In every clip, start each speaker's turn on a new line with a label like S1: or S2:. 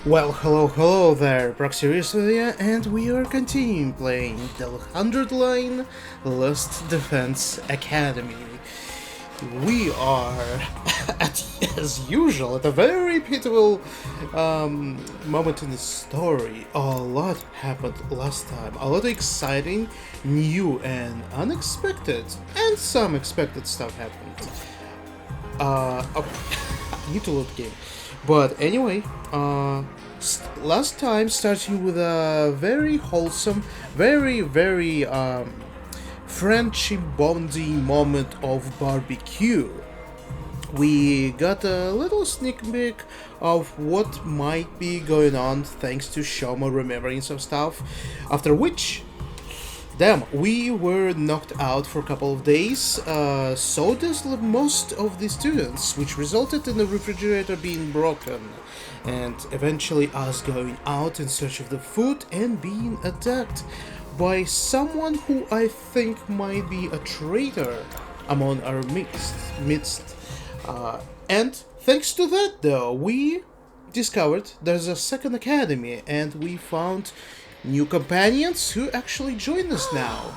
S1: Well, hello there, Proxirius here, and we are continuing playing the 100 line Lust Defense Academy. We are, as usual, at a very pivotal moment in the story. A lot happened last time, a lot of exciting, new, and unexpected, and some expected stuff happened. I need to load the game. But anyway, last time starting with a very wholesome, very friendship bonding moment of barbecue. We got a little sneak peek of what might be going on thanks to Shoma remembering some stuff, after which damn, we were knocked out for a couple of days, so does most of the students, which resulted in the refrigerator being broken, and eventually us going out in search of the food and being attacked by someone who I think might be a traitor among our midst. And thanks to that though, we discovered there's a second academy, and we found new companions who actually join us now.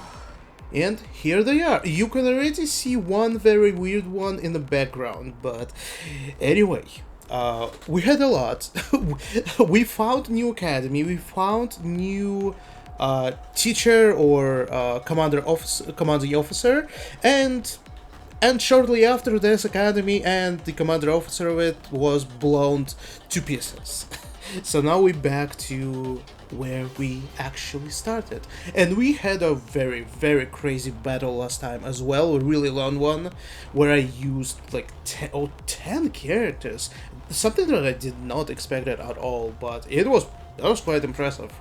S1: And here they are. You can already see one very weird one in the background, but anyway, we had a lot. We found new academy, we found new teacher or commanding officer, and shortly after this academy and the commander officer of it was blown to pieces. So now we're back to where we actually started. And we had a very crazy battle last time as well, a really long one, where I used like 10 characters. Something that I did not expect it at all, but that was quite impressive.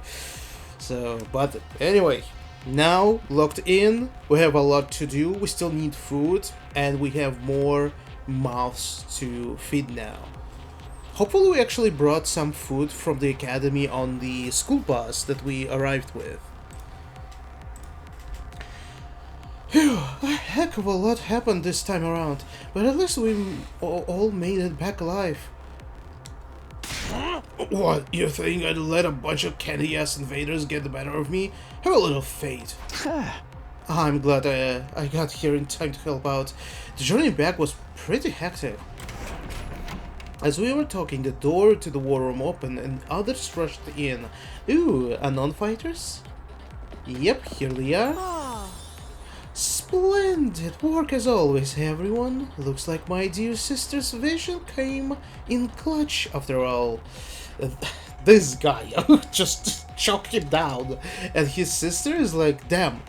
S1: So, but anyway, now locked in, we have a lot to do, we still need food, and we have more mouths to feed now. Hopefully we actually brought some food from the academy on the school bus that we arrived with. Phew, a heck of a lot happened this time around, but at least we all made it back alive. What, you think I'd let a bunch of candy-ass invaders get the better of me? Have a little faith. I'm glad I got here in time to help out. The journey back was pretty hectic. As we were talking, the door to the war room opened and others rushed in. Ooh, unknown fighters? Yep, here they are. Splendid work as always, everyone. Looks like my dear sister's vision came in clutch after all. This guy just choked him down, and his sister is like, damn,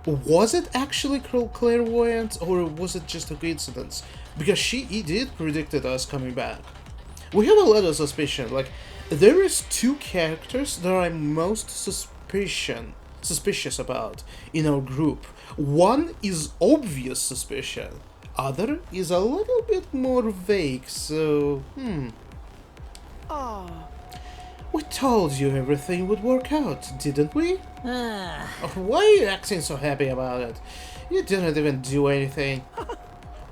S1: was it actually clairvoyant or was it just a coincidence? Because she did predicted us coming back. We have a lot of suspicion. Like, there is two characters that I'm most suspicious about in our group. One is obvious suspicion. Other is a little bit more vague. So, We told you everything would work out, didn't we? Why are you acting so happy about it? You didn't even do anything.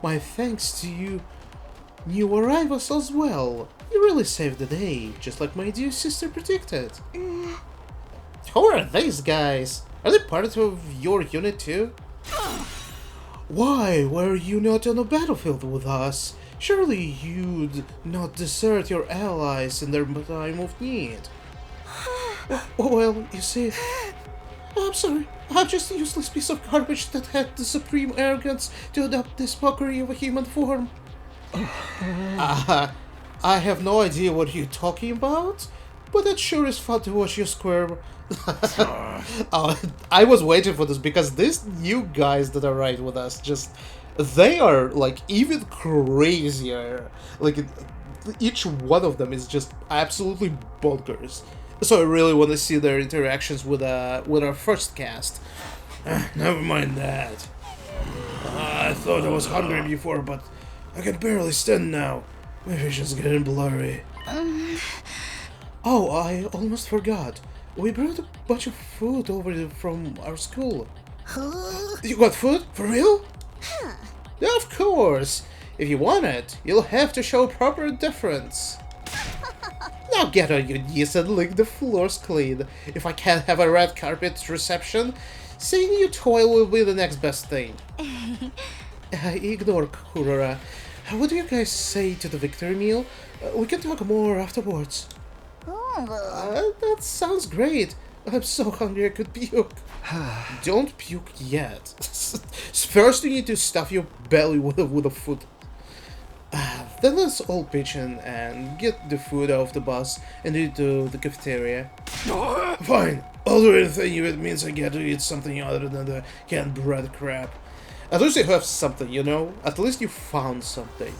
S1: My thanks to you new arrivals as well. You really saved the day, just like my dear sister predicted. Who are these guys? Are they part of your unit too? Why were you not on the battlefield with us? Surely you'd not desert your allies in their time of need. Well, you see, I'm sorry. I'm just a useless piece of garbage that had the supreme arrogance to adopt this mockery of a human form. I have no idea what you're talking about, but it sure is fun to watch you squirm. I was waiting for this because these new guys that arrived with us, they are like even crazier. Like each one of them is just absolutely bonkers. So I really want to see their interactions with our first cast. Never mind that. I thought I was hungry before, but I can barely stand now. My vision's getting blurry. Oh, I almost forgot. We brought a bunch of food over from our school. You got food? For real? Yeah, of course. If you want it, you'll have to show proper deference. Now get on your knees and lick the floors clean. If I can't have a red carpet reception, seeing you toil will be the next best thing. Ignore Kurora. What do you guys say to the victory meal? We can talk more afterwards. That sounds great. I'm so hungry I could puke. Don't puke yet. First you need to stuff your belly with the food. Then let's all pitch in and get the food off the bus and eat to the cafeteria. Fine. I'll do anything if it means I get to eat something other than the canned bread crap. At least you have something, you know? At least you found something.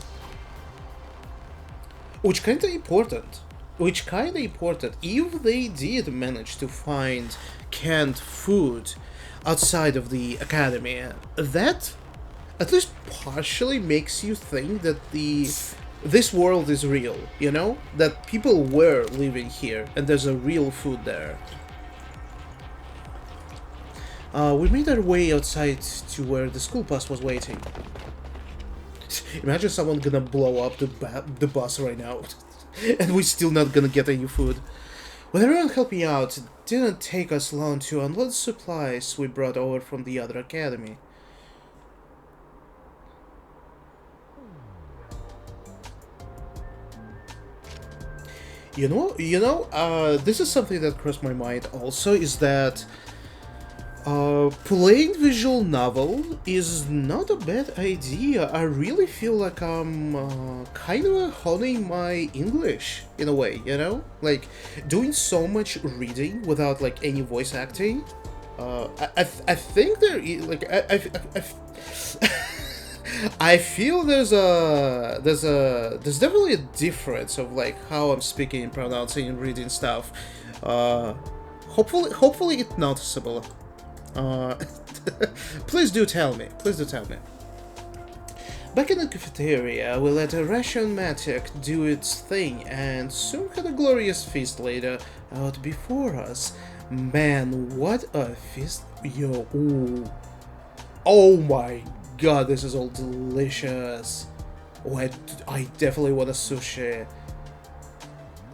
S1: Which kinda important. If they did manage to find canned food outside of the academy, that at least partially makes you think that this world is real, you know? That people were living here and there's a real food there. We made our way outside to where the school bus was waiting. Imagine someone gonna blow up the bus right now. And we're still not gonna get any food. With everyone helping out, it didn't take us long to unload supplies we brought over from the other academy. This is something that crossed my mind also, is that playing visual novel is not a bad idea. I really feel like I'm kind of honing my English in a way, you know? Like, doing so much reading without, like, any voice acting. I think there is, like, I feel there's definitely a difference of, like, how I'm speaking and pronouncing and reading stuff. Hopefully it's noticeable. Please do tell me. Back in the cafeteria, we let a ration-matic do its thing and soon had a glorious feast laid out before us. Man, what a feast. Yo, ooh. Oh my god, this is all delicious. Oh, I definitely want a sushi.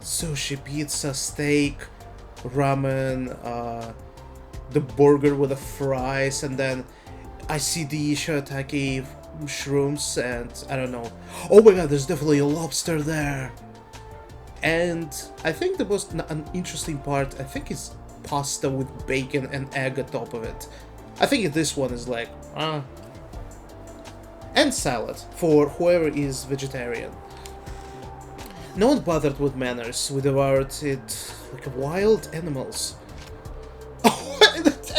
S1: Sushi, pizza, steak, ramen, the burger with the fries, and then I see the shirataki mushrooms, and I don't know. Oh my god, there's definitely a lobster there. And I think the most interesting part, I think, is pasta with bacon and egg atop of it. I think this one is like, and salad for whoever is vegetarian. No one bothered with manners. We devoured it like wild animals.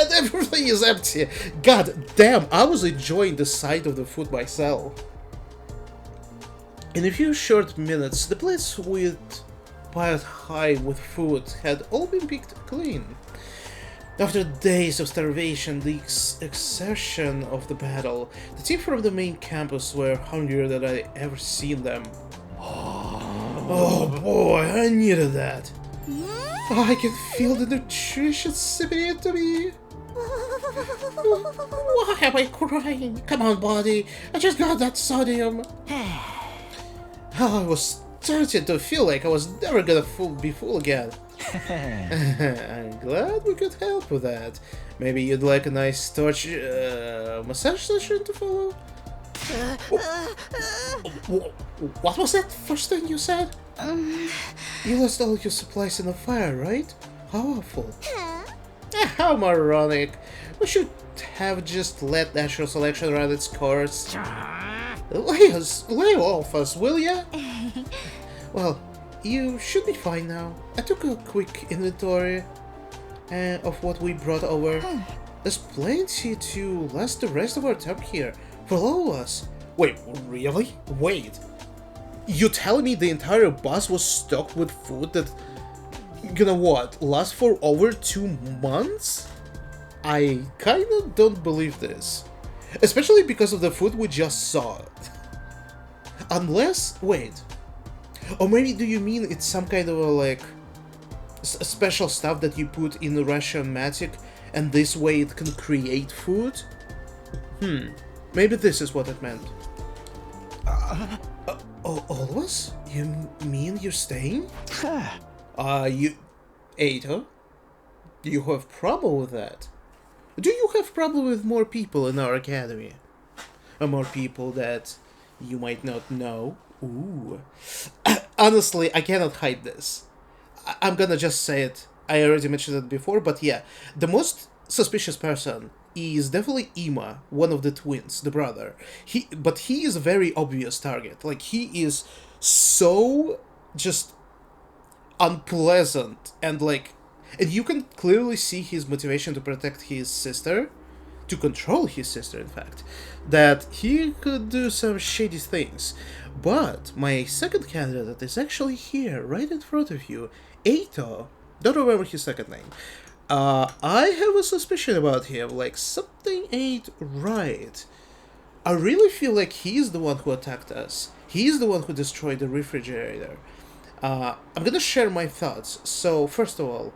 S1: And everything is empty. God damn, I was enjoying the sight of the food myself. In a few short minutes, the place with piled high with food had all been picked clean. After days of starvation, the exertion of the battle, the team from the main campus were hungrier than I ever seen them. Oh boy, I needed that. I can feel the nutrition sipping into me. Why am I crying? Come on, body. I just got that sodium. I was starting to feel like I was never gonna be full again. I'm glad we could help with that. Maybe you'd like a nice torch massage session to follow? What was that first thing you said? You lost all your supplies in the fire, right? How awful. How moronic. We should have just let natural selection run its course. Lay off us, will ya? Well, you should be fine now. I took a quick inventory of what we brought over. There's plenty to last the rest of our time here. Follow us. Wait, really? Wait. You telling me the entire bus was stocked with food that gonna what? Last for over 2 months? I kinda don't believe this. Especially because of the food we just saw. Unless, wait. Or maybe do you mean it's some kind of a, like, special stuff that you put in the ration-matic and this way it can create food? Maybe this is what it meant. All of us? You mean you're staying? You, Ada, do you have problem with that? Do you have problem with more people in our academy? Or more people that you might not know? Ooh. Honestly, I cannot hide this. I'm gonna just say it. I already mentioned it before, but yeah, the most suspicious person is definitely Ima, one of the twins, the brother. But he is a very obvious target. Like he is so just unpleasant and you can clearly see his motivation to protect his sister, to control his sister, in fact, that he could do some shady things. But my second candidate is actually here, right in front of you, Eito. Don't remember his second name. I have a suspicion about him, like something ain't right. I really feel like he's the one who attacked us. He's the one who destroyed the refrigerator. I'm gonna share my thoughts. So first of all,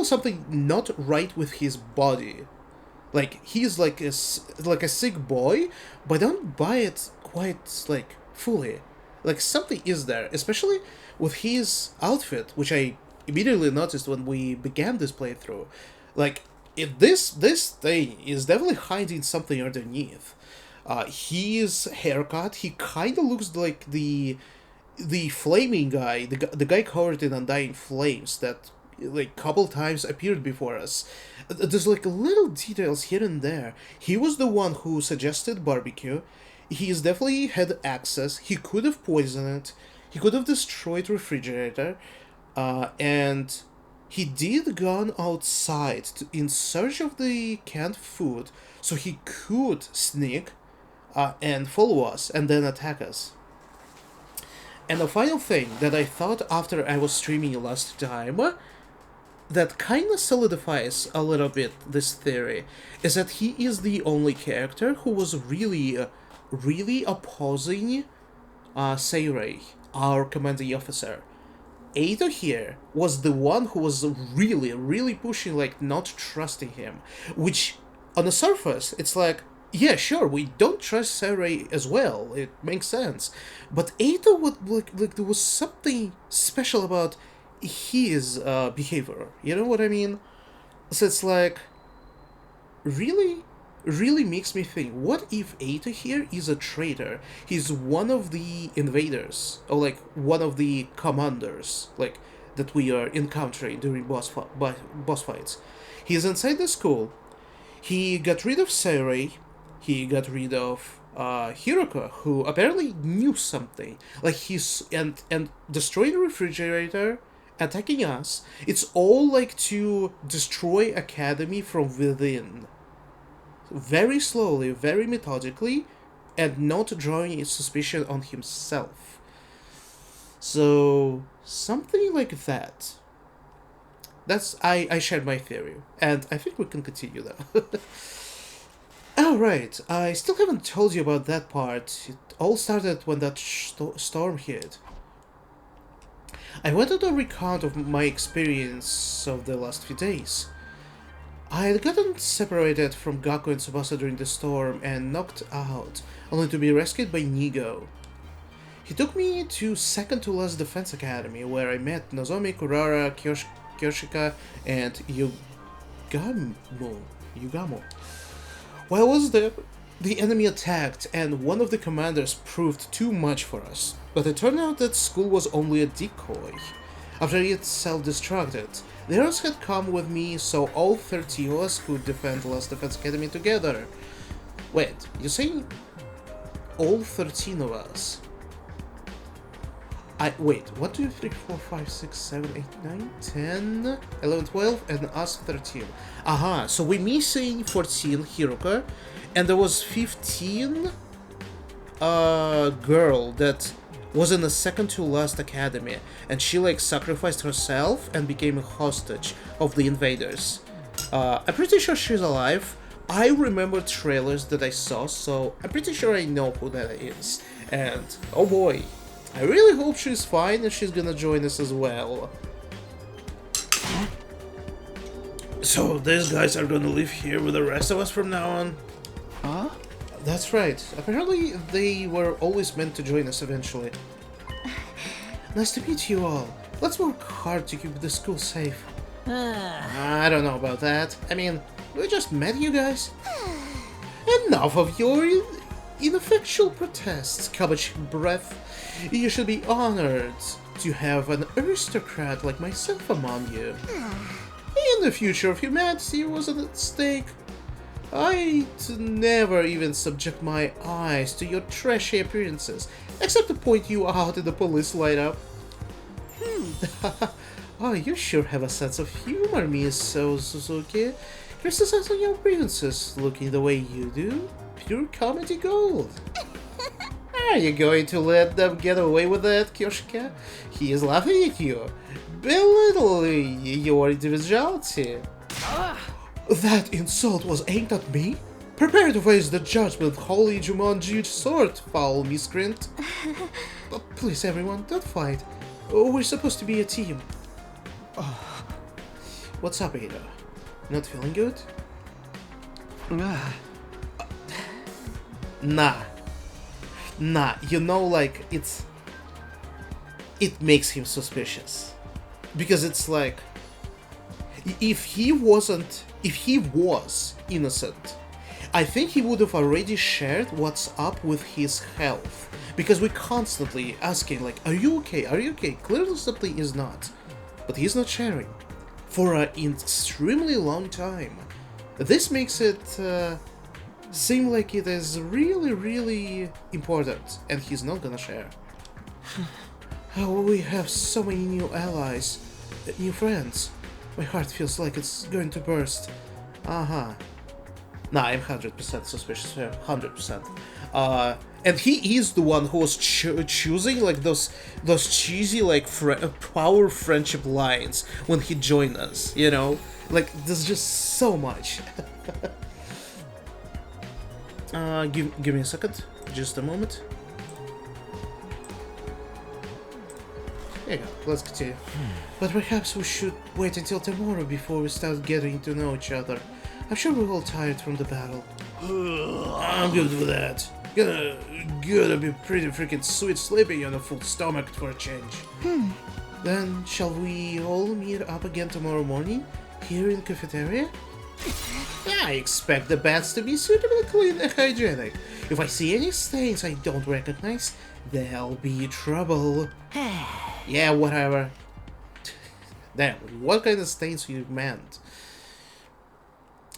S1: something not right with his body. Like he's like a sick boy, but I don't buy it quite like fully. Like something is there, especially with his outfit, which I immediately noticed when we began this playthrough. Like if this thing is definitely hiding something underneath. His haircut, he kind of looks like the flaming guy, the guy covered in undying flames that like couple times appeared before us. There's like little details here and there. He was the one who suggested barbecue. He's definitely had access. He could have poisoned it. He could have destroyed refrigerator, and he did gone outside in search of the canned food, so he could sneak and follow us and then attack us. And the final thing that I thought after I was streaming last time that kind of solidifies a little bit this theory is that he is the only character who was really opposing Seirei, our commanding officer. Eito here was the one who was really pushing, like, not trusting him, which on the surface it's like, yeah, sure, we don't trust Seirei as well, it makes sense, but Eito would like there was something special about his behavior, you know what I mean? So it's like, really makes me think, what if Eito here is a traitor? He's one of the invaders, or like one of the commanders, like that we are encountering during boss fights. He's inside the school. He got rid of Seirei. He got rid of Hiroka, who apparently knew something. Like he's and destroying the refrigerator, attacking us. It's all like to destroy Academy from within, very slowly, very methodically, and not drawing suspicion on himself. So something like that. I shared my theory, and I think we can continue though. Alright, I still haven't told you about that part. It all started when that storm hit. I wanted a recount of my experience of the last few days. I had gotten separated from Gaku and Tsubasa during the storm and knocked out, only to be rescued by Nigo. He took me to second to last Defense Academy, where I met Nozomi, Kurara, Kyoshika, and Yugamo. While I was there, the enemy attacked, and one of the commanders proved too much for us. But it turned out that school was only a decoy. After it self-destructed, the others had come with me, so all 13 of us could defend Last Defense Academy together. Wait, you're saying all 13 of us? Wait, 1, 2, 3, 4, 5, 6, 7, 8, 9, 10, 11, 12, and us 13. Aha, so we're missing 14 Hiroka, and there was 15 girl that was in the second to last academy, and she like sacrificed herself and became a hostage of the invaders. I'm pretty sure she's alive. I remember trailers that I saw, so I'm pretty sure I know who that is. And oh boy, I really hope she's fine and she's gonna join us as well. So these guys are gonna live here with the rest of us from now on?
S2: Huh?
S1: That's right. Apparently they were always meant to join us eventually. Nice to meet you all. Let's work hard to keep the school safe. I don't know about that. I mean, we just met, you guys. Enough of your ineffectual protests, cabbage breath. You should be honored to have an aristocrat like myself among you. And the future of humanity was at stake. I'd never even subject my eyes to your trashy appearances, except to point you out in the police lineup. Oh, you sure have a sense of humor, Miss Suzuki. Criticizing your appearances looking the way you do. Pure comedy gold. Are you going to let them get away with that, Kyoshika? He is laughing at you, belittling your individuality. That insult was aimed at me? Prepare to face the judgment of Holy Jumanji sword, foul miscreant. Please, everyone, don't fight. We're supposed to be a team. What's up, Ada? Not feeling good? Nah, you know, like, it makes him suspicious. Because it's like, if he was innocent, I think he would have already shared what's up with his health. Because we're constantly asking, like, are you okay? Are you okay? Clearly something is not. But he's not sharing. For an extremely long time. This makes it seem like it is really, really important, and he's not gonna share. Oh, we have so many new allies, new friends. My heart feels like it's going to burst. Nah, I'm 100% suspicious here, 100%. And he is the one who was choosing like those cheesy like power friendship lines when he joined us, you know? Like, there's just so much. Give me a second, just a moment. There you go, let's continue. But perhaps we should wait until tomorrow before we start getting to know each other. I'm sure we're all tired from the battle. I'm good with that. Gonna be pretty freaking sweet sleeping on a full stomach for a change. Then, shall we all meet up again tomorrow morning, here in the cafeteria? I expect the beds to be suitably clean and hygienic. If I see any stains I don't recognize, there'll be trouble. Yeah, whatever. Damn, what kind of stains you meant?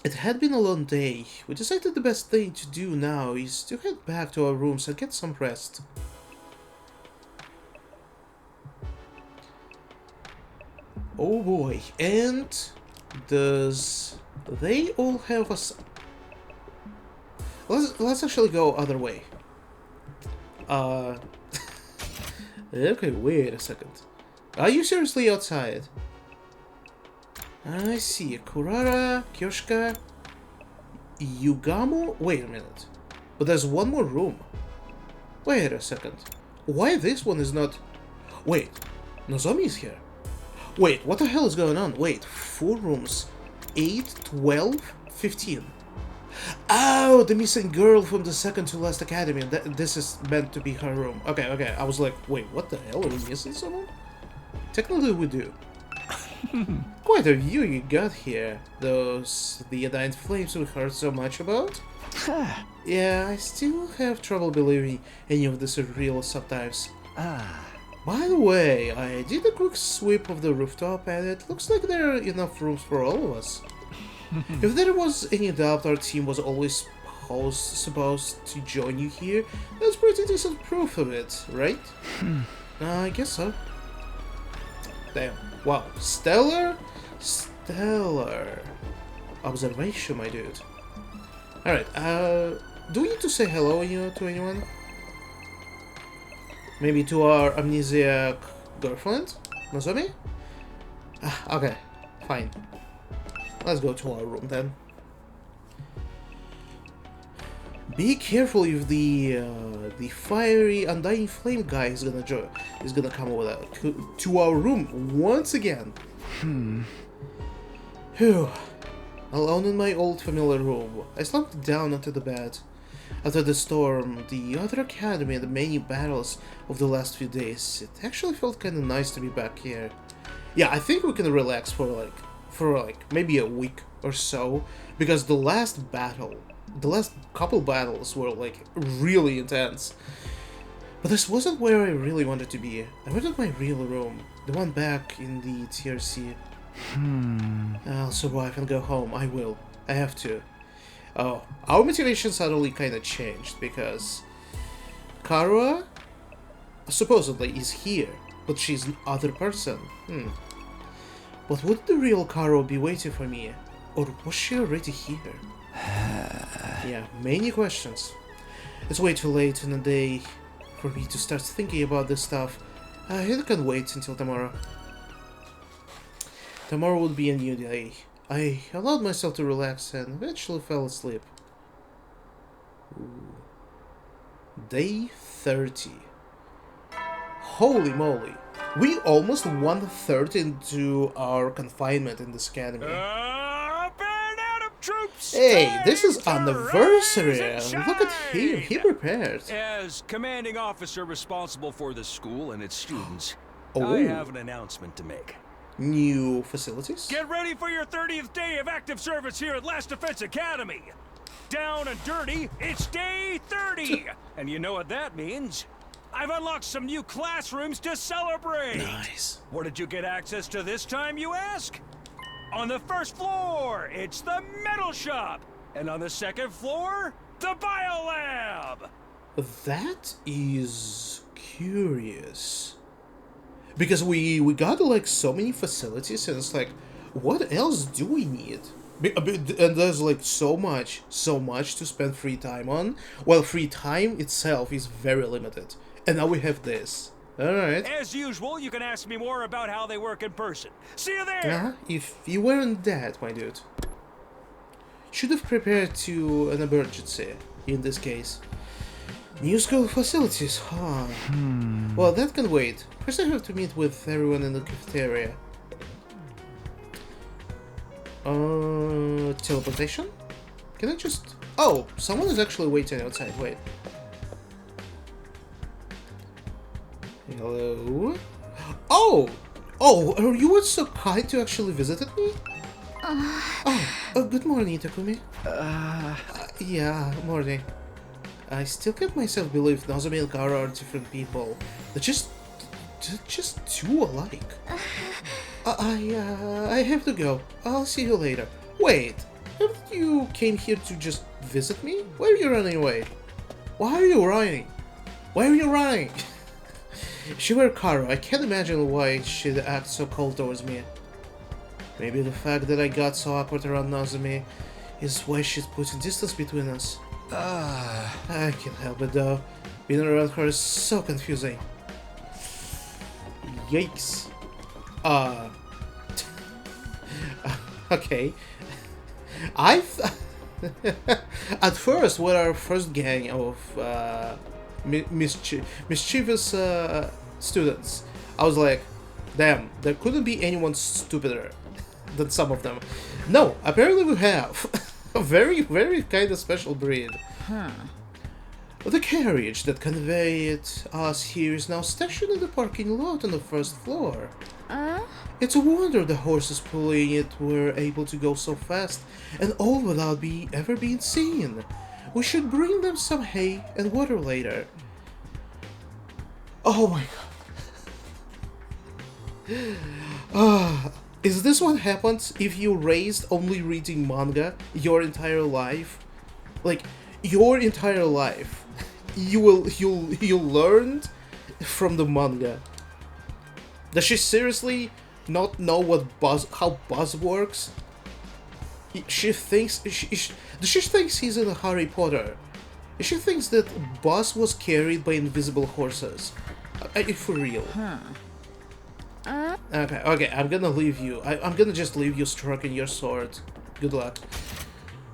S1: It had been a long day. We decided the best thing to do now is to head back to our rooms and get some rest. Oh boy, and does they all have a... Let's actually go other way. Okay, wait a second. Are you seriously outside? I see. Kurara, Kyoshika, Yugamo? Wait a minute. But there's one more room. Wait a second. Why this one is not... Wait, Nozomi is here. Wait, what the hell is going on? Wait, 4 rooms. 8, 12, 15. Oh, the missing girl from the second to last academy. This is meant to be her room. Okay. I was like, wait, what the hell? Are we missing someone? Technically we do. Quite a view you got here. Those the Iodine flames we heard so much about. Yeah, I still have trouble believing any of this is real sometimes. By the way, I did a quick sweep of the rooftop and it looks like there are enough rooms for all of us. If there was any doubt our team was always supposed to join you here, that's pretty decent proof of it, right? I guess so. Damn. Wow. Stellar observation, my dude. Alright, do we need to say hello to anyone? Maybe to our amnesiac girlfriend? Nozomi? Okay, fine. Let's go to our room then. Be careful if the fiery undying flame guy is gonna come over to our room once again. Whew. Alone in my old familiar room, I slumped down onto the bed. After the storm, the other academy, and the many battles of the last few days, it actually felt kind of nice to be back here. Yeah, I think we can relax for maybe a week or so, because the last couple battles were like really intense. But this wasn't where I really wanted to be. I wanted my real room, the one back in the TRC. I'll survive and go home. I will. I have to. Oh, our motivation suddenly kind of changed because Karua supposedly is here, but she's another person. But would the real Karua be waiting for me? Or was she already here? Yeah, many questions. It's way too late in the day for me to start thinking about this stuff. I can wait until tomorrow. Tomorrow would be a new day. I allowed myself to relax and eventually fell asleep. Ooh. Day 30. Holy moly. We almost 1/3 into our confinement in this academy.
S2: Troops,
S1: hey, this is anniversary. Look at him. He prepared.
S2: As commanding officer responsible for the school and its students,
S1: Oh.
S2: I have an announcement to make.
S1: New facilities?
S2: Get ready for your 30th day of active service here at Last Defense Academy. Down and dirty, it's day 30. And you know what that means? I've unlocked some new classrooms to celebrate.
S1: Nice.
S2: Where did you get access to this time, you ask? On the first floor, it's the metal shop. And on the second floor, the biolab.
S1: That is curious. Because we got like so many facilities and it's like, what else do we need? And there's like so much to spend free time on. Well, free time itself is very limited. And now we have this. Alright.
S2: As usual, you can ask me more about how they work in person. See you there!
S1: If you weren't dead, my dude. Should have prepared to an emergency, in this case. New school facilities, huh? Well, that can wait. First I have to meet with everyone in the cafeteria. Teleportation? Can I just... Oh, someone is actually waiting outside, wait. Hello? Oh! Oh, you were so kind to actually visit me? Good morning, Takumi. Yeah, morning. I still can't myself believe Nozomi and Gara are different people. They're just too alike. I have to go. I'll see you later. Wait, haven't you came here to just visit me? Why are you running away? Why are you running? Why are you running? She were Kara. I can't imagine why she'd act so cold towards me. Maybe the fact that I got so awkward around Nozomi is why she's putting distance between us. I can't help it though. Being around her is so confusing. Yikes. Okay. At first, with our first gang of mischievous students, I was like, damn, there couldn't be anyone stupider than some of them. No, apparently we have. A very, very kind of special breed. The carriage that conveyed us here is now stationed in the parking lot on the first floor. It's a wonder the horses pulling it were able to go so fast, and all without ever being seen. We should bring them some hay and water later. Oh my god. Is this what happens if you raised only reading manga your entire life? Like, your entire life. You'll learn from the manga. Does she seriously not know how buzz works? She thinks does she think he's in Harry Potter? She thinks that Buzz was carried by invisible horses. For real. Okay, I'm gonna leave you. I'm gonna just leave you stroking your sword. Good luck.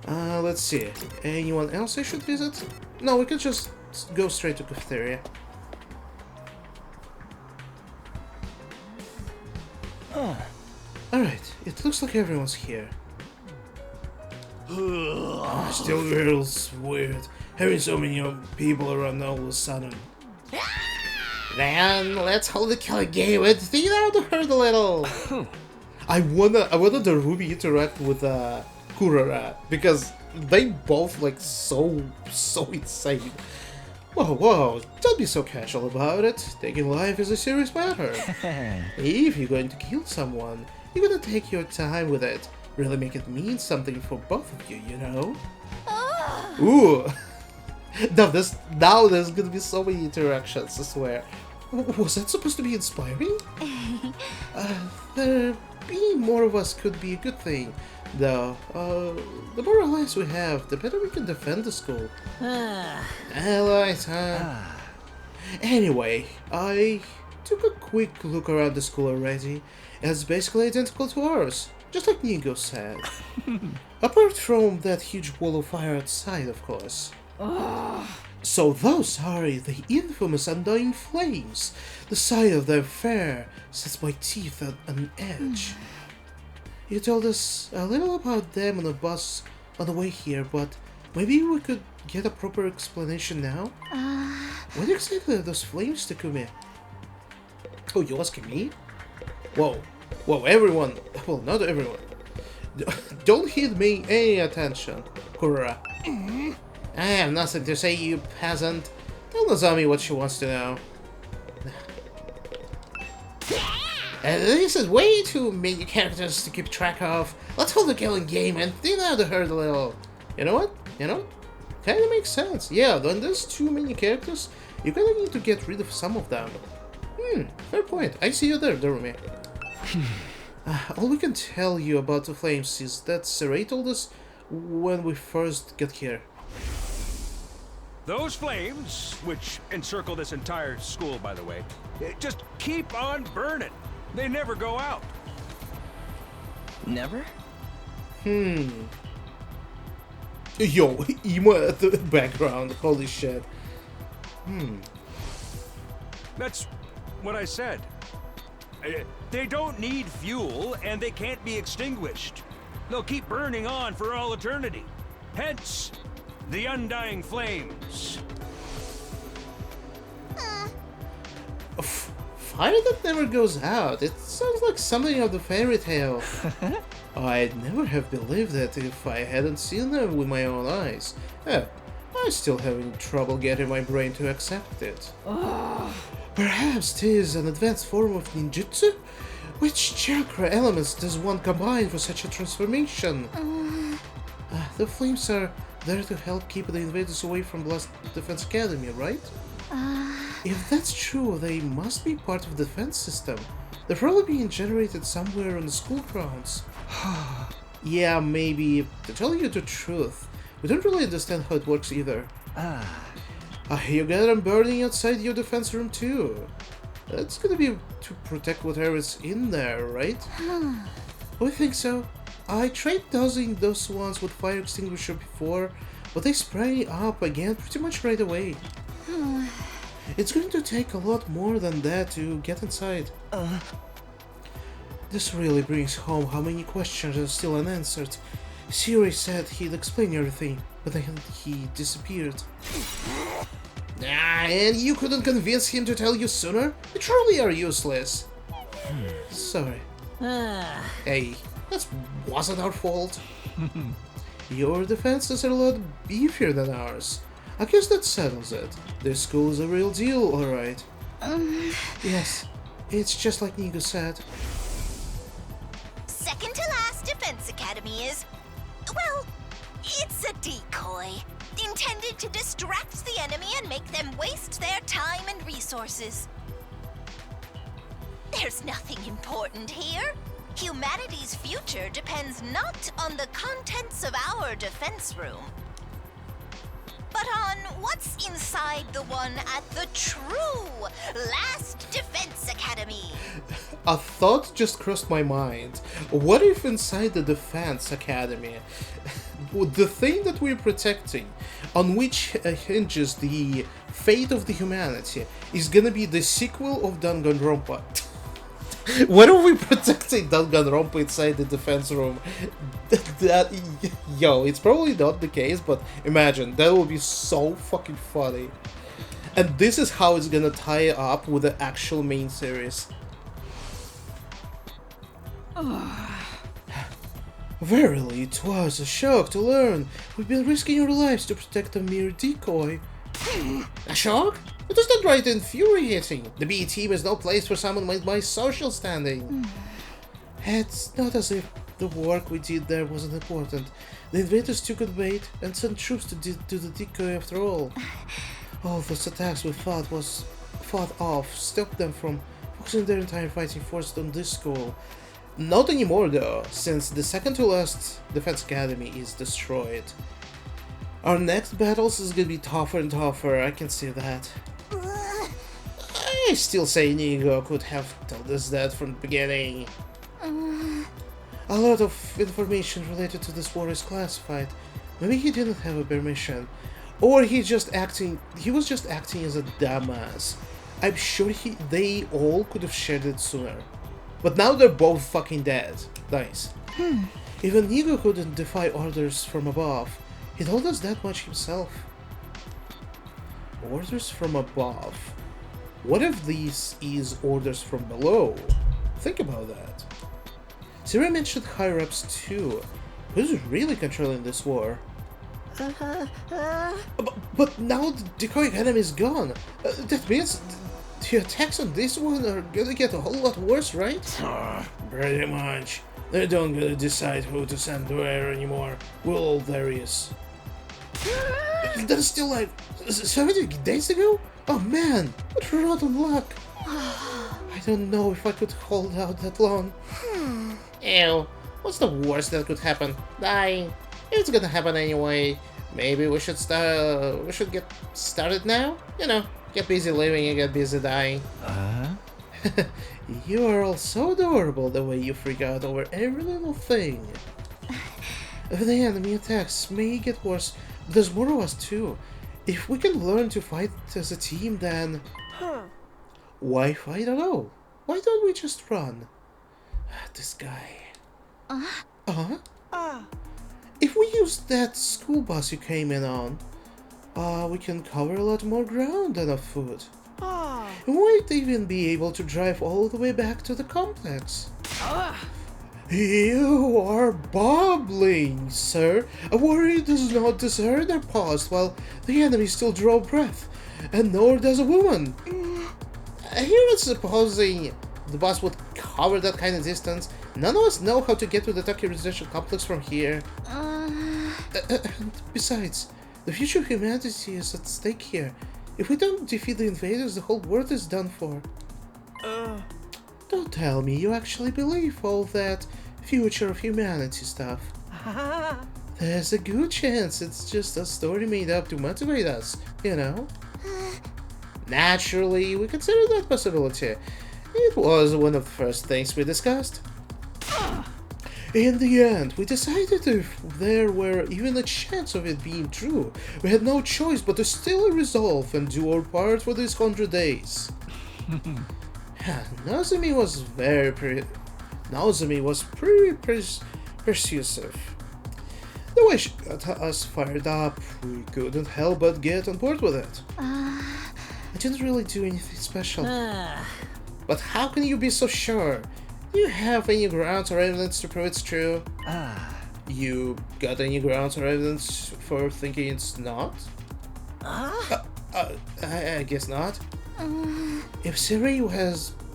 S1: Let's see. Anyone else I should visit? No, we can just go straight to cafeteria. Alright, it looks like everyone's here. Still feels weird having so many people around all of a sudden. Then let's hold the killer game and think out the hurt a little. I wanna the Ruby interact with Kurara because they both like so insane. Whoa, don't be so casual about it. Taking life is a serious matter. If you're going to kill someone, you're gonna take your time with it. Really make it mean something for both of you, you know? Ooh! Now there's gonna be so many interactions, I swear. Was that supposed to be inspiring? There being more of us could be a good thing. Though, the more allies we have, the better we can defend the school. Allies, huh? Anyway, I took a quick look around the school already, and it's basically identical to ours, just like Nigo said. Apart from that huge wall of fire outside, of course. So those are the infamous Undying Flames. The sight of them fair sets my teeth on an edge. You told us a little about them on the bus on the way here, but maybe we could get a proper explanation now? What exactly are those flames, Takumi? Oh, you asking me? Whoa, everyone! Well, not everyone. Don't give me any attention, Kurara. I have nothing to say, you peasant. Tell Nozomi what she wants to know. This is way too many characters to keep track of. Let's hold the killing game and thin out the herd a little. You know what? Kinda makes sense. Yeah, when there's too many characters, you kinda need to get rid of some of them. Fair point. I see you there, Dorumi. All we can tell you about the flames is that Sarai told us when we first got here.
S2: Those flames, which encircle this entire school, by the way, just keep on burning. They never go out.
S3: Never?
S1: Yo, emo at the background. Holy shit.
S2: That's what I said. They don't need fuel, and they can't be extinguished. They'll keep burning on for all eternity. Hence, the Undying Flames.
S1: Fire that never goes out. It sounds like something of the fairy tale. I'd never have believed it if I hadn't seen them with my own eyes. I still having trouble getting my brain to accept it. Perhaps 'tis an advanced form of ninjutsu? Which chakra elements does one combine for such a transformation? The flames are there to help keep the invaders away from Blast Defense Academy, right? If that's true, they must be part of the defense system. They're probably being generated somewhere on the school grounds. Yeah, maybe. To tell you the truth, we don't really understand how it works either. You got them burning outside your defense room too. That's gonna be to protect whatever's in there, right? I think so. I tried dosing those ones with fire extinguisher before, but they spray up again pretty much right away. It's going to take a lot more than that to get inside. This really brings home how many questions are still unanswered. Siri said he'd explain everything, but then he disappeared. And you couldn't convince him to tell you sooner? You truly are useless. Sorry. Hey, that wasn't our fault. Your defenses are a lot beefier than ours. I guess that settles it. This school is a real deal, alright. Yes, it's just like Nigo said.
S4: Second to last defense academy is, well, it's a decoy. Intended to distract the enemy and make them waste their time and resources. There's nothing important here. Humanity's future depends not on the contents of our defense room, but on what's inside the one at the true Last Defense Academy.
S1: A thought just crossed my mind. What if inside the Defense Academy, the thing that we're protecting, on which hinges the fate of the humanity, is gonna be the sequel of Danganronpa? What are we protecting Danganronpa inside the defense room? Yo, it's probably not the case, but imagine, that would be so fucking funny. And this is how it's gonna tie up with the actual main series. Verily, it was a shock to learn we've been risking our lives to protect a mere decoy. A shock? It was downright infuriating. The B team is no place for someone with my social standing. It's not as if the work we did there wasn't important. The invaders took on bait and sent troops to do the decoy after all. All those attacks we fought off stopped them from focusing their entire fighting force on this goal. Not anymore though, since the second to last Defense Academy is destroyed. Our next battles is gonna be tougher and tougher, I can see that. I still say Nigo could have told us that from the beginning. A lot of information related to this war is classified. Maybe he didn't have a permission. Or he was just acting as a dumbass. I'm sure they all could have shared it sooner. But now they're both fucking dead. Nice. Even Nigo couldn't defy orders from above. He told us that much himself. Orders from above. What if these is orders from below? Think about that. Siri mentioned higher-ups too. Who's really controlling this war? But now the decoy enemy is gone. That means the attacks on this one are gonna get a whole lot worse, right? Pretty much. They don't gonna decide who to send where anymore. We're all various. That's still like 70 days ago? Oh man, what rotten luck. I don't know if I could hold out that long. Ew, what's the worst that could happen? Dying. It's gonna happen anyway. Maybe we should get started now? You know, get busy living and get busy dying. You are all so adorable the way you freak out over every little thing. If the enemy attacks may get worse, but there's more of us too. If we can learn to fight as a team, then... Why fight at all? Why don't we just run? This guy... If we use that school bus you came in on, we can cover a lot more ground than a foot. We might even be able to drive all the way back to the complex. You are bubbling, sir. A warrior does not desert their past while the enemy still draw breath, and nor does a woman. Here supposing the bus would cover that kind of distance. None of us know how to get to the Tokyo residential complex from here. And besides, the future of humanity is at stake here. If we don't defeat the invaders, the whole world is done for. Don't tell me you actually believe all that future of humanity stuff. There's a good chance it's just a story made up to motivate us, you know? Naturally, we considered that possibility. It was one of the first things we discussed. In the end, we decided if there were even a chance of it being true, we had no choice but to still resolve and do our part for these 100 days. Nozomi was pretty persuasive. The way she got us fired up, we couldn't help but get on board with it. I didn't really do anything special. But how can you be so sure? Do you have any grounds or evidence to prove it's true? You got any grounds or evidence for thinking it's not? I guess not. If Siri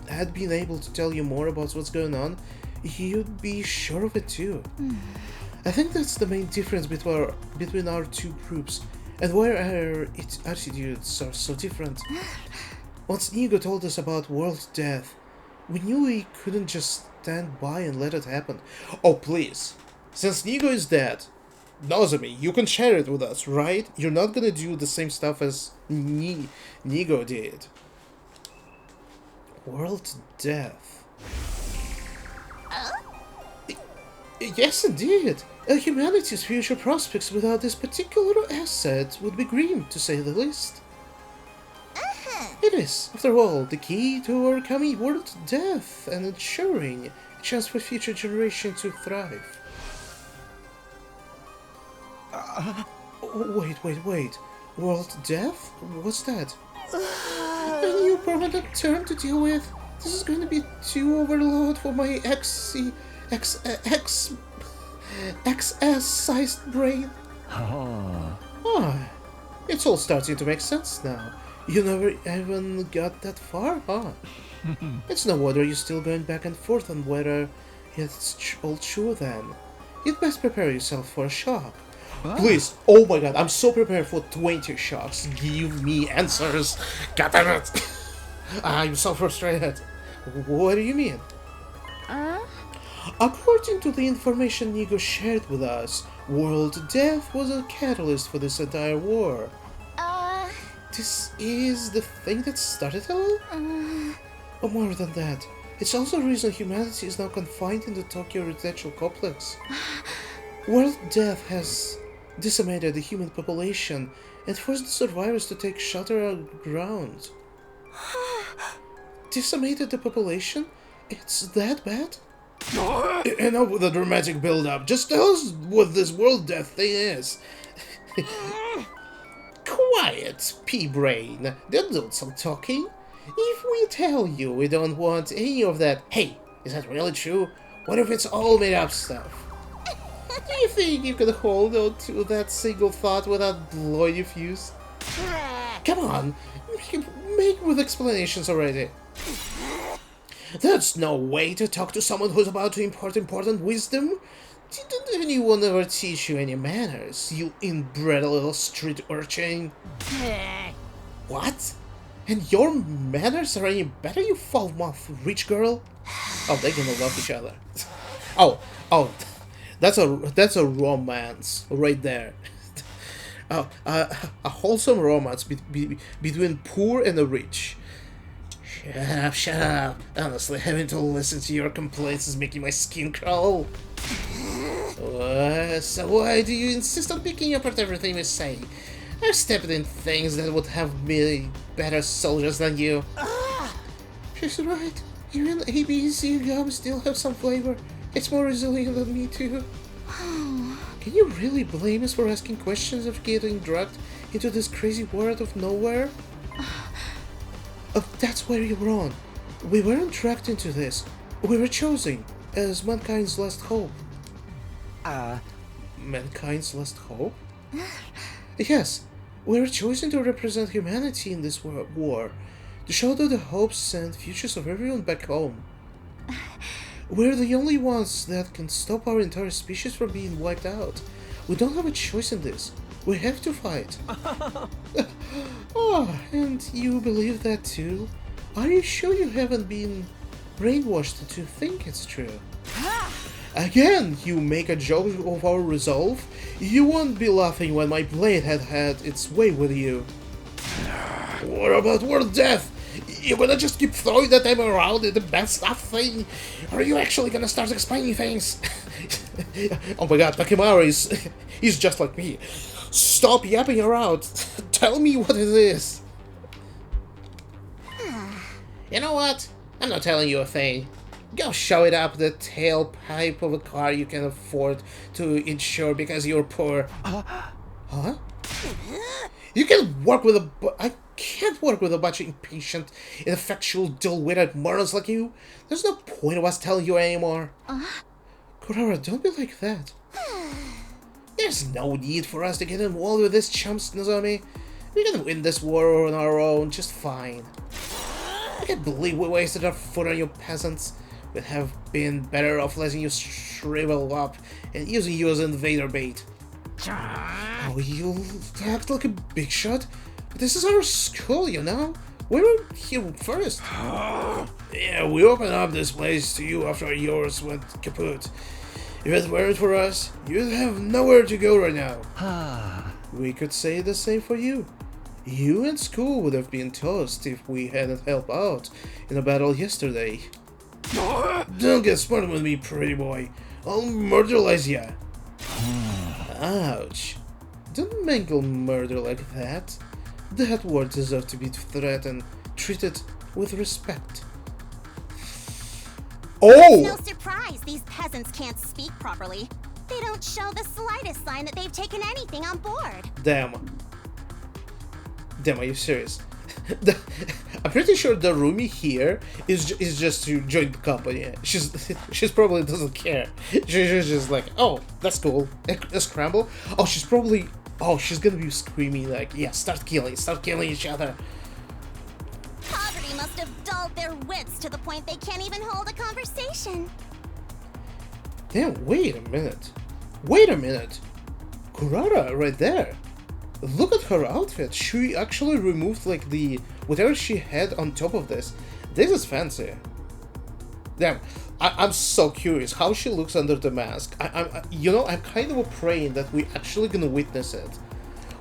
S1: had been able to tell you more about what's going on, you'd be sure of it too. I think that's the main difference between our two groups, and why our attitudes are so different. Once Nigo told us about world death, we knew we couldn't just stand by and let it happen. Oh please, since Nigo is dead, Nozomi, you can share it with us, right? You're not gonna do the same stuff as Nigo did. World death. Yes, indeed. Humanity's future prospects without this particular asset would be grim, to say the least. It is, after all, the key to overcoming world death and ensuring a chance for future generations to thrive. Wait. World death? What's that? A new permanent term to deal with? This is going to be too overload for my XS-sized brain. It's all starting to make sense now. You never even got that far, huh? It's no wonder you're still going back and forth on whether it's all true then. You'd best prepare yourself for a shock. Please, oh my god, I'm so prepared for 20 shocks. Give me answers. God damn it. I'm so frustrated. What do you mean? According to the information Nigo shared with us, world death was a catalyst for this entire war. This is the thing that started it all? Or more than that, it's also the reason humanity is now confined in the Tokyo residential complex. World death has decimated the human population and forced the survivors to take shelter underground. Decimated the population? It's that bad? Enough with the dramatic build-up. Just tell us what this world death thing is. Quiet, pea-brain. Don't do some talking. If we tell you we don't want any of that, hey, is that really true? What if it's all made-up stuff? Do you think you can hold on to that single thought without blowing your fuse? Come on, make with explanations already. That's no way to talk to someone who's about to impart important wisdom. Didn't anyone ever teach you any manners, you inbred little street urchin? What? And your manners are any better, you foul-mouthed rich girl? Oh, they're gonna love each other. Oh, that's a romance right there. A wholesome romance between poor and the rich. Shut up. Honestly, having to listen to your complaints is making my skin crawl. So why do you insist on picking apart everything we say? I've stepped in things that would have made better soldiers than you. She's right. Even ABC gum still have some flavor. It's more resilient than me too. Can you really blame us for asking questions of getting dragged into this crazy world of nowhere? That's where you're wrong. We weren't dragged into this. We were chosen as mankind's last hope. Mankind's last hope? Yes, we were chosen to represent humanity in this war, to shoulder the hopes and futures of everyone back home. We're the only ones that can stop our entire species from being wiped out. We don't have a choice in this. We have to fight. Oh, and you believe that too? Are you sure you haven't been brainwashed to think it's true? Again, you make a joke of our resolve? You won't be laughing when my blade had its way with you. What about world death? You're gonna just keep throwing that time around in the bad stuff thing? Or are you actually gonna start explaining things? Oh my god, Takimaru he's just like me. Stop yapping around. Tell me what it is. You know what? I'm not telling you a thing. Go show it up the tailpipe of a car you can afford to insure because you're poor. Huh? You can work with I can't work with a bunch of impatient, ineffectual, dull-witted morons like you. There's no point of us telling you anymore. Kurara, don't be like that. There's no need for us to get involved with this chumps, Nozomi. We can win this war on our own just fine. I can't believe we wasted our foot on you peasants. We'd have been better off letting you shrivel up and using you as invader bait. Oh, you act like a big shot? But this is our school, you know? We were here first. Yeah, we opened up this place to you after yours went kaput. If it weren't for us, you'd have nowhere to go right now. We could say the same for you. You and school would have been toast if we hadn't helped out in a battle yesterday. Don't get smart with me, pretty boy. I'll murderize ya. Ouch. Don't mangle murder like that. That word deserves to be threatened treated with respect.
S3: It's no
S1: Oh!
S3: surprise these peasants can't speak properly. They don't show the slightest sign that they've taken anything on board.
S1: Damn. Damn, are you serious? I'm pretty sure the roomie here is just to join the company. She's probably doesn't care. She's just like, oh, that's cool. A scramble. Oh, she's gonna be screaming like, yeah, start killing each other.
S3: Poverty must have dulled their wits to the point they can't even hold a conversation.
S1: Damn, wait a minute. Wait a minute. Kurara right there. Look at her outfit. She actually removed like the whatever she had on top of this. This is fancy. Damn, I'm so curious how she looks under the mask. I'm kind of praying that we actually gonna witness it.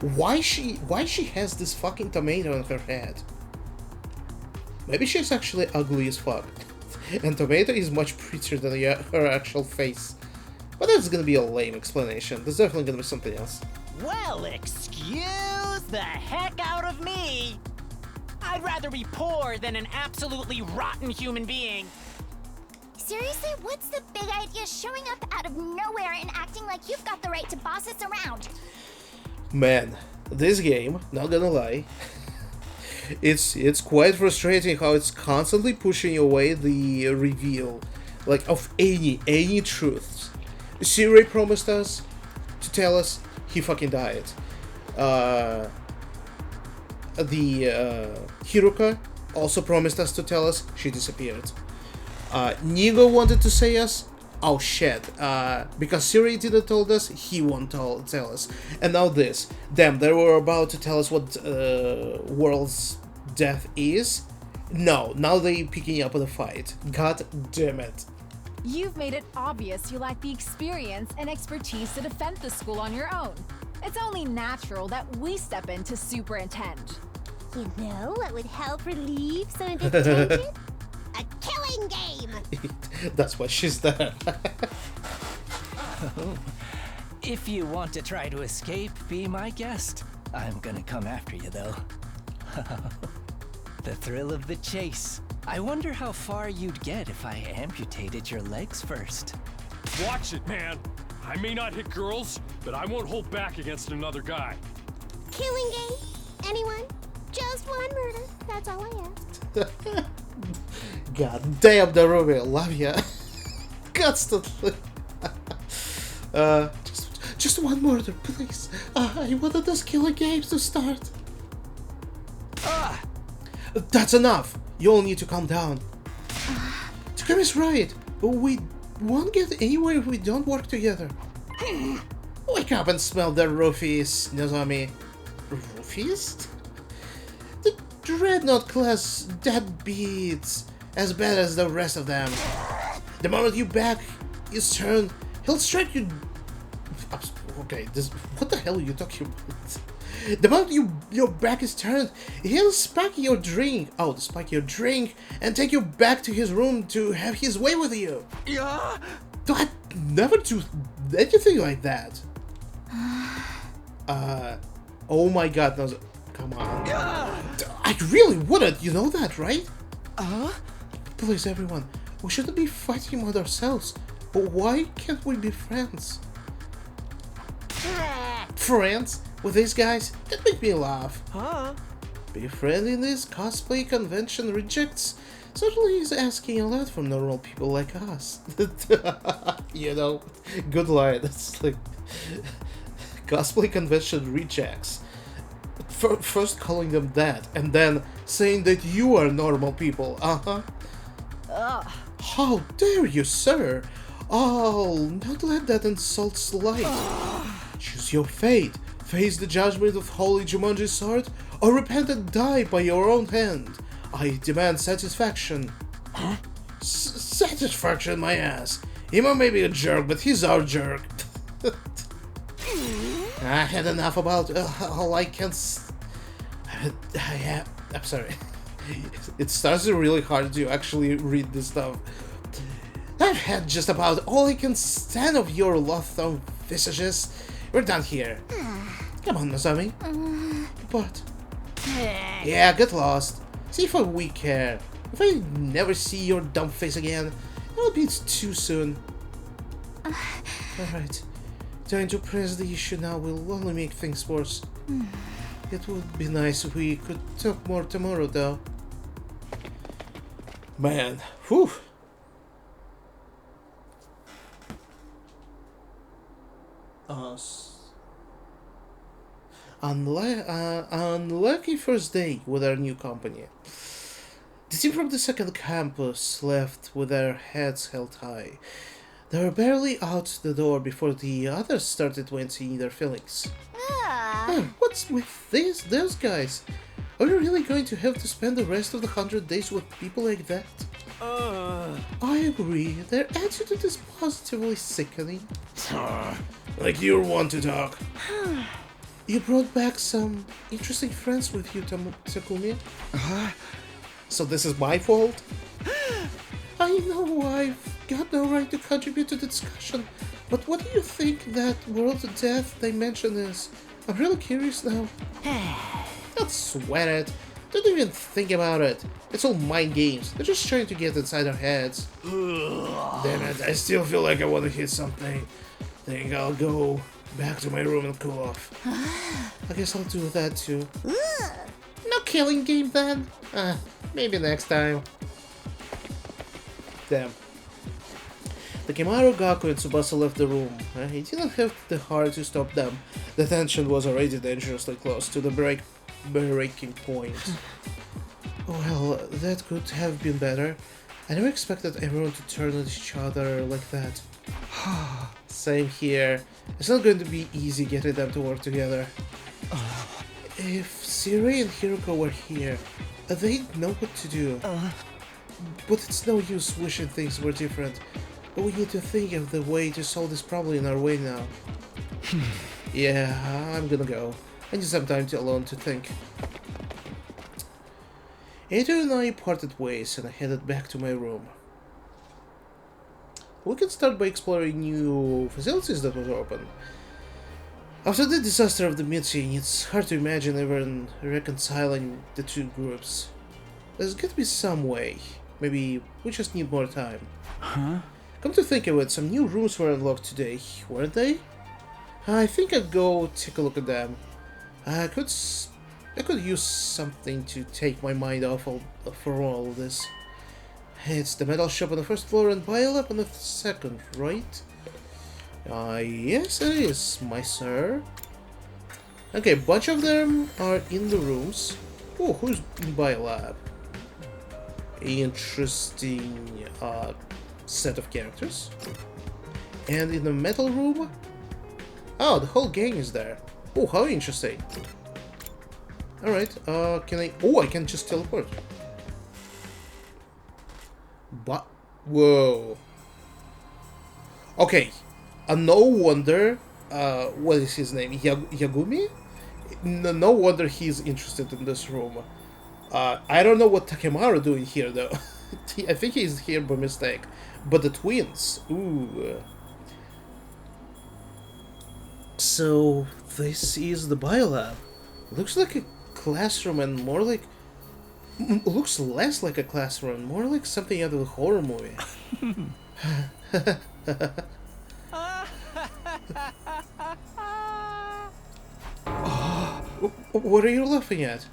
S1: Why she has this fucking tomato on her head? Maybe she's actually ugly as fuck, and tomato is much prettier than her actual face. But that's gonna be a lame explanation. There's definitely gonna be something else.
S5: Well, excuse the heck out of me. I'd rather be poor than an absolutely rotten human being.
S3: Seriously, what's the big idea showing up out of nowhere and acting like you've got the right to boss us around?
S1: Man, this game, not gonna lie, it's quite frustrating how it's constantly pushing away the reveal, like, of any truths. Siri promised us to tell us he fucking died. Hiruka also promised us to tell us she disappeared. Nigo wanted to say us, oh shit, because Siri didn't told us, he won't tell us. And now this. Damn, they were about to tell us what world's death is. No, now they picking up the fight. God damn it.
S6: You've made it obvious you lack the experience and expertise to defend the school on your own. It's only natural that we step in to superintend.
S3: You know what would help relieve some of this tension? A killing game!
S1: That's why she's there.
S5: If you want to try to escape, be my guest. I'm gonna come after you, though. The thrill of the chase. I wonder how far you'd get if I amputated your legs first.
S2: Watch it, man. I may not hit girls, but I won't hold back against another guy.
S3: Killing game? Anyone? Just one murder. That's all I ask.
S1: God damn, the Ruby, love ya. Constantly. Just one murder, please. I wanted those killing games to start. That's enough. You all need to calm down. Takami's right. We won't get anywhere if we don't work together. Wake up and smell the roofies, Nozomi. Roofies? The Dreadnought class deadbeats. As bad as the rest of them. The moment you back his turn, he'll strike you. Okay, what the hell are you talking about? The moment your back is turned, he'll spike your drink. Oh, spike your drink and take you back to his room to have his way with you.
S5: Yeah.
S1: I'd never do anything like that. Oh my god, no, come on. I really wouldn't, you know that, right? Please, everyone, we shouldn't be fighting with ourselves. But why can't we be friends? Friends? With these guys? That make me laugh.
S5: Huh?
S1: Befriending these cosplay convention rejects certainly is asking a lot from normal people like us. You know, good line. It's like cosplay convention rejects. First calling them that, and then saying that you are normal people. How dare you, sir? I'll not let that insult slide. Choose your fate. Face the judgment of Holy Jumanji's sword, or repent and die by your own hand. I demand satisfaction. Satisfaction, my ass. Imo may be a jerk, but he's our jerk. I had enough about all I can. I'm sorry. It starts really hard to actually read this stuff. I've had just about all I can stand of your loathsome visages. We're done here. Come on, Nozomi. But yeah, get lost. See if we care. If I never see your dumb face again, it'll be too soon. Alright. Trying to press the issue now will only make things worse. It would be nice if we could talk more tomorrow, though. Man, whew. Unlucky first day with our new company. The team from the second campus left with their heads held high. They were barely out the door before the others started venting their feelings. What's with those guys? Are you really going to have to spend the rest of the 100 days with people like that? I agree. Their attitude is positively sickening. Like you're one to talk. You brought back some interesting friends with you, Takumi. So this is my fault? I know I've got no right to contribute to the discussion, but what do you think that world of death they mention is? I'm really curious now. Don't sweat it. Don't even think about it. It's all mind games. They're just trying to get inside our heads. Damn it, I still feel like I want to hit something. Think I'll go back to my room and cool off. I guess I'll do that too. No killing game then? Maybe next time. Damn. Takemaru, Gaku, and Tsubasa left the room. He didn't have the heart to stop them. The tension was already dangerously close to the breaking point. Well, that could have been better. I never expected everyone to turn on each other like that. Same here. It's not going to be easy getting them to work together. If Sirei and Hiroko were here, they'd know what to do. But it's no use wishing things were different. We need to think of the way to solve this problem in our way now. Yeah, I'm gonna go. I need some time alone to think. Edo and I parted ways and I headed back to my room. We can start by exploring new facilities that were open. After the disaster of the meeting, it's hard to imagine even reconciling the two groups. There's got to be some way. Maybe we just need more time. Come to think of it, some new rooms were unlocked today, weren't they? I think I'd go take a look at them. I could use something to take my mind off for all of this. It's the metal shop on the first floor and Bile up on the second, right? Yes it is, my sir. Okay, a bunch of them are in the rooms. Oh, who's in Bile Lab? Interesting set of characters. And in the metal room? Oh, the whole gang is there. Oh, how interesting. Alright, can I... Oh, I can just teleport. But... Whoa. Okay. No wonder... what is his name? Yagumi? No wonder he's interested in this room. I don't know what Takemaru doing here, though. I think he's here by mistake. But the twins... Ooh... So, this is the biolab. Looks like a classroom and more like... Looks less like a classroom, more like something out of a horror movie. What are you laughing at?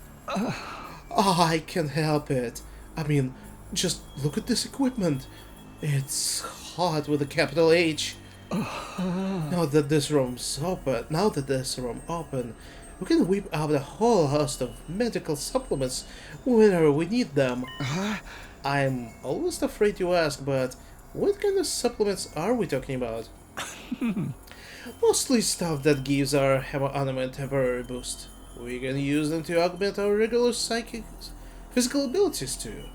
S1: I can't help it. I mean, just look at this equipment. It's hot with a capital H. Now that this room's open, we can whip out a whole host of medical supplements whenever we need them. I'm almost afraid to ask, but what kind of supplements are we talking about? Mostly stuff that gives our anime a temporary boost. We can use them to augment our regular physical abilities too.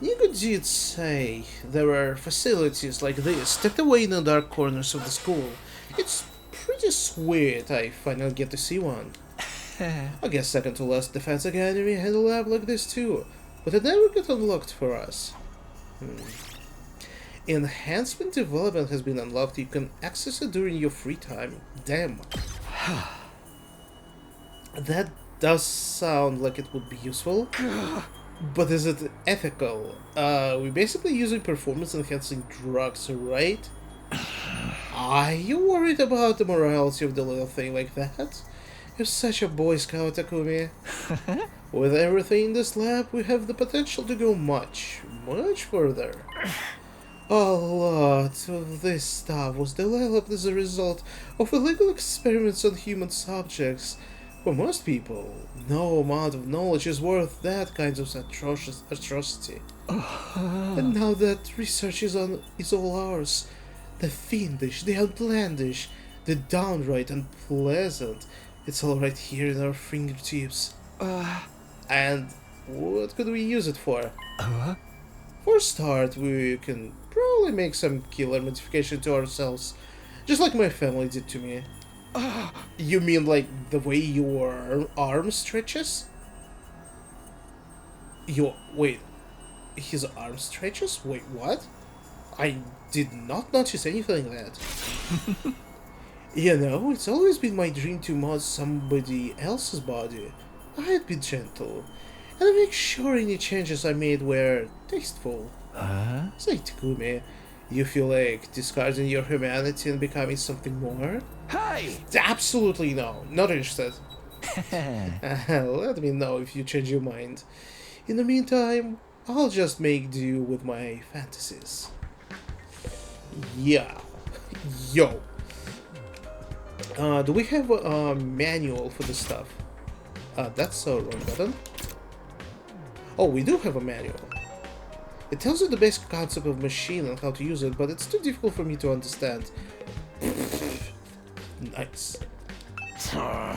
S1: Nico did say there are facilities like this tucked away in the dark corners of the school. It's pretty sweet I finally get to see one. I guess second to last Defense Academy had a lab like this too, but it never got unlocked for us. Enhancement development has been unlocked. You can access it during your free time. Damn. That does sound like it would be useful. But is it ethical? We're basically using performance-enhancing drugs, right? Are you worried about the morality of the little thing like that? You're such a Boy Scout, Takumi. With everything in this lab, we have the potential to go much, much further. A lot of this stuff was developed as a result of illegal experiments on human subjects. For most people, no amount of knowledge is worth that kind of atrocity. And now that research is all ours, the fiendish, the outlandish, the downright unpleasant, it's all right here in our fingertips. And what could we use it for? For a start, we can probably make some killer modification to ourselves, just like my family did to me. You mean like the way your arm stretches? Wait, his arm stretches? Wait, what? I did not notice anything like that. You know, it's always been my dream to mod somebody else's body. I'd be gentle, and make sure any changes I made were tasteful. Say, Takumi, you feel like discarding your humanity and becoming something more?
S2: Hey!
S1: Absolutely no, not interested. Let me know if you change your mind. In the meantime, I'll just make do with my fantasies. Yeah. Yo. Do we have a manual for this stuff? That's the wrong button. Oh, we do have a manual. It tells you the basic concept of machine and how to use it, but it's too difficult for me to understand. Nice.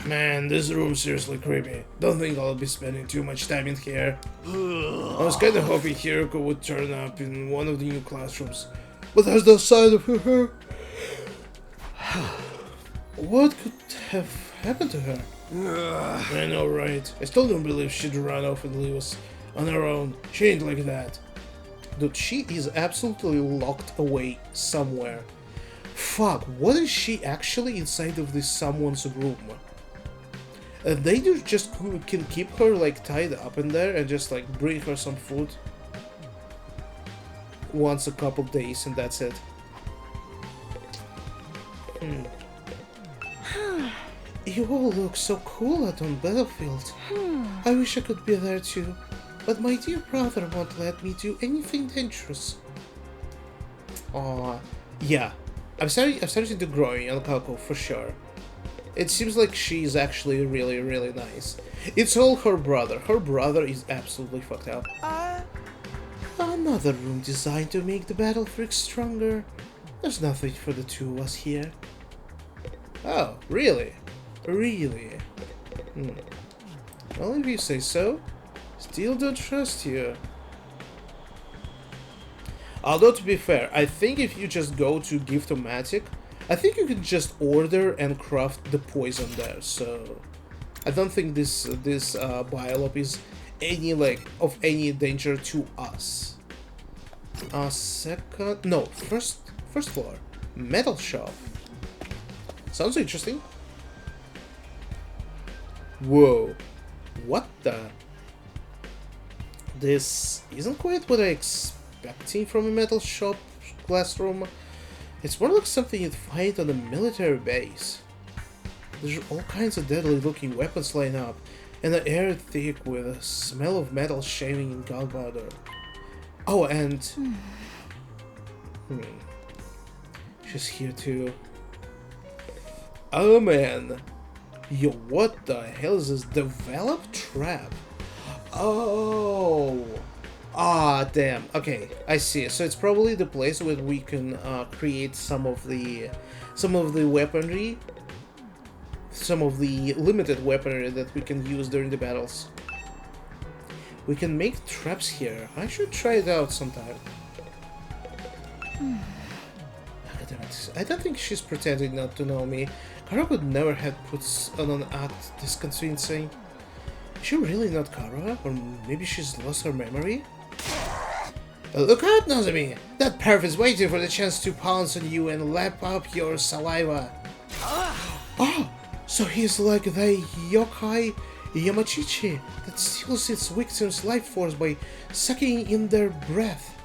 S1: Man, this room's seriously creepy. Don't think I'll be spending too much time in here. I was kinda hoping Hiroko would turn up in one of the new classrooms, but there's no sign of her. What could have happened to her? I know, right? I still don't believe she'd run off and leave us on her own. She ain't like that. Dude, she is absolutely locked away somewhere. Fuck, what is she actually inside of this someone's room? They just can keep her like tied up in there and just like bring her some food once a couple days and that's it. You all look so cool out on battlefield. I wish I could be there too, but my dear brother won't let me do anything dangerous. Yeah. I'm starting to growing on Kako for sure. It seems like she's actually really, really nice. It's all her brother. Her brother is absolutely fucked up. Another room designed to make the battle freaks stronger. There's nothing for the two of us here. Oh, really? Really? Well, if you say so. Still don't trust you. Although, to be fair, I think if you just go to Gift-O-Matic, I think you can just order and craft the poison there, so I don't think this biolop is of any danger to us. First floor, metal shop. Sounds interesting. Whoa, what the? This isn't quite what I expecting from a metal shop classroom. It's more like something you'd find on a military base. There's all kinds of deadly looking weapons lined up, and the air thick with a smell of metal shaving and gunpowder. Oh, and she's here too. Oh man, yo, what the hell is this? Develop trap. Oh. Ah, damn. Okay, I see. So it's probably the place where we can create some of the weaponry, some of the limited weaponry that we can use during the battles. We can make traps here. I should try it out sometime. I don't think she's pretending not to know me. Kara would never have put on an act this convincing. Is she really not Kara? Or maybe she's lost her memory? Look out, Nozomi! That perv is waiting for the chance to pounce on you and lap up your saliva. Oh, so he's like the yokai Yamachichi that steals its victims' life force by sucking in their breath.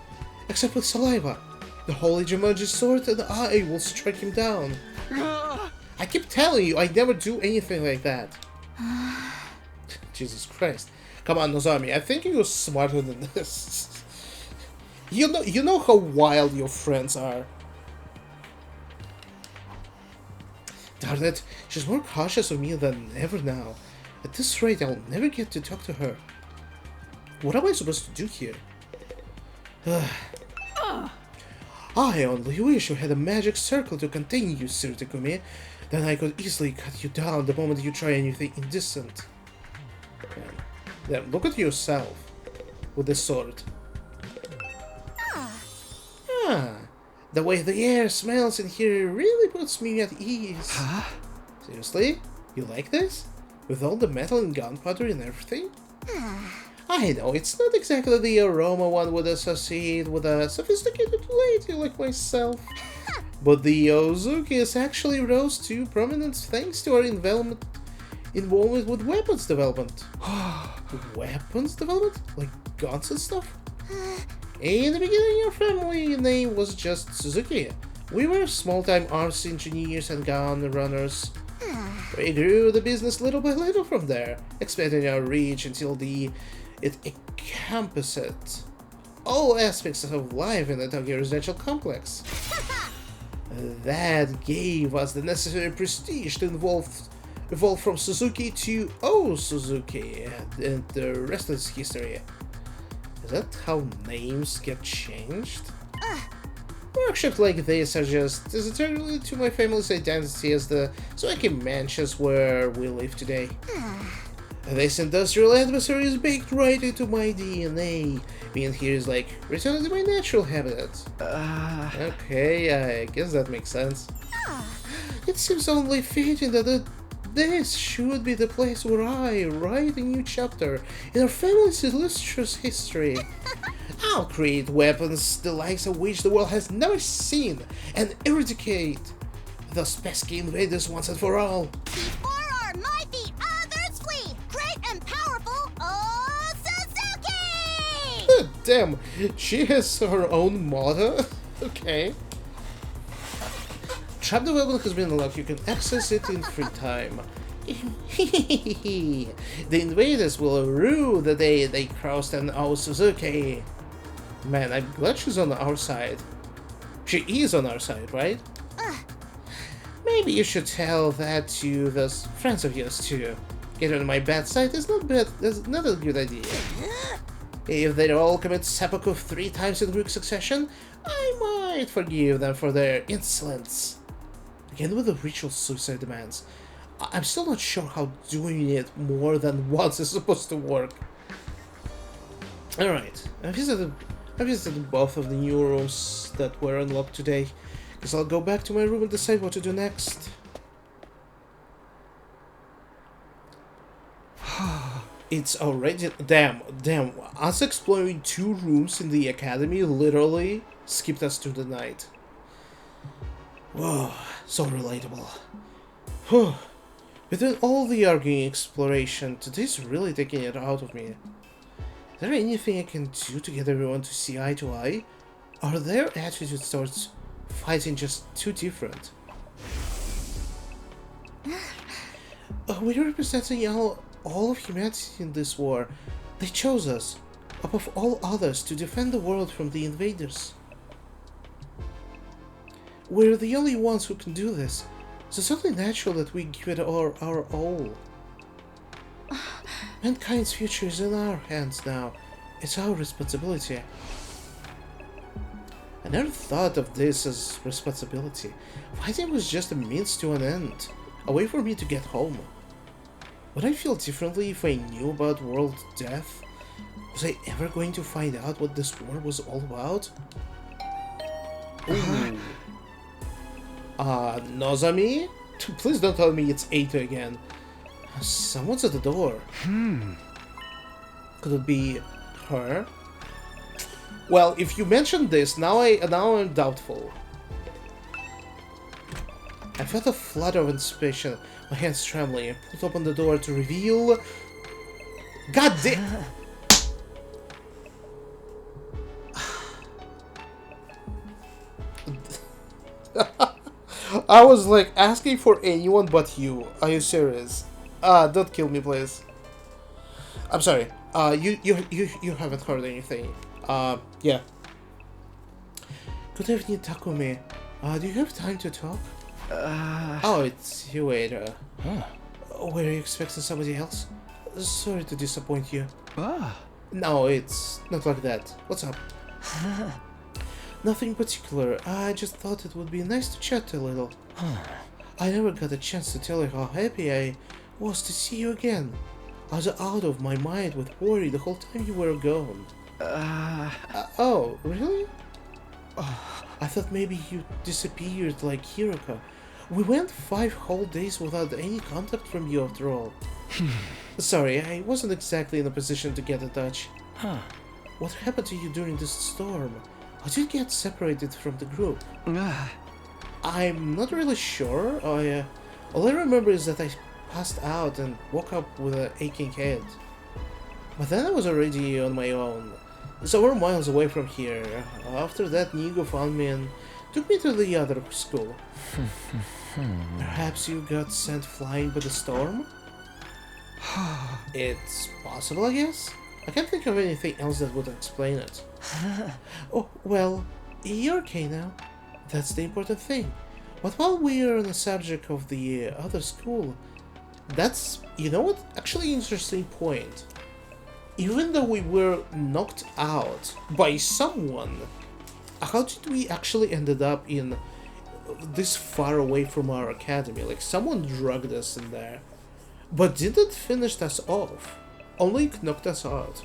S1: Except with saliva. The Holy Jumanji sword and I will strike him down. I keep telling you, I never do anything like that. Jesus Christ. Come on, Nozomi, I think you're smarter than this. You know how wild your friends are. Darn it, she's more cautious of me than ever now. At this rate, I'll never get to talk to her. What am I supposed to do here? I only wish you had a magic circle to contain you, Sir Takumi. Then I could easily cut you down the moment you try anything indecent. Then look at yourself with this sword. The way the air smells in here really puts me at ease. Huh? Seriously? You like this? With all the metal and gunpowder and everything? I know, it's not exactly the aroma one would associate with a sophisticated lady like myself. But the Ozukis actually rose to prominence thanks to our involvement with weapons development. Weapons development? Like guns and stuff? In the beginning, our family name was just Suzuki. We were small-time arms engineers and gun runners. We grew the business little by little from there, expanding our reach until it encompassed all aspects of life in the Tokyo residential complex. That gave us the necessary prestige to evolve from Suzuki to Suzuki, and the rest is history. Is that how names get changed? Workshops like this are just as integral to my family's identity as the Suzuki mansions where we live today. This industrial atmosphere is baked right into my DNA. Being here is like returning to my natural habitat. Okay, I guess that makes sense. It seems only fitting that this should be the place where I write a new chapter in our family's illustrious history. I'll create weapons the likes of which the world has never seen and eradicate those pesky invaders once and for all.
S3: Before our mighty others flee, great and powerful Suzuki!
S1: Damn, she has her own motto? Okay. Trap development has been unlocked, you can access it in free time. The invaders will rue the day they crossed an Suzuki. Man, I'm glad she's on our side. She is on our side, right? Maybe you should tell that to those friends of yours too. Get on my bad side is not bad. That's not a good idea. If they all commit seppuku 3 times in quick succession, I might forgive them for their insolence. Again with the ritual suicide demands. I'm still not sure how doing it more than once is supposed to work. Alright, I visited both of the new rooms that were unlocked today. Guess I'll go back to my room and decide what to do next. It's already... Damn, us exploring 2 rooms in the academy literally skipped us to the night. Whoa, so relatable. Whew. Between all the arguing exploration, today's really taking it out of me. Is there anything I can do to get everyone to see eye to eye? Are their attitudes towards fighting just too different? We're representing all of humanity in this war. They chose us, above all others, to defend the world from the invaders. We're the only ones who can do this, so it's only natural that we give it our all. Mankind's future is in our hands now. It's our responsibility. I never thought of this as responsibility. Fighting was just a means to an end, a way for me to get home. Would I feel differently if I knew about world death? Was I ever going to find out what this war was all about? Ooh. Nozomi? Please don't tell me it's Eito again. Someone's at the door. Could it be her? Well, if you mentioned this, now I'm doubtful. I felt a flutter of anticipation, my hands trembling. I pulled open the door to reveal God damn! I was like asking for anyone but you. Are you serious? Don't kill me, please. I'm sorry. You haven't heard anything. Yeah. Good evening, Takumi. Do you have time to talk? Oh, it's you, Ada. Were you expecting somebody else? Sorry to disappoint you. No, it's not like that. What's up? Nothing particular. I just thought it would be nice to chat a little. I never got a chance to tell you how happy I was to see you again. I was out of my mind with worry the whole time you were gone. Oh, really? I thought maybe you disappeared like Hiroka. We went 5 whole days without any contact from you after all. Sorry, I wasn't exactly in a position to get in touch. What happened to you during this storm? How did you get separated from the group? I'm not really sure. All I remember is that I passed out and woke up with an aching head. But then I was already on my own, several miles away from here. After that, Nigo found me and took me to the other school. Perhaps you got sent flying by the storm? It's possible, I guess. I can't think of anything else that would explain it. Oh, well, you're okay now. That's the important thing. But while we're on the subject of the other school, that's, you know what, actually interesting point. Even though we were knocked out by someone, how did we actually ended up in this far away from our academy? Like, someone drugged us in there, but didn't finish us off, only knocked us out.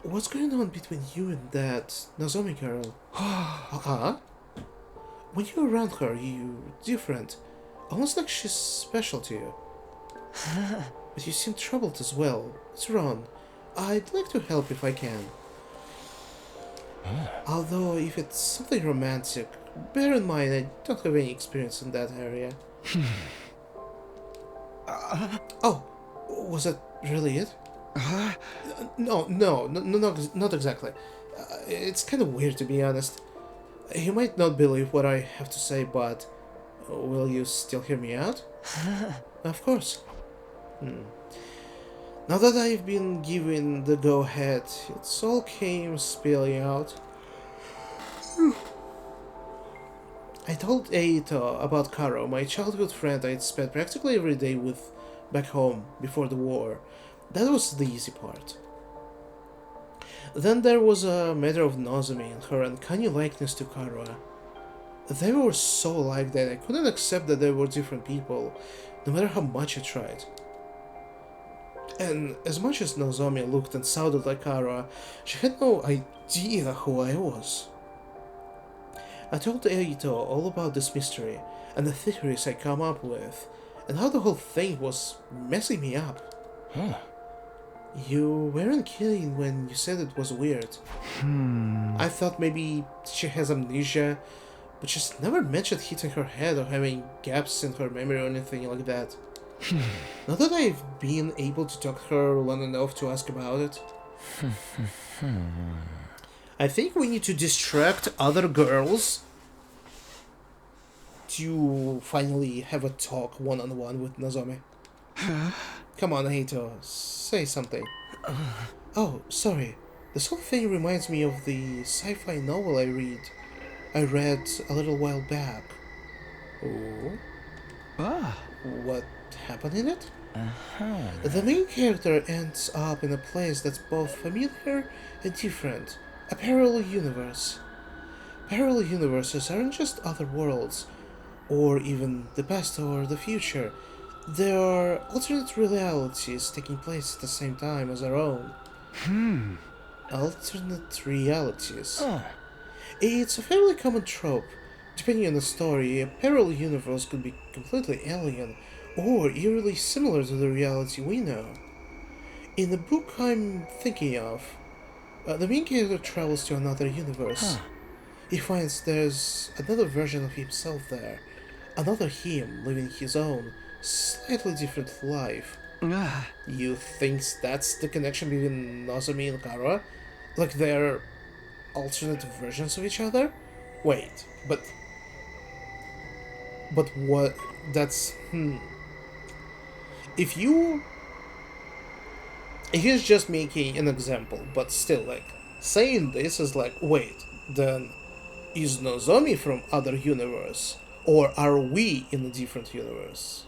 S1: What's going on between you and that Nozomi girl? When you're around her, you're different, almost like she's special to you. But you seem troubled as well. What's wrong? I'd like to help if I can. Although, if it's something romantic, bear in mind I don't have any experience in that area. Oh, was that really it? No, not exactly. It's kind of weird, to be honest. You might not believe what I have to say, but will you still hear me out? Of course. Now that I've been given the go-ahead, it's all came spilling out. I told Eito about Karo, my childhood friend I'd spent practically every day with back home before the war. That was the easy part. Then there was a matter of Nozomi and her uncanny likeness to Karo. They were so alike that I couldn't accept that they were different people, no matter how much I tried. And as much as Nozomi looked and sounded like Kara, she had no idea who I was. I told Eito all about this mystery, and the theories I come up with, and how the whole thing was messing me up. You weren't kidding when you said it was weird. I thought maybe she has amnesia, but she's never mentioned hitting her head or having gaps in her memory or anything like that. Not that I've been able to talk to her long enough to ask about it. I think we need to distract other girls to finally have a talk one-on-one with Nozomi. Come on, Eito, say something. Oh, sorry. This whole thing reminds me of the sci-fi novel I read a little while back. Oh? What happened in it? The main character ends up in a place that's both familiar and different. A parallel universe. Parallel universes aren't just other worlds, or even the past or the future. They are alternate realities taking place at the same time as our own. Alternate realities. It's a fairly common trope. Depending on the story, a parallel universe could be completely alien, or eerily similar to the reality we know. In the book I'm thinking of, the main character travels to another universe. He finds there's another version of himself there, another him living his own, slightly different life. You think that's the connection between Nozomi and Kara? Like they're alternate versions of each other? Wait, but what? That's If you, he's just making an example, but still, like saying this is like, wait, then is Nozomi from other universe, or are we in a different universe?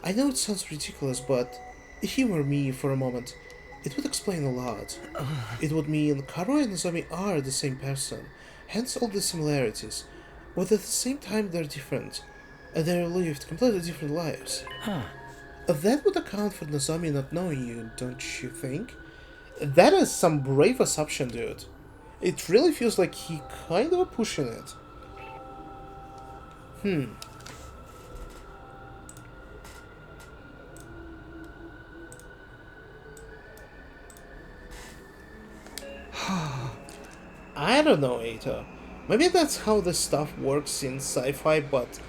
S1: I know it sounds ridiculous, but humor me for a moment. It would explain a lot. It would mean Karo and Nozomi are the same person, hence all the similarities, but at the same time they're different, and they lived completely different lives. That would account for Nozomi not knowing you, don't you think? That is some brave assumption, dude. It really feels like he kind of pushing it. I don't know, Ato. Maybe that's how this stuff works in sci-fi, but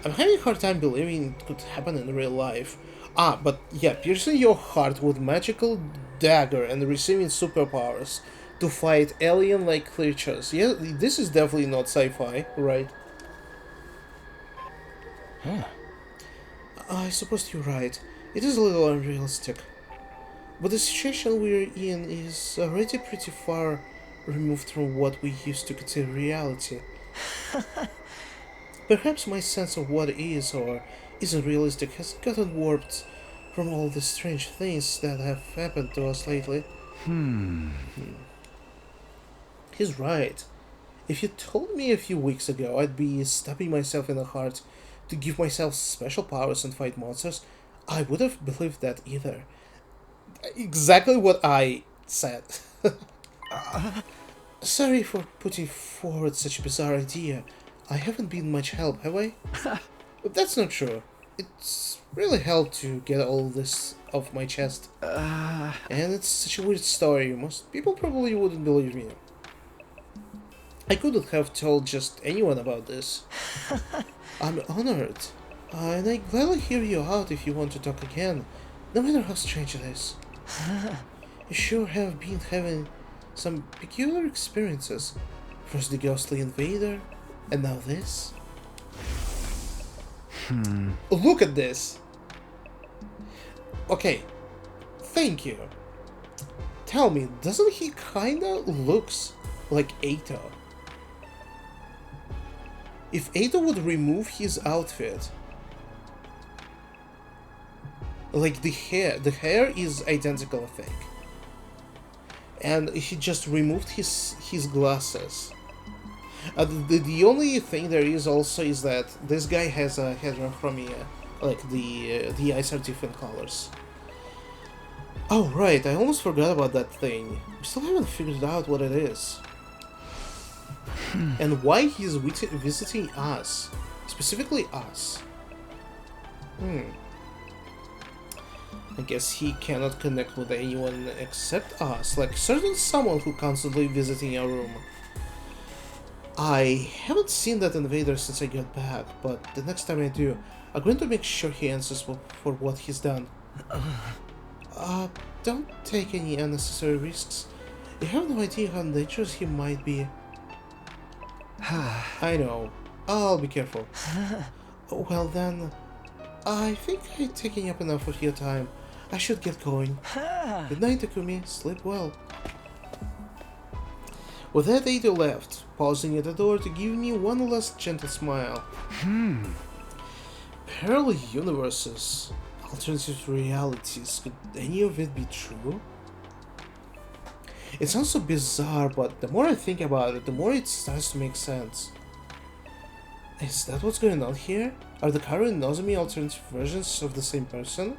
S1: I'm having a hard time believing it could happen in real life. But yeah, piercing your heart with magical dagger and receiving superpowers to fight alien-like creatures. Yeah, this is definitely not sci-fi, right? I suppose you're right. It is a little unrealistic. But the situation we're in is already pretty far removed from what we used to consider reality. Perhaps my sense of what is or isn't realistic has gotten warped from all the strange things that have happened to us lately. He's right. If you told me a few weeks ago I'd be stabbing myself in the heart to give myself special powers and fight monsters, I would have believed that either. Exactly what I said. Sorry for putting forward such a bizarre idea. I haven't been much help, have I? But that's not true. It's really helped to get all this off my chest. And it's such a weird story. Most people probably wouldn't believe me. I couldn't have told just anyone about this. I'm honored. And I gladly hear you out if you want to talk again, no matter how strange it is. You sure have been having some peculiar experiences. First the ghostly invader, and now this. Look at this! Okay, thank you. Tell me, doesn't he kinda looks like Ato? If Ato would remove his outfit, like the hair is identical, I think. And he just removed his glasses. The only thing there is also is that this guy has a heterochromia, like the eyes are different colors. Oh right, I almost forgot about that thing. We still haven't figured out what it is. And why he's visiting us, specifically us. I guess he cannot connect with anyone except us, like certain someone who constantly visiting our room. I haven't seen that invader since I got back, but the next time I do, I'm going to make sure he answers for what he's done. Don't take any unnecessary risks. You have no idea how dangerous he might be. I know. I'll be careful. Well then, I think I've taken up enough of your time. I should get going. Good night, Takumi. Sleep well. With that, Ato left, pausing at the door to give me one last gentle smile. Parallel universes, alternative realities, could any of it be true? It sounds so bizarre, but the more I think about it, the more it starts to make sense. Is that what's going on here? Are the Karu and Nozomi alternative versions of the same person?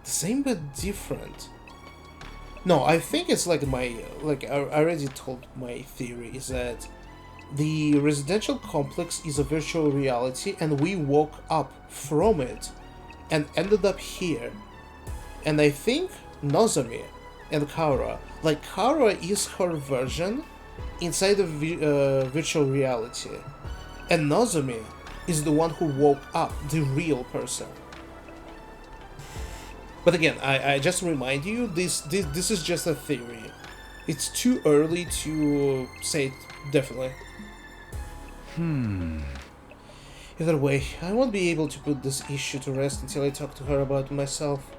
S1: The same but different. No, I think it's like I already told my theory is that the residential complex is a virtual reality and we woke up from it and ended up here. And I think Nozomi and Kara, like Kara is her version inside of virtual reality. And Nozomi is the one who woke up, the real person. But again, I just remind you, this is just a theory. It's too early to say it definitely. Either way, I won't be able to put this issue to rest until I talk to her about myself.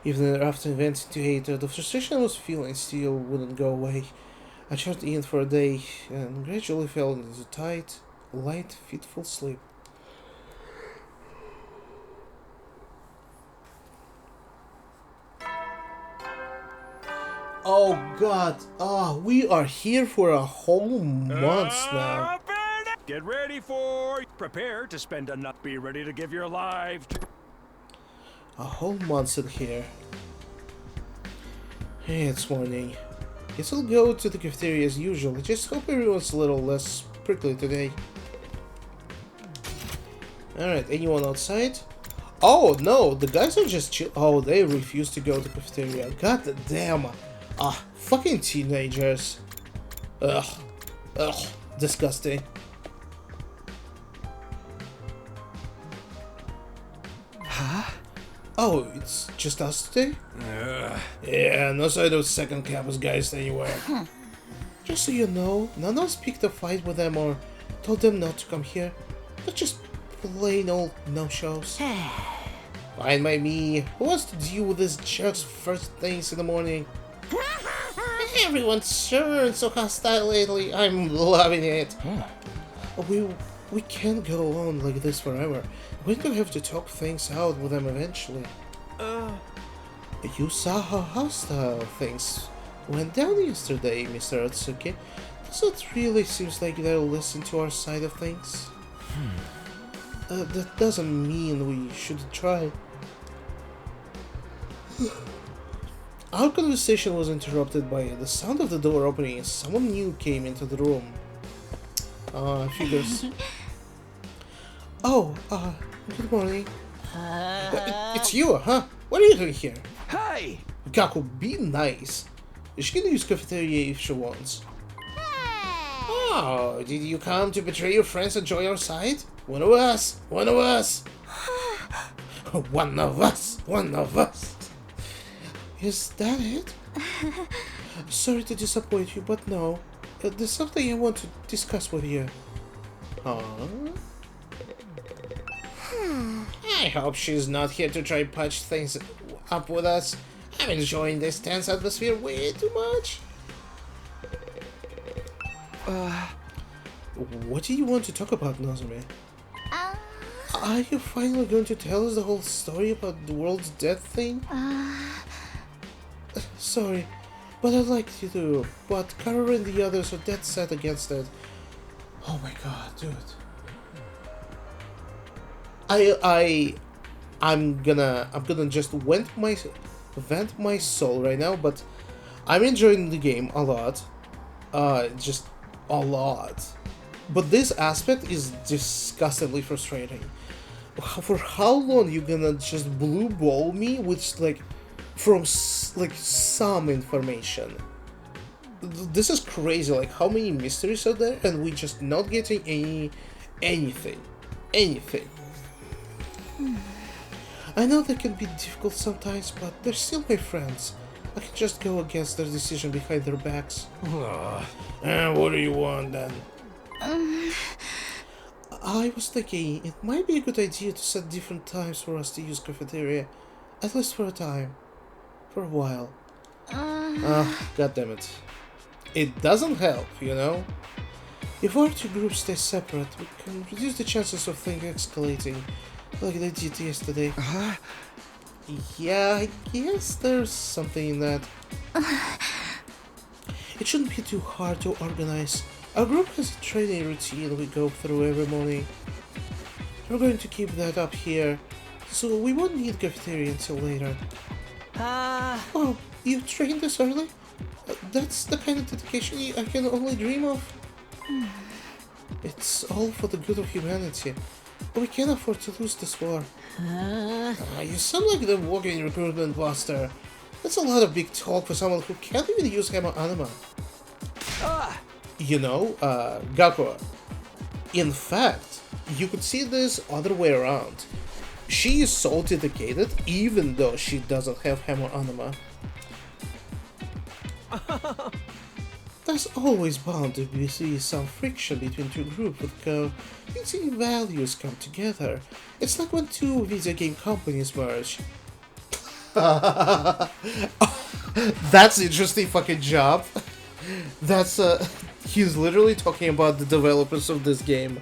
S1: Even after inventing to hate her, the frustration I was feeling still wouldn't go away. I checked in for a day and gradually fell into tight, light, fitful sleep. Oh god, we are here for a whole month now.
S2: Get ready for... Prepare to spend a nut. Be ready to give your life.
S1: A whole month in here. Hey, it's morning. Guess I'll go to the cafeteria as usual. I just hope everyone's a little less prickly today. Alright, anyone outside? Oh no, the guys are just chill. Oh, they refuse to go to the cafeteria. God damn. Fucking teenagers. Ugh. Disgusting. Huh? Oh, it's just us today? Yeah, no sign of second campus guys anywhere. Just so you know, none of us picked a fight with them or told them not to come here. They're just plain old no-shows. Fine by me. Who wants to deal with these jerks first things in the morning? Everyone's sure so hostile lately. I'm loving it. We can't go on like this forever. We're gonna have to talk things out with them eventually. You saw how hostile things went down yesterday, Mr. Otsuki. Does it really seems like they'll listen to our side of things? That doesn't mean we shouldn't try. Our conversation was interrupted by the sound of the door opening as someone new came into the room. Figures. Good morning. It's you, huh? What are you doing here?
S2: Hey!
S1: Gaku, be nice. She can use cafeteria if she wants. Oh, did you come to betray your friends and join our side? One of us! One of us! One of us! One of us! Is that it? Sorry to disappoint you, but no. There's something I want to discuss with you. I hope she's not here to try patch things up with us. I'm enjoying this tense atmosphere way too much. What do you want to talk about, Nozomi? Are you finally going to tell us the whole story about the world's death thing? Sorry, but I'd like you to. But Karura and the others are dead set against it. Oh my god, dude. I'm gonna just vent my soul right now, but I'm enjoying the game a lot. Just a lot. But this aspect is disgustingly frustrating. For how long you gonna just blue ball me with like some information? This is crazy. Like, how many mysteries are there and we just not getting anything. I know that can be difficult sometimes, but they're still my friends. I can just go against their decision behind their backs. What do you want then? I was thinking it might be a good idea to set different times for us to use cafeteria. At least for a time. For a while. God damn it. It doesn't help, you know? If our two groups stay separate, we can reduce the chances of things escalating like they did yesterday. Yeah, I guess there's something in that. It shouldn't be too hard to organize. Our group has a training routine we go through every morning. We're going to keep that up here, so we won't need cafeteria until later. Oh, you trained this early? That's the kind of dedication I can only dream of. It's all for the good of humanity. We can't afford to lose this war. You sound like the walking recruitment buster. That's a lot of big talk for someone who can't even use Hammer Anima. You know, Gaku, in fact, you could see this other way around. She is so dedicated, even though she doesn't have hammer anima. There's always bound to be some friction between two groups with competing values come together. It's like when two video game companies merge. That's an interesting fucking job. That's he's literally talking about the developers of this game.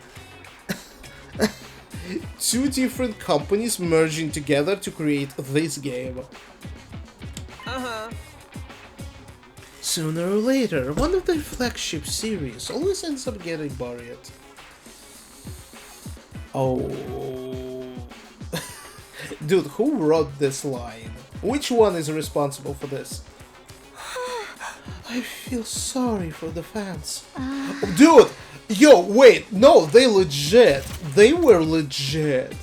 S1: Two different companies merging together to create this game. Sooner or later, one of their flagship series always ends up getting buried. Oh. Dude, who wrote this line? Which one is responsible for this? I feel sorry for the fans. Dude! Yo, wait! No, they legit. They were legit.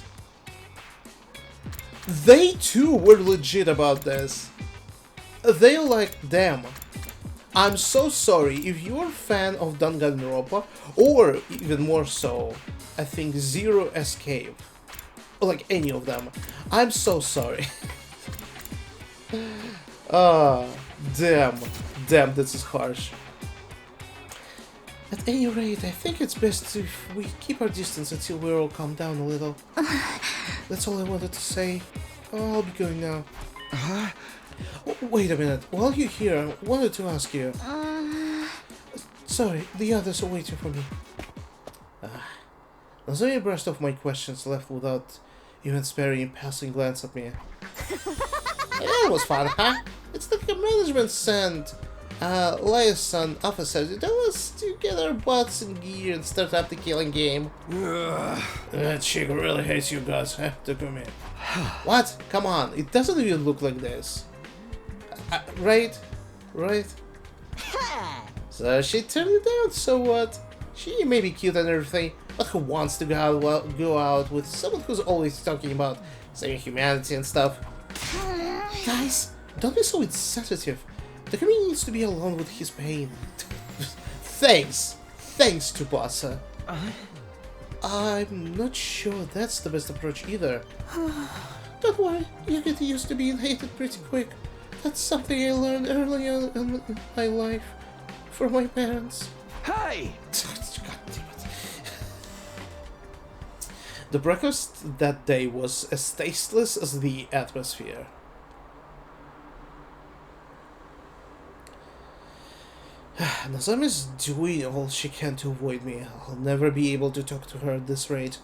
S1: They too were legit about this. They're like, damn. I'm so sorry if you're a fan of Danganronpa, or even more so, I think Zero Escape. Like any of them. I'm so sorry. Damn. Damn, this is harsh. At any rate, I think it's best if we keep our distance until we all calm down a little. That's all I wanted to say. I'll be going now. Wait a minute. While you're here, I wanted to ask you. Sorry, the others are waiting for me. Nozomi brushed off my questions, left without even sparing a passing glance at me. It was fun, huh? It's like a management sent liaison officer to tell us to get our butts in gear and start up the killing game. That chick really hates you guys, huh? Takumi. What? Come on, it doesn't even look like this. Right? Right? So she turned it down, so what? She may be cute and everything, but who wants to go out with someone who's always talking about saving humanity and stuff? Guys, don't be so insensitive. The community needs to be alone with his pain. Thanks, Tsubasa. I'm not sure that's the best approach either. Don't worry, you get used to being hated pretty quick. That's something I learned early on in my life from my parents.
S2: Hey!
S1: God damn it. The breakfast that day was as tasteless as the atmosphere. Nozomi's doing all she can to avoid me. I'll never be able to talk to her at this rate.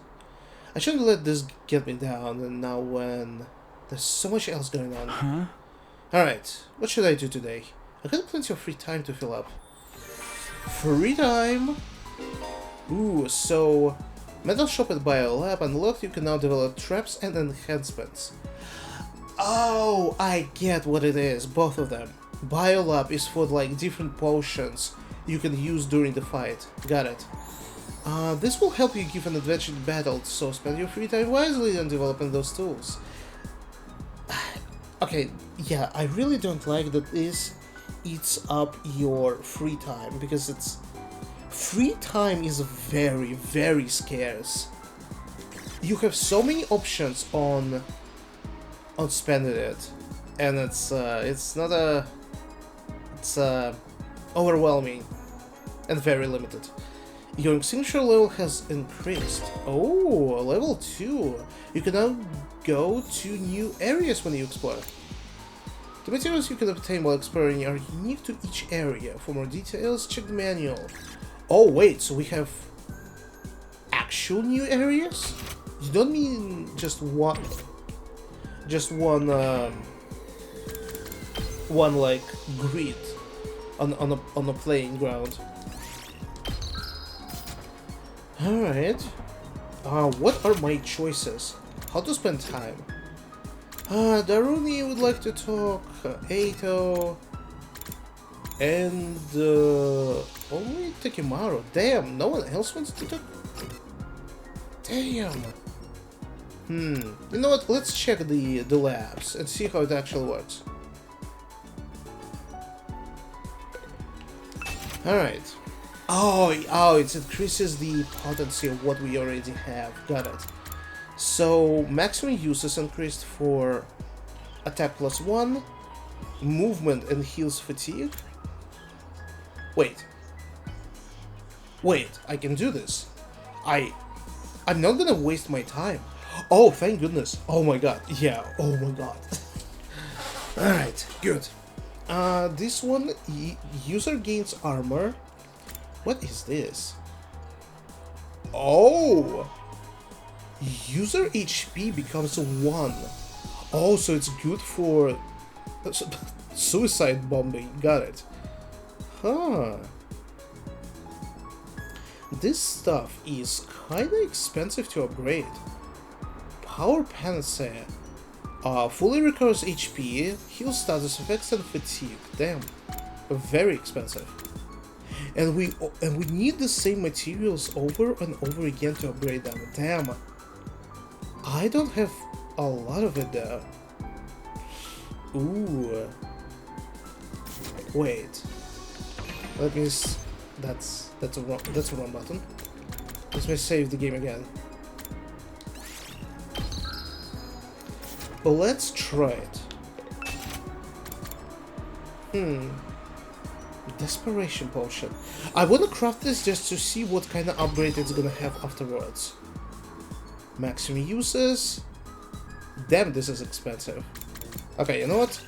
S1: I shouldn't let this get me down, and now when there's so much else going on. Alright, what should I do today? I got plenty of free time to fill up. Free time? Ooh, so Metal Shop at Biolab unlocked. You can now develop traps and enhancements. Oh, I get what it is, both of them. Biolab is for like different potions you can use during the fight. Got it. This will help you give an advantage in battle, so spend your free time wisely on developing those tools. Okay, yeah, I really don't like that this eats up your free time, because it's... Free time is very, very scarce. You have so many options on spending it, and it's overwhelming and very limited. Your extinguisher level has increased. Oh, level 2. You can now go to new areas when you explore. The materials you can obtain while exploring are unique to each area. For more details, check the manual. Oh wait, so we have actual new areas? You don't mean just one like grid on a playing ground. Alright. What are my choices? How to spend time? Daruni would like to talk, Eito, and only Takimaru. Damn, no one else wants to talk? Damn. You know what, let's check the labs and see how it actually works. Alright. Oh, it increases the potency of what we already have. Got it. So maximum use is increased for attack +1, movement and heals fatigue. Wait. Wait, I can do this. I'm not gonna waste my time. Oh, thank goodness. Oh my god. Yeah, oh my god. Alright, good. This one, user gains armor. What is this? Oh! User HP becomes 1. Oh, so it's good for suicide bombing. Got it. Huh. This stuff is kinda expensive to upgrade. Power Panacea. Fully recovers HP, heals status effects and fatigue. Damn. Very expensive. And we need the same materials over and over again to upgrade them. Damn. I don't have a lot of it there. Ooh. Wait. Let me that's a wrong button. Let me save the game again. But let's try it. Desperation potion. I wanna craft this just to see what kind of upgrade it's gonna have afterwards. Maximum uses. Damn, this is expensive. Okay, you know what?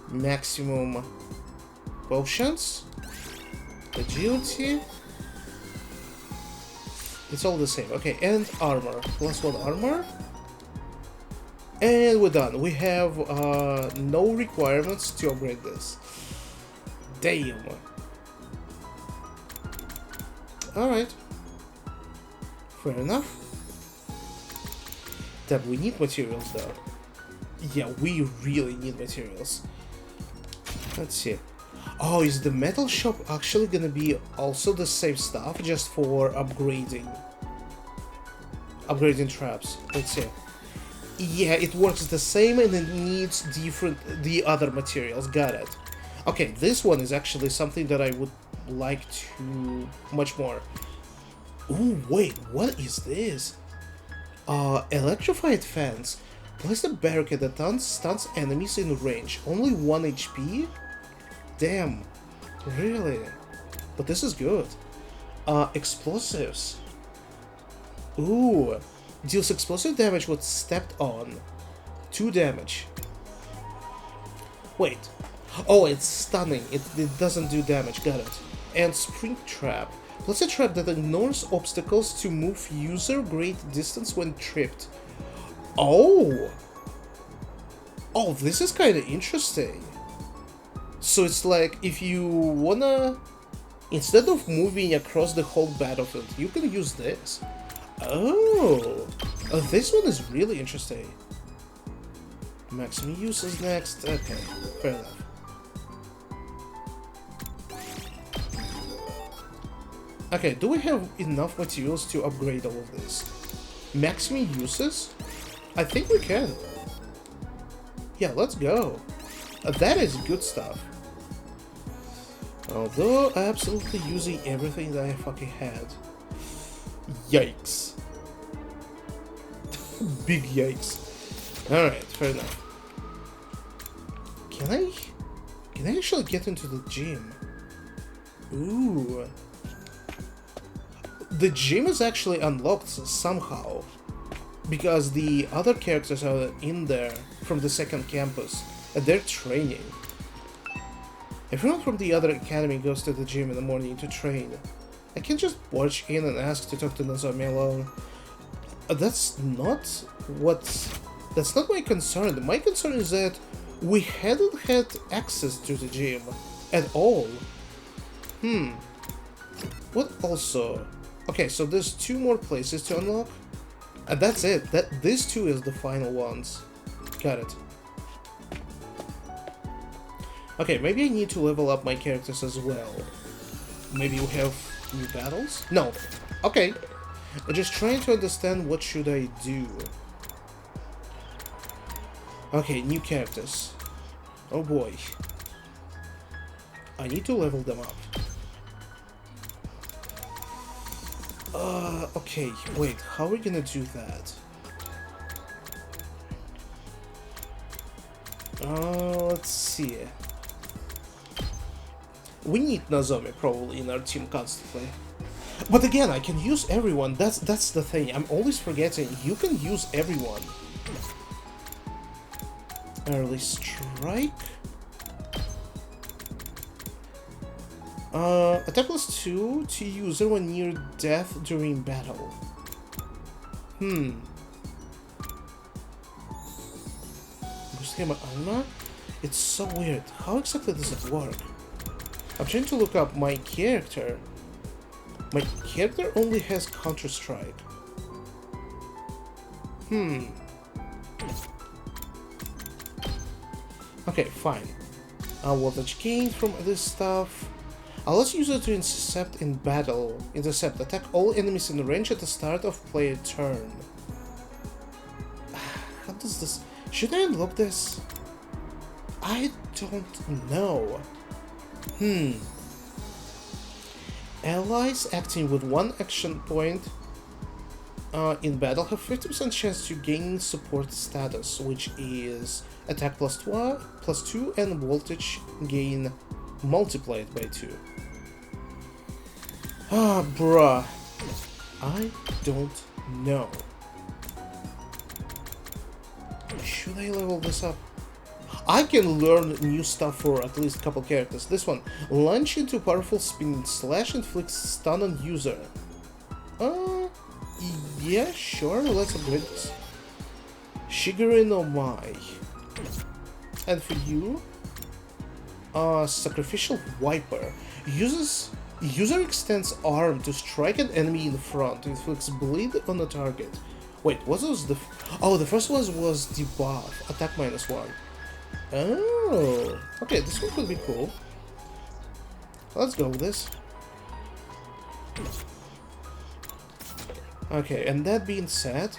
S1: Maximum potions. Agility. It's all the same. Okay, and armor. +1 armor. And we're done. We have no requirements to upgrade this. Damn. Alright. Fair enough. Damn, we need materials though. Yeah, we really need materials. Let's see. Oh, is the metal shop actually gonna be also the same stuff, just for upgrading? Upgrading traps. Let's see. Yeah, it works the same and it needs the other materials. Got it. Okay, this one is actually something that I would like to much more. Ooh, wait, what is this? Electrified fence. Place a barricade that stuns enemies in range. Only 1 HP? Damn. Really? But this is good. Explosives. Ooh. Deals explosive damage when stepped on. 2 damage. Wait. Oh, it's stunning. It doesn't do damage. Got it. And spring trap. Place a trap that ignores obstacles to move user great distance when tripped. Oh! Oh, this is kind of interesting. So it's like, if you wanna... Instead of moving across the whole battlefield, you can use this. Oh! This one is really interesting. Maximum use is next. Okay, fair enough. Okay, do we have enough materials to upgrade all of this? Maximum uses? I think we can. Yeah, let's go. That is good stuff. Although absolutely using everything that I fucking had. Yikes. Big yikes. Alright, fair enough. Can I actually get into the gym? Ooh. The gym is actually unlocked somehow, because the other characters are in there from the second campus, and they're training. Everyone from the other academy goes to the gym in the morning to train. I can't just barge in and ask to talk to Nozomi alone. That's not my concern. My concern is that we hadn't had access to the gym at all. What also? Okay, so there's 2 more places to unlock, and that's it. These 2 is the final ones. Got it. Okay, maybe I need to level up my characters as well. Maybe we have new battles? No. Okay. I'm just trying to understand what should I do. Okay, new characters. Oh boy. I need to level them up. Okay, wait, how are we gonna do that? Let's see. We need Nozomi probably in our team constantly. But again, I can use everyone. That's the thing. I'm always forgetting. You can use everyone. Early strike. Attack +2 to user when near death during battle. Boost him armor? It's so weird. How exactly does it work? I'm trying to look up my character. My character only has Counter-Strike. Okay, fine. Voltage gain from this stuff. Allows user to intercept in battle. Intercept. Attack all enemies in range at the start of player turn. How does this... Should I unlock this? I don't know. Allies acting with one action point in battle have 50% chance to gain support status, which is attack +2 and voltage gain multiplied by 2. Ah, bruh. I don't know. Should I level this up? I can learn new stuff for at least a couple characters. This one. Launch into powerful spinning slash inflicts stun on user. Yeah, sure, let's upgrade this. Shigeru no Mai. And for you, Sacrificial Wiper. User extends arm to strike an enemy in front. Inflicts bleed on the target. Wait, what was the... Oh, the first one was debuff. Attack -1. Oh, okay, this one could be cool. Let's go with this. Okay, and that being said,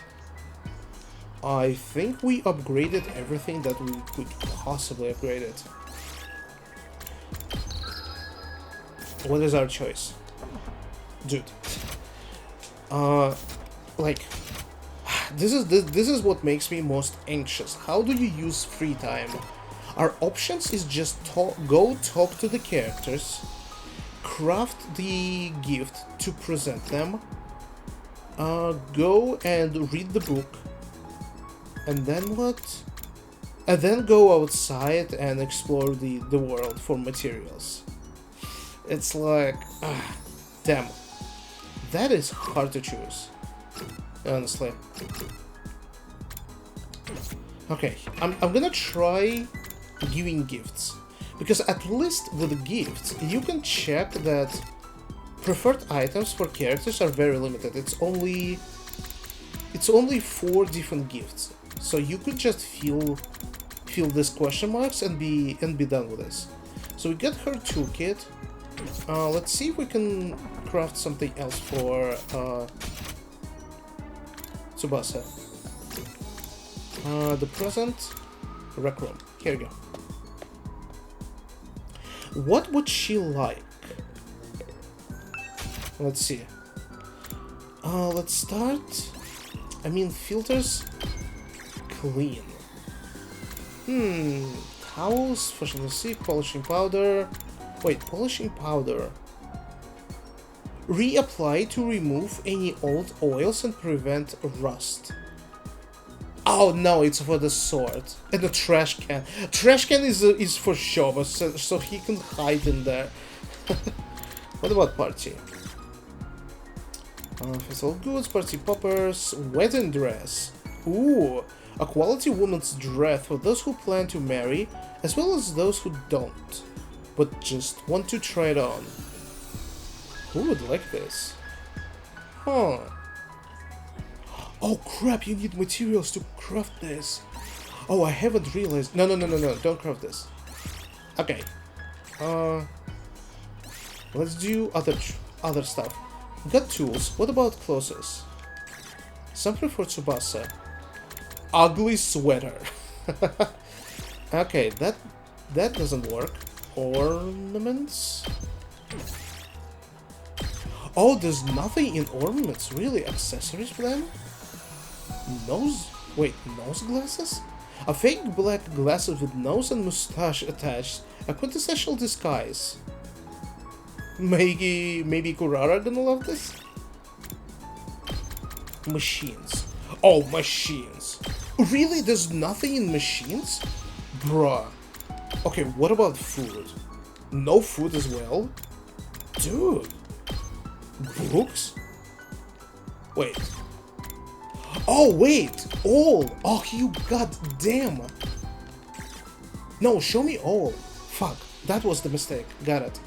S1: I think we upgraded everything that we could possibly upgrade it. What is our choice? Dude. Like, this is what makes me most anxious. How do you use free time? Our options is just go talk to the characters, craft the gift to present them, go and read the book, and then what? And then go outside and explore the world for materials. It's like, damn, that is hard to choose, honestly. Okay, I'm gonna try giving gifts, because at least with the gifts you can check that preferred items for characters are very limited. It's only 4 different gifts, so you could just fill these question marks and be done with this. So we got her toolkit. Let's see if we can craft something else for Tsubasa. The present rec room. Here we go. What would she like? Let's see. Let's start. I mean, filters clean. Towels, fashion sick, polishing powder. Wait, polishing powder. Reapply to remove any old oils and prevent rust. Oh no, it's for the sword. And the trash can. Trash can is for Shoba, so he can hide in there. What about party? Household goods, party poppers, wedding dress. Ooh, a quality woman's dress for those who plan to marry, as well as those who don't, but just want to try it on. Who would like this? Huh. Oh crap, you need materials to craft this. Oh, I haven't realized. No, don't craft this. Okay. Let's do other stuff. Got tools. What about clothes? Something for Tsubasa. Ugly sweater. Okay, that doesn't work. Ornaments. Oh, there's nothing in ornaments, really? Accessories for them? Nose... Wait, nose glasses? A fake black glasses with nose and mustache attached. A quintessential disguise. Maybe Kurara gonna love this? Machines. Oh, machines. Really? There's nothing in machines? Bruh. Okay, what about food? No food as well? Dude. Books? Wait. Oh, wait! All! Oh, you goddamn! No, show me all. Fuck, that was the mistake. Got it.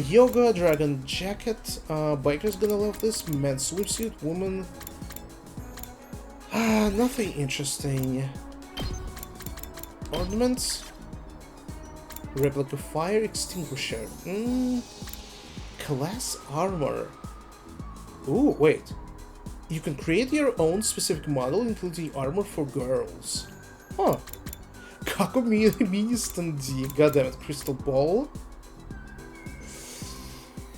S1: Yoga, dragon jacket. Biker's gonna love this. Men's swimsuit, woman. Nothing interesting. Ornaments. Replica fire extinguisher. Class armor. Ooh, wait. You can create your own specific model, including armor for girls. Huh. Kako mini standi. Goddammit, crystal ball.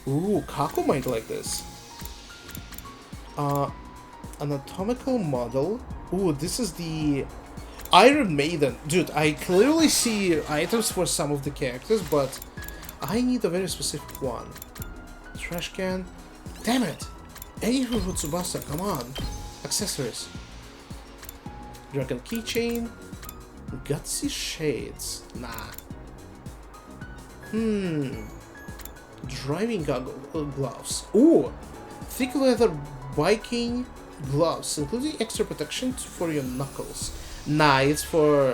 S1: Ooh, Kako might like this. Anatomical model. Ooh, this is the Iron Maiden. Dude, I clearly see items for some of the characters, but I need a very specific one. Trash can. Damn it! Anything for Tsubasa, come on. Accessories. Dragon keychain. Gutsy shades. Nah. Driving gloves. Ooh! Thick leather biking gloves, including extra protection for your knuckles. Nah, it's for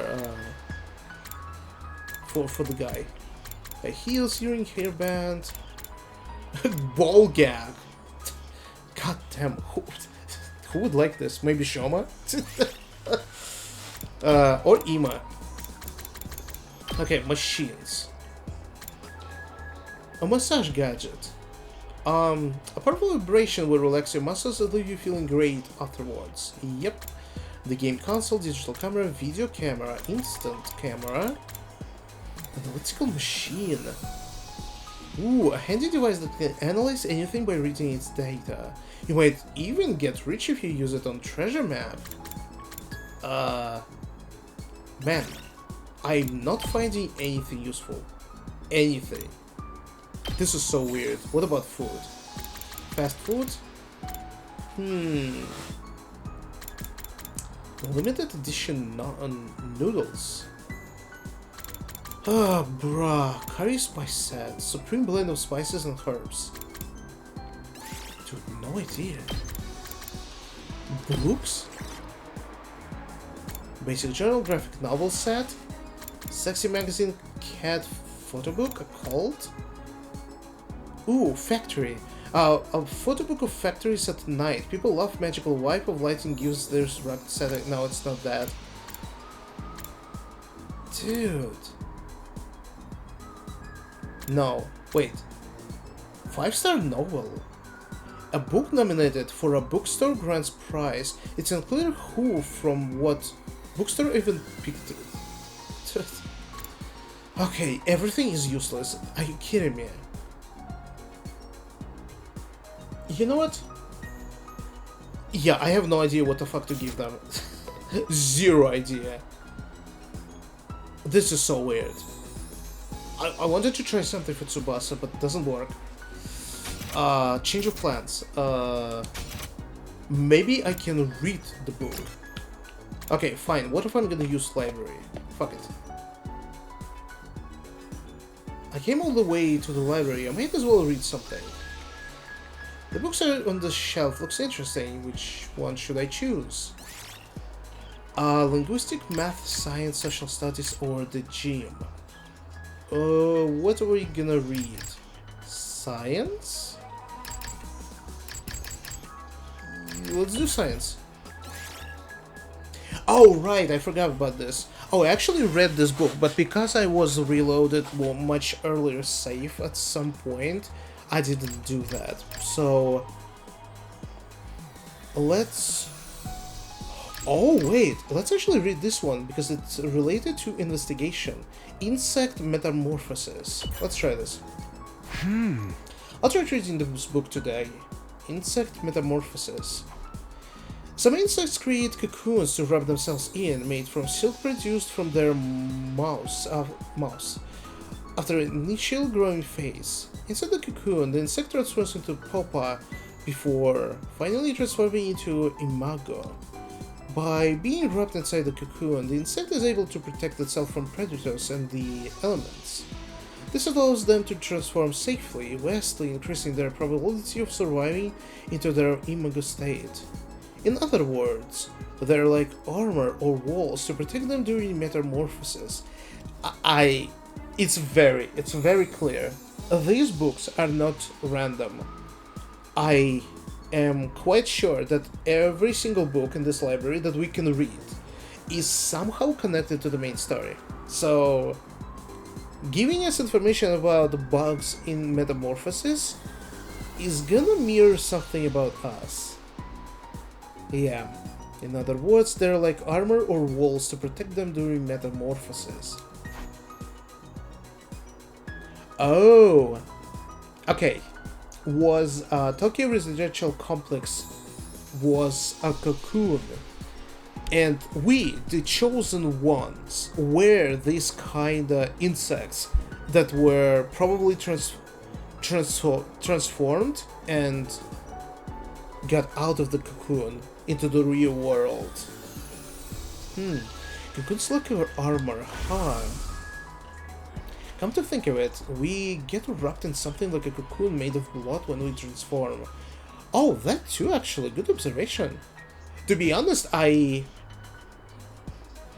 S1: the guy. Heels, earring, hairband. Ball gag. God damn, who would like this? Maybe Shoma? Or Ima. Okay, machines. A massage gadget. A powerful vibration will relax your muscles and leave you feeling great afterwards. Yep. The game console, digital camera, video camera, instant camera. An elliptical machine. Ooh, a handy device that can analyze anything by reading its data. You might even get rich if you use it on treasure map. Man, I'm not finding anything useful. Anything. This is so weird. What about food? Fast food? Limited edition noodles. Ah, bruh. Curry spice set. Supreme blend of spices and herbs. Dude, no idea. Books? Basic journal, graphic novel set. Sexy magazine, cat photo book, a cult. Ooh, factory. A photo book of factories at night. People love magical wipe of lighting gives their rugged setting. No, it's not that. Dude. No, wait. 5-star novel. A book nominated for a bookstore grants prize. It's unclear who from what bookstore even picked it. Okay, everything is useless. Are you kidding me? You know what? Yeah, I have no idea what the fuck to give them. Zero idea. This is so weird. I wanted to try something for Tsubasa, but it doesn't work. Change of plans. Maybe I can read the book. Okay, fine. What if I'm gonna use library? Fuck it. I came all the way to the library. I might as well read something. The books are on the shelf. Looks interesting. Which one should I choose? Linguistic, math, science, social studies, or the gym? What are we gonna read? Science? Let's do science. Oh, right, I forgot about this. Oh, I actually read this book, but because I was reloaded much earlier save at some point, I didn't do that. So, let's... Oh, wait, let's actually read this one, because it's related to investigation. Insect metamorphosis. Let's try this. I'll try reading this book today. Insect Metamorphosis. Some insects create cocoons to wrap themselves in, made from silk produced from their mouse. After an initial growing phase, inside the cocoon, the insect transforms into pupa before finally transforming into imago. By being wrapped inside the cocoon, the insect is able to protect itself from predators and the elements. This allows them to transform safely, vastly increasing their probability of surviving into their imago state. In other words, they're like armor or walls to protect them during metamorphosis. It's very clear. These books are not random. I am quite sure that every single book in this library that we can read is somehow connected to the main story. So, giving us information about the bugs in metamorphosis is gonna mirror something about us. Yeah. In other words, they're like armor or walls to protect them during metamorphosis. Oh, okay. Was Tokyo Residential Complex was a cocoon, and we, the chosen ones, were these kind of insects that were probably transformed and got out of the cocoon into the real world. Cocoons like our armor, huh? Come to think of it, we get wrapped in something like a cocoon made of blood when we transform. Oh, that too, actually. Good observation. To be honest,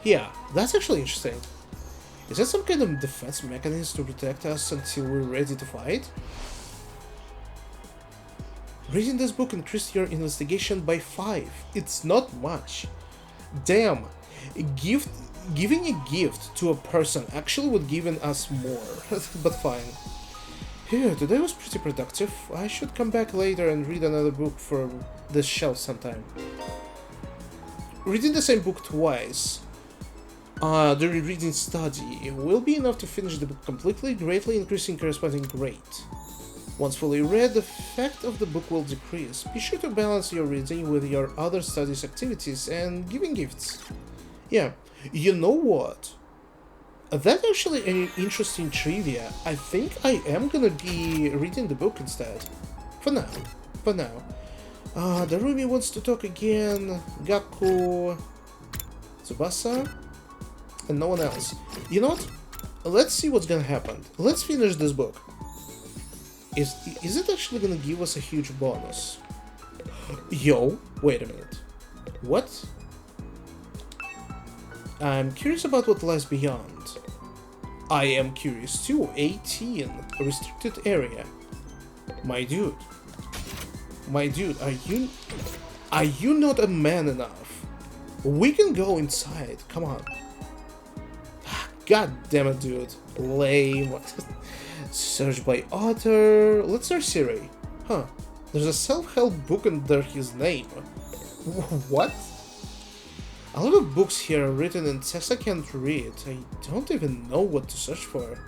S1: yeah, that's actually interesting. Is that some kind of defense mechanism to protect us until we're ready to fight? Reading this book increased your investigation by 5. It's not much. Damn. Giving a gift to a person actually would give us more, but fine. Phew, today was pretty productive. I should come back later and read another book from this shelf sometime. Reading the same book twice during reading study will be enough to finish the book completely, greatly increasing corresponding grade. Once fully read, the effect of the book will decrease. Be sure to balance your reading with your other studies activities and giving gifts. Yeah, you know what? That's actually an interesting trivia. I think I am gonna be reading the book instead. For now. Darumi wants to talk again. Gaku, Tsubasa, and no one else. You know what? Let's see what's gonna happen. Let's finish this book. Is it actually gonna give us a huge bonus? Yo, wait a minute. What? I'm curious about what lies beyond. I am curious too. 18. Restricted area. My dude, are you not a man enough? We can go inside. Come on. God damn it, dude. Lame. Search by author. Let's search Siri. Huh. There's a self-help book under his name. What? A lot of books here are written in text I can't read. I don't even know what to search for.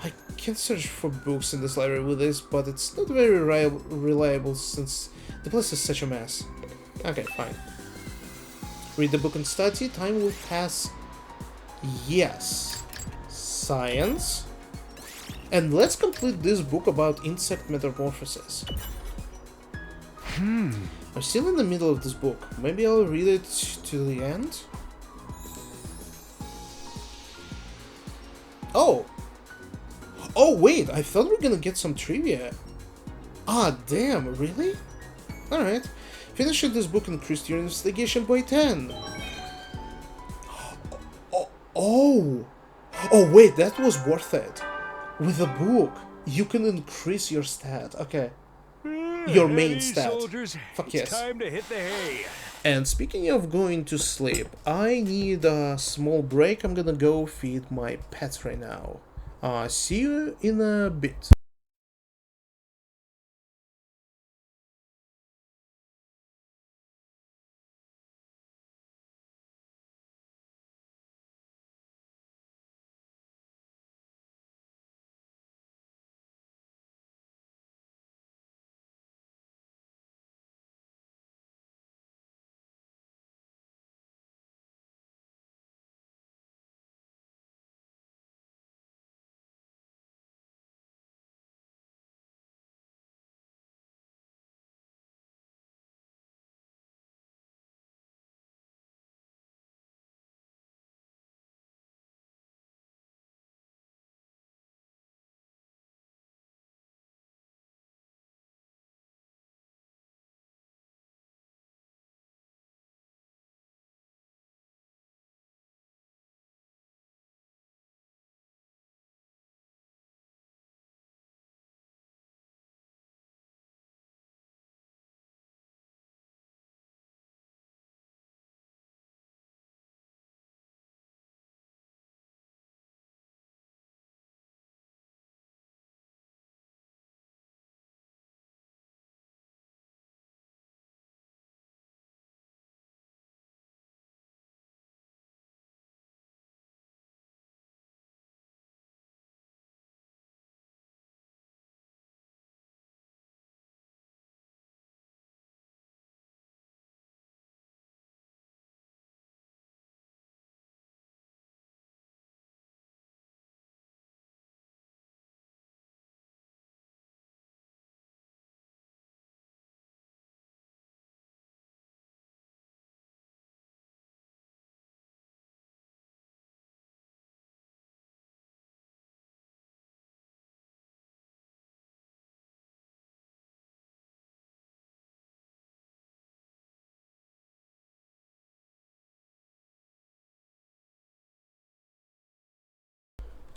S1: I can search for books in this library with this, but it's not very reliable since the place is such a mess. Okay, fine. Read the book and study, time will pass. Yes. Science. And let's complete this book about insect metamorphosis. I'm still in the middle of this book. Maybe I'll read it to the end? Oh! Oh wait, I thought we were gonna get some trivia. Ah, damn, really? Alright. Finishing this book increased your investigation by 10. Oh! Oh wait, that was worth it. With a book, you can increase your stat. Okay. Your main stat.
S2: Soldiers,
S1: Fuck
S2: it's
S1: yes.
S2: time to hit the hay.
S1: And speaking of going to sleep, I need a small break. I'm gonna go feed my pets right now. See you in a bit.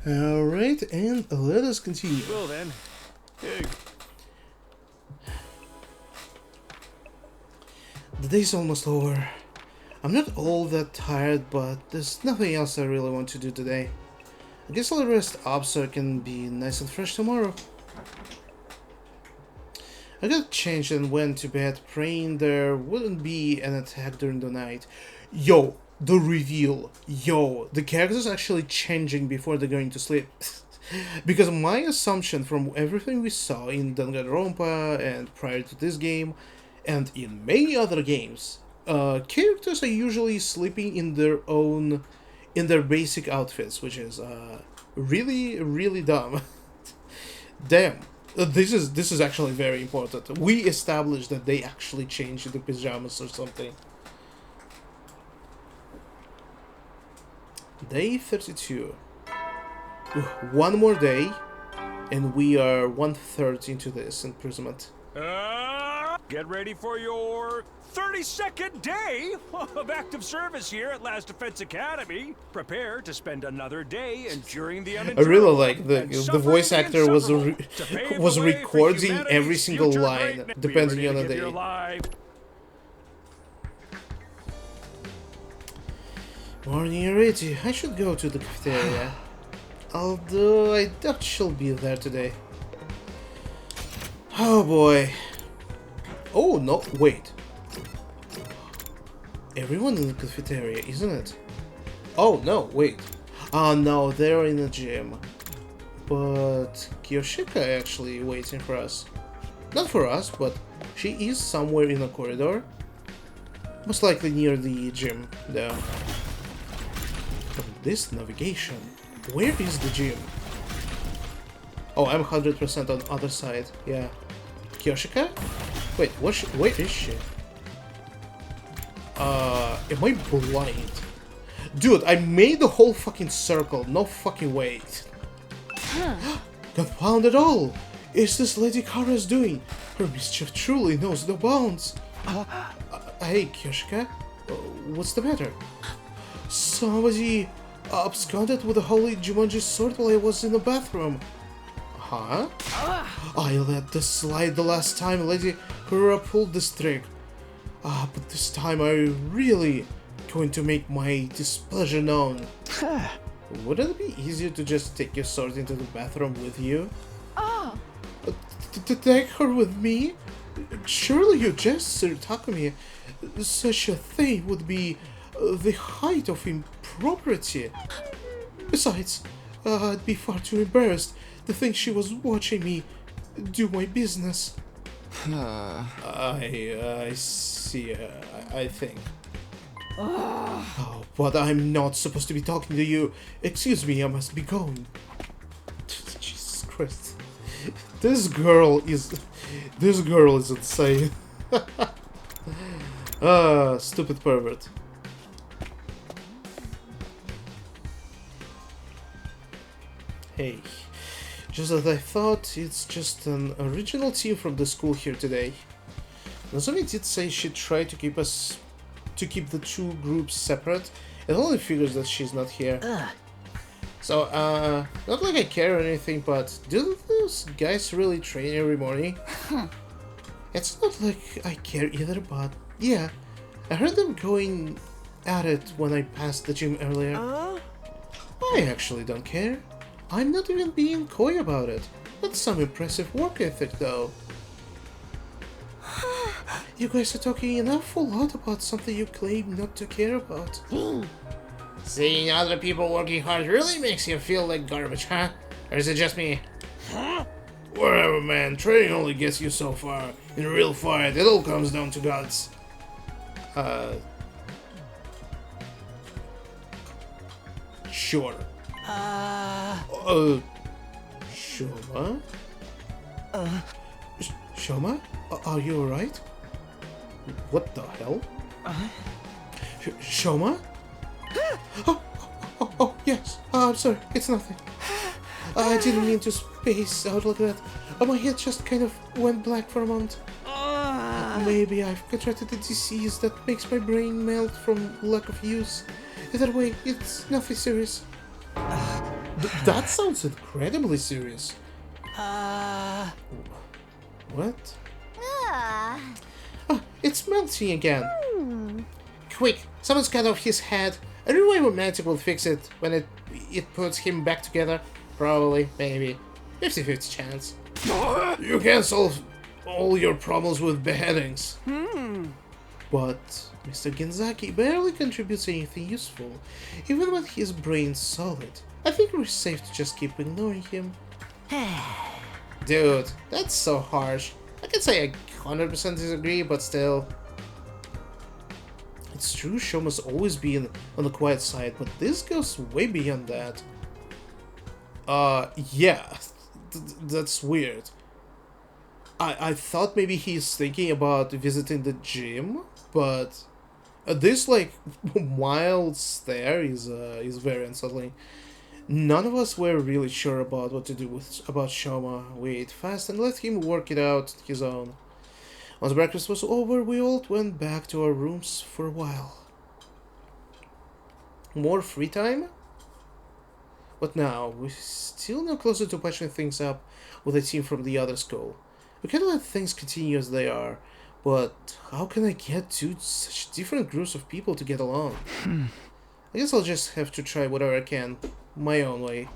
S1: Alright, and let us continue.
S2: Well then. Hey,
S1: The day's almost over. I'm not all that tired, but there's nothing else I really want to do today. I guess I'll rest up so I can be nice and fresh tomorrow. I got changed and went to bed, praying there wouldn't be an attack during the night. Yo, the reveal. Yo, the character's actually changing before they're going to sleep. Because my assumption from everything we saw in Danganronpa and prior to this game, and in many other games, characters are usually sleeping in their basic outfits, which is really, really dumb. Damn. This is actually very important. We established that they actually changed the pajamas or something. Day 32. One more day, and we are 1/3 into this imprisonment.
S2: get ready for your 32nd day of active service here at Last Defense Academy. Prepare to spend another day enduring the
S1: I
S2: unendurable
S1: really like
S2: and
S1: the voice
S2: suffering
S1: actor was
S2: insufferable to pave the
S1: was
S2: way for
S1: recording every
S2: humanity's
S1: single
S2: future
S1: line
S2: greatness. Be
S1: depending
S2: ready
S1: on
S2: to
S1: the
S2: give your
S1: day.
S2: life.
S1: Morning already. I should go to the cafeteria. Although I doubt she'll be there today. Oh boy. Oh no, wait. Everyone in the cafeteria, isn't it? Oh no, wait. Oh no, they're in the gym. But Kiyoshika actually waiting for us. Not for us, but she is somewhere in the corridor. Most likely near the gym, though. From this navigation, where is the gym? Oh, I'm 100% on other side. Yeah. Kiyoshika? Wait, where is she? Am I blind? Dude, I made the whole fucking circle. No fucking way. Confound it all! Is this Lady Kara's doing? Her mischief truly knows no bounds. Hey, Kiyoshika? What's the matter? Somebody absconded with the holy Jumanji sword while I was in the bathroom. Huh? I let this slide the last time Lady Kara pulled this trick. But this time I really going to make my displeasure known. Wouldn't it be easier to just take your sword into the bathroom with you? To take her with me? Surely your gesture, Takumi. Such a thing would be the height of impropriety. Besides, I'd be far too embarrassed to think she was watching me do my business. I see, I think. Oh, but I'm not supposed to be talking to you. Excuse me, I must be going. Jesus Christ. This girl is insane. Stupid pervert. Hey, just as I thought, it's just an original team from the school here today. Nozomi did say she tried to keep the two groups separate. It only figures that she's not here. So, not like I care or anything, but do those guys really train every morning? It's not like I care either, but yeah, I heard them going at it when I passed the gym earlier. I actually don't care. I'm not even being coy about it. That's some impressive work ethic, though. You guys are talking an awful lot about something you claim not to care about. Seeing other people working hard really makes you feel like garbage, huh? Or is it just me? Whatever, man. Training only gets you so far. In a real fight, it all comes down to guts. Sure. Shoma? Shoma? Are you alright? What the hell? Shoma? Oh, yes. I'm sorry. It's nothing. I didn't mean to space out like that. My head just kind of went black for a moment. Maybe I've contracted a disease that makes my brain melt from lack of use. Either way, it's nothing serious. That sounds incredibly serious. What?
S3: Ah.
S1: Oh, it's melting again. Quick, someone's cut off his head. A real way romantic will fix it when it puts him back together. Probably, maybe. 50-50 chance. You can solve all your problems with beheadings. But Mr. Genzaki barely contributes anything useful, even when his brain's solid. I think we're safe to just keep ignoring him. Dude, that's so harsh. I can say I 100% disagree, but still. It's true Shoma's always been on the quiet side, but this goes way beyond that. Yeah. That's weird. I thought maybe he's thinking about visiting the gym, but this like mild stare is very unsettling. None of us were really sure about what to do about Shoma. We ate fast and let him work it out on his own. Once breakfast was over, we all went back to our rooms for a while. More free time? But now, we're still no closer to patching things up with a team from the other school. We can't let things continue as they are, but how can I get two such different groups of people to get along? I guess I'll just have to try whatever I can, my own way.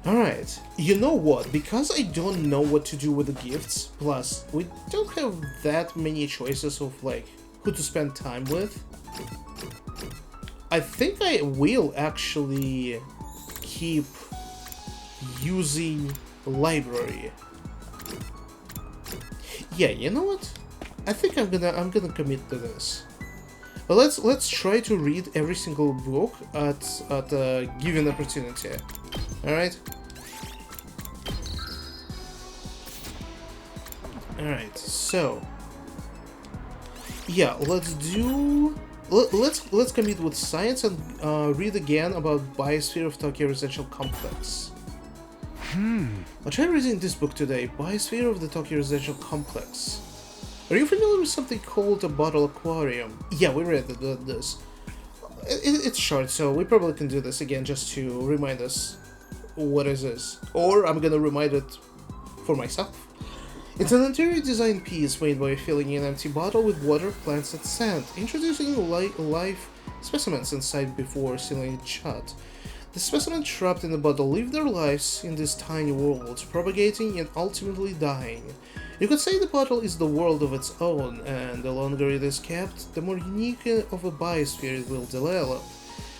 S1: Alright, you know what, because I don't know what to do with the gifts, plus we don't have that many choices of like who to spend time with, I think I will actually keep using library. Yeah, you know what? I think I'm gonna commit to this. But let's try to read every single book at a given opportunity. All right. All right. So yeah, let's commit with science and read again about Biosphere of Tokyo Residential Complex. I'll try reading this book today, Biosphere of the Tokyo Residential Complex. Are you familiar with something called a bottle aquarium? Yeah, we read this. It's short, so we probably can do this again just to remind us what is this. Or I'm gonna remind it for myself. It's an interior design piece made by filling an empty bottle with water, plants, and sand, introducing live specimens inside before sealing it shut. The specimens trapped in the bottle live their lives in this tiny world, propagating and ultimately dying. You could say the bottle is the world of its own, and the longer it is kept, the more unique of a biosphere it will develop.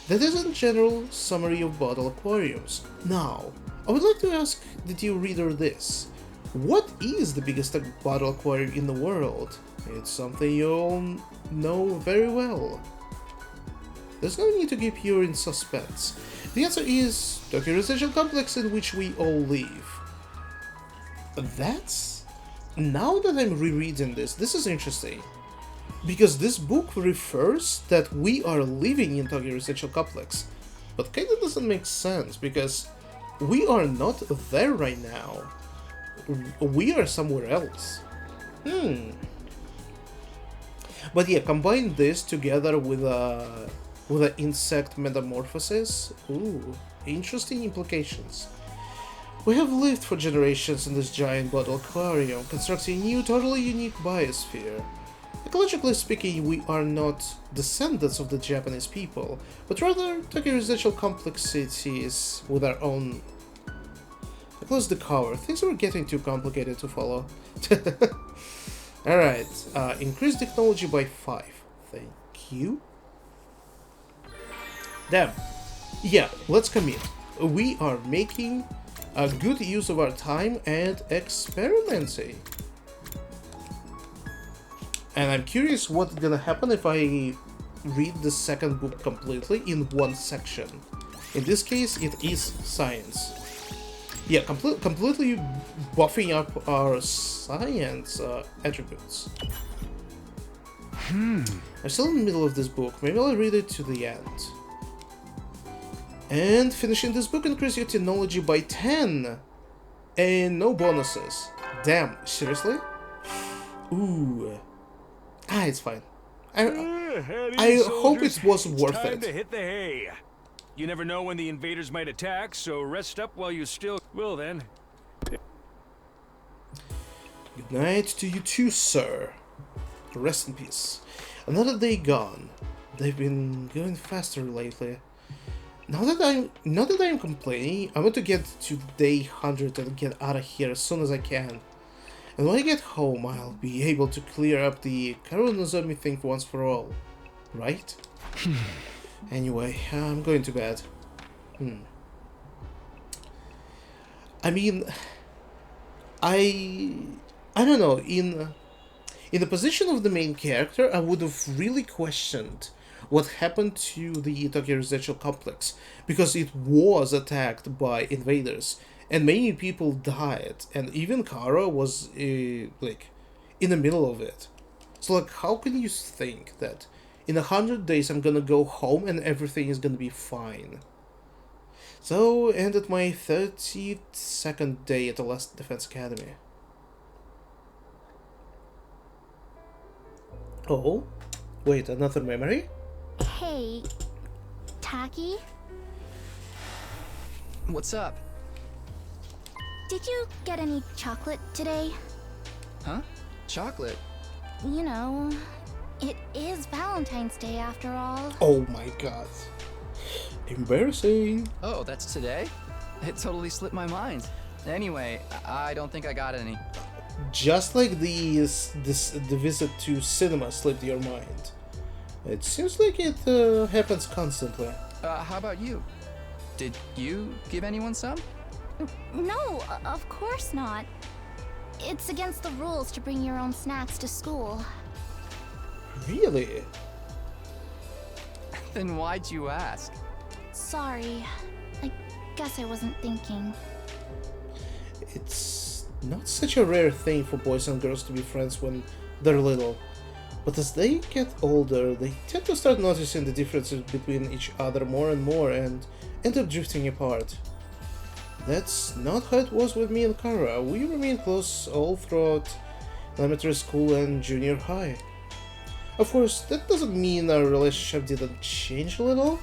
S1: That is a general summary of bottle aquariums. Now, I would like to ask the dear reader this. What is the biggest bottle aquarium in the world? It's something you all know very well. There's no need to keep you in suspense. The answer is Tokyo Residential Complex, in which we all live. That's... Now that I'm rereading this is interesting. Because this book refers that we are living in Tokyo Residential Complex. But kinda doesn't make sense, because we are not there right now. We are somewhere else. But yeah, combine this together with an insect metamorphosis. Ooh, interesting implications. We have lived for generations in this giant bottle aquarium, constructing a new, totally unique biosphere. Ecologically speaking, we are not descendants of the Japanese people, but rather Tokyo Residential Complex cities with our own... I closed the cover. Things were getting too complicated to follow. Alright, increase technology by 5. Thank you. Damn. Yeah, let's commit. We are making a good use of our time and experimenting. And I'm curious what's gonna happen if I read the second book completely in one section. In this case, it is science. Yeah, completely buffing up our science attributes. I'm still in the middle of this book. Maybe I'll read it to the end. And finishing this book increase your technology by 10. And no bonuses. Damn, seriously? Ooh. It's fine. I hope it was worth
S2: time to
S1: it.
S2: hit the hay. You never know when the invaders might attack, so rest up while you still will then.
S1: Good night to you too, sir. Rest in peace. Another day gone. They've been going faster lately. Not that I'm complaining, I want to get to day 100 and get out of here as soon as I can. And when I get home, I'll be able to clear up the Karunozomi thing once for all. Right? Anyway, I'm going to bed. I mean, I don't know, in the position of the main character, I would have really questioned what happened to the Tokyo residential complex, because it was attacked by invaders, and many people died, and even Kara was, like, in the middle of it. So, like, how can you think that in 100 days I'm gonna go home and everything is gonna be fine? So, ended my 32nd day at the last Defense Academy. Oh? Wait, another memory?
S3: Hey, Taki,
S7: What's up?
S3: did you get any chocolate today?
S7: Huh? Chocolate?
S3: You know, it is Valentine's Day after all.
S1: Oh my god. Embarrassing.
S7: Oh, that's today? It totally slipped my mind. Anyway, I don't think I got any.
S1: Just like the visit to cinema slipped your mind. It seems like it happens constantly.
S7: How about you? Did you give anyone some?
S3: No, of course not. It's against the rules to bring your own snacks to school.
S1: Really?
S7: Then why'd you ask?
S3: Sorry. I guess I wasn't thinking.
S1: It's not such a rare thing for boys and girls to be friends when they're little. But as they get older, they tend to start noticing the differences between each other more and more and end up drifting apart. That's not how it was with me and Kara. We remained close all throughout elementary school and junior high. Of course, that doesn't mean our relationship didn't change a little.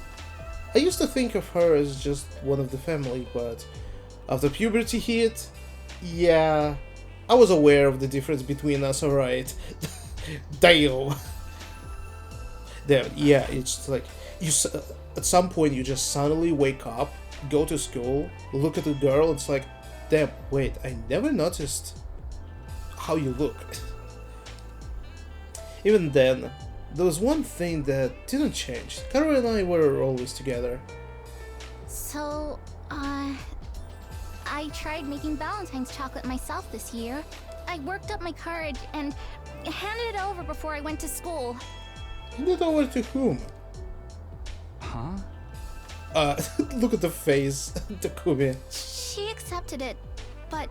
S1: I used to think of her as just one of the family, but after puberty hit, yeah, I was aware of the difference between us, alright. Damn. Yeah, it's like at some point you just suddenly wake up, go to school, look at the girl, it's like, damn, wait, I never noticed how you look. Even then, there was one thing that didn't change. Kara and I were always together.
S3: So, I tried making Valentine's chocolate myself this year. I worked up my courage and handed it over before I went to school.
S1: Hand it over to whom?
S7: Huh?
S1: Look at the face, Takumi.
S3: She accepted it, but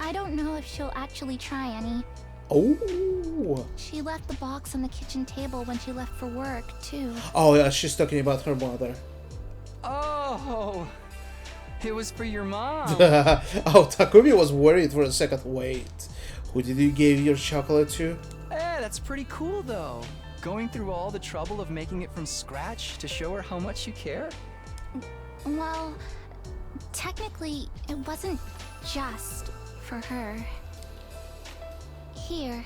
S3: I don't know if she'll actually try any.
S1: Oh.
S3: She left the box on the kitchen table when she left for work, too.
S1: Oh yeah, she's talking about her mother.
S7: Oh, it was for your mom.
S1: Oh, Takumi was worried for a second. Wait, who did you give your chocolate to?
S7: That's pretty cool though. Going through all the trouble of making it from scratch to show her how much you care?
S3: Well, technically, it wasn't just for her. Here.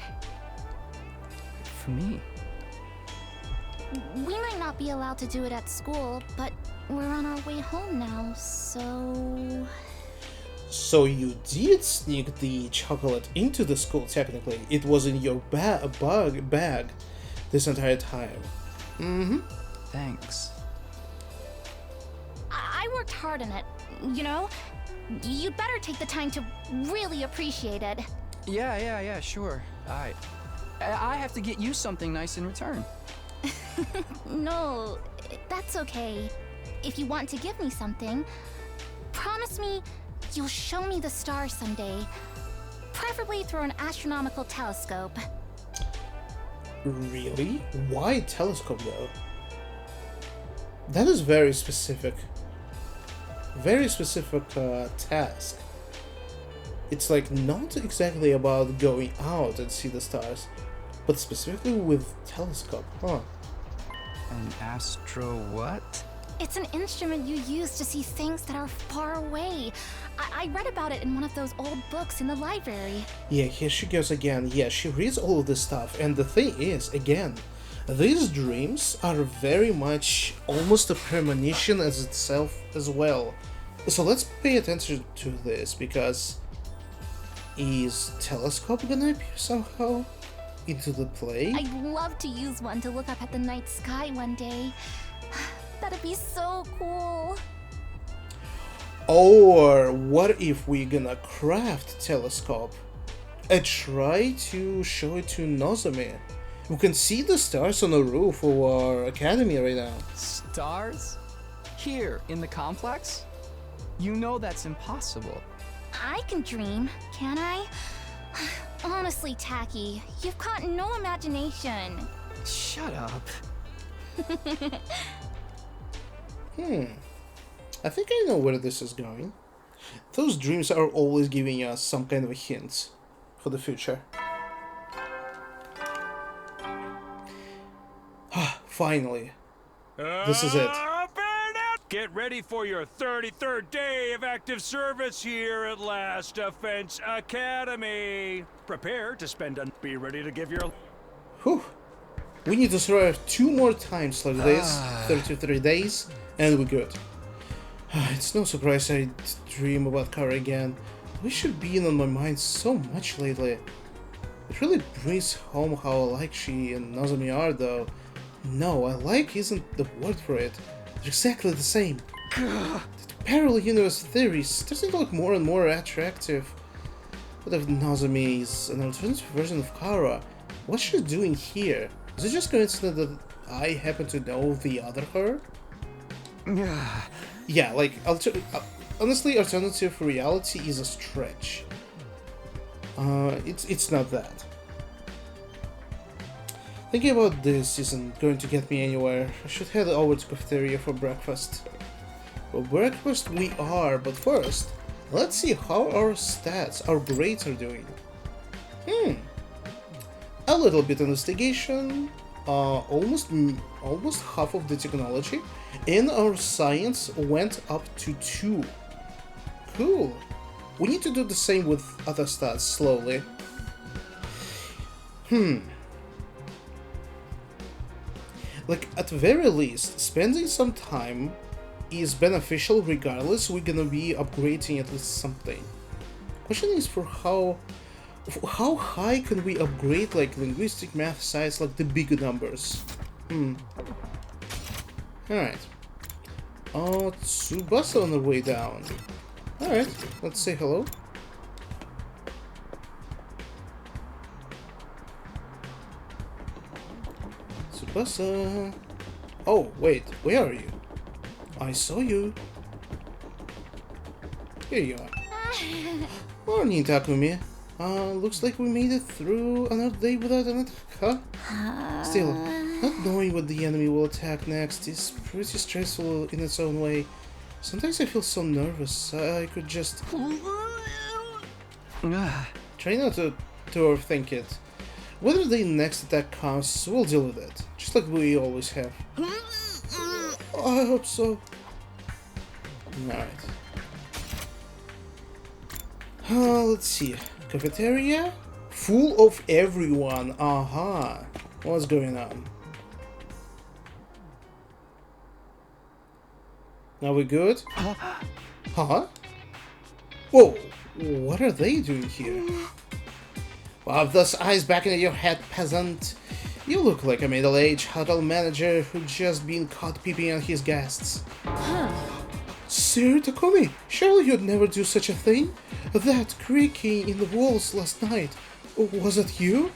S7: For me.
S3: We might not be allowed to do it at school, but we're on our way home now, so...
S1: So you did sneak the chocolate into the school, technically. It was in your bag this entire time. Mm-hmm.
S7: Thanks.
S3: I worked hard on it, you know? You'd better take the time to really appreciate it.
S7: Yeah, sure. Alright. I have to get you something nice in return.
S3: No, that's okay. If you want to give me something, promise me you'll show me the stars someday. Preferably through an astronomical telescope.
S1: Really? Why telescope though? That is very specific. Very specific task. It's like not exactly about going out and see the stars, but specifically with telescope, huh?
S7: An astro what?
S3: It's an instrument you use to see things that are far away. I read about it in one of those old books in the library.
S1: Yeah, here she goes again. Yeah, she reads all of this stuff, and the thing is, again, these dreams are very much almost a premonition as itself as well. So let's pay attention to this, because is telescope gonna appear somehow into the play?
S3: I'd love to use one to look up at the night sky one day. That'd be so cool.
S1: Or what if we're gonna craft telescope and try to show it to Nozomi, who can see the stars on the roof of our academy right now?
S7: Stars? Here, in the complex? You know that's impossible.
S3: I can dream, can I? Honestly, Tacky, you've got no imagination.
S7: Shut up.
S1: I think I know where this is going. Those dreams are always giving us some kind of a hint for the future. Finally. This is it.
S2: Get ready for your 33rd day of active service here at Last Defense Academy. Prepare to spend and be ready to give your...
S1: Whew. We need to survive 2 more times like this, 33 days, and we're good. It's no surprise I dream about Kara again. We should be in on my mind so much lately. It really brings home how alike she and Nozomi are, though. No, alike isn't the word for it. They're exactly the same. The parallel universe theories starting to look more and more attractive. What if Nozomi is an alternative version of Kara? What's she doing here? Is it just coincidence that I happen to know the other her? Yeah, like, honestly, alternative reality is a stretch. It's not that. Thinking about this isn't going to get me anywhere. I should head over to cafeteria for breakfast. For breakfast we are, but first, let's see how our stats, our grades are doing. A little bit investigation, almost half of the technology, and our science went up to 2. Cool. We need to do the same with other stats slowly. Like, at the very least, spending some time is beneficial regardless. We're gonna be upgrading at least something. Question is for how high can we upgrade, like, linguistic, math, science, like the big numbers? Alright. Tsubasa on the way down. Alright, let's say hello. Tsubasa. Oh, wait, where are you? I saw you. Here you are. Morning, Takumi. Looks like we made it through another day without an attack, huh? Still, not knowing what the enemy will attack next is pretty stressful in its own way. Sometimes I feel so nervous, I could just... Try not to overthink it. Whether the next attack comes, we'll deal with it, just like we always have. I hope so. Alright. Let's see. Cafeteria? Full of everyone. Aha. What's going on? Now we good? Huh? Whoa. What are they doing here? Pop those eyes back into your head, peasant. You look like a middle-aged hotel manager who just been caught peeping on his guests. Sir Takumi, surely you'd never do such a thing? That creaking in the walls last night, was it you?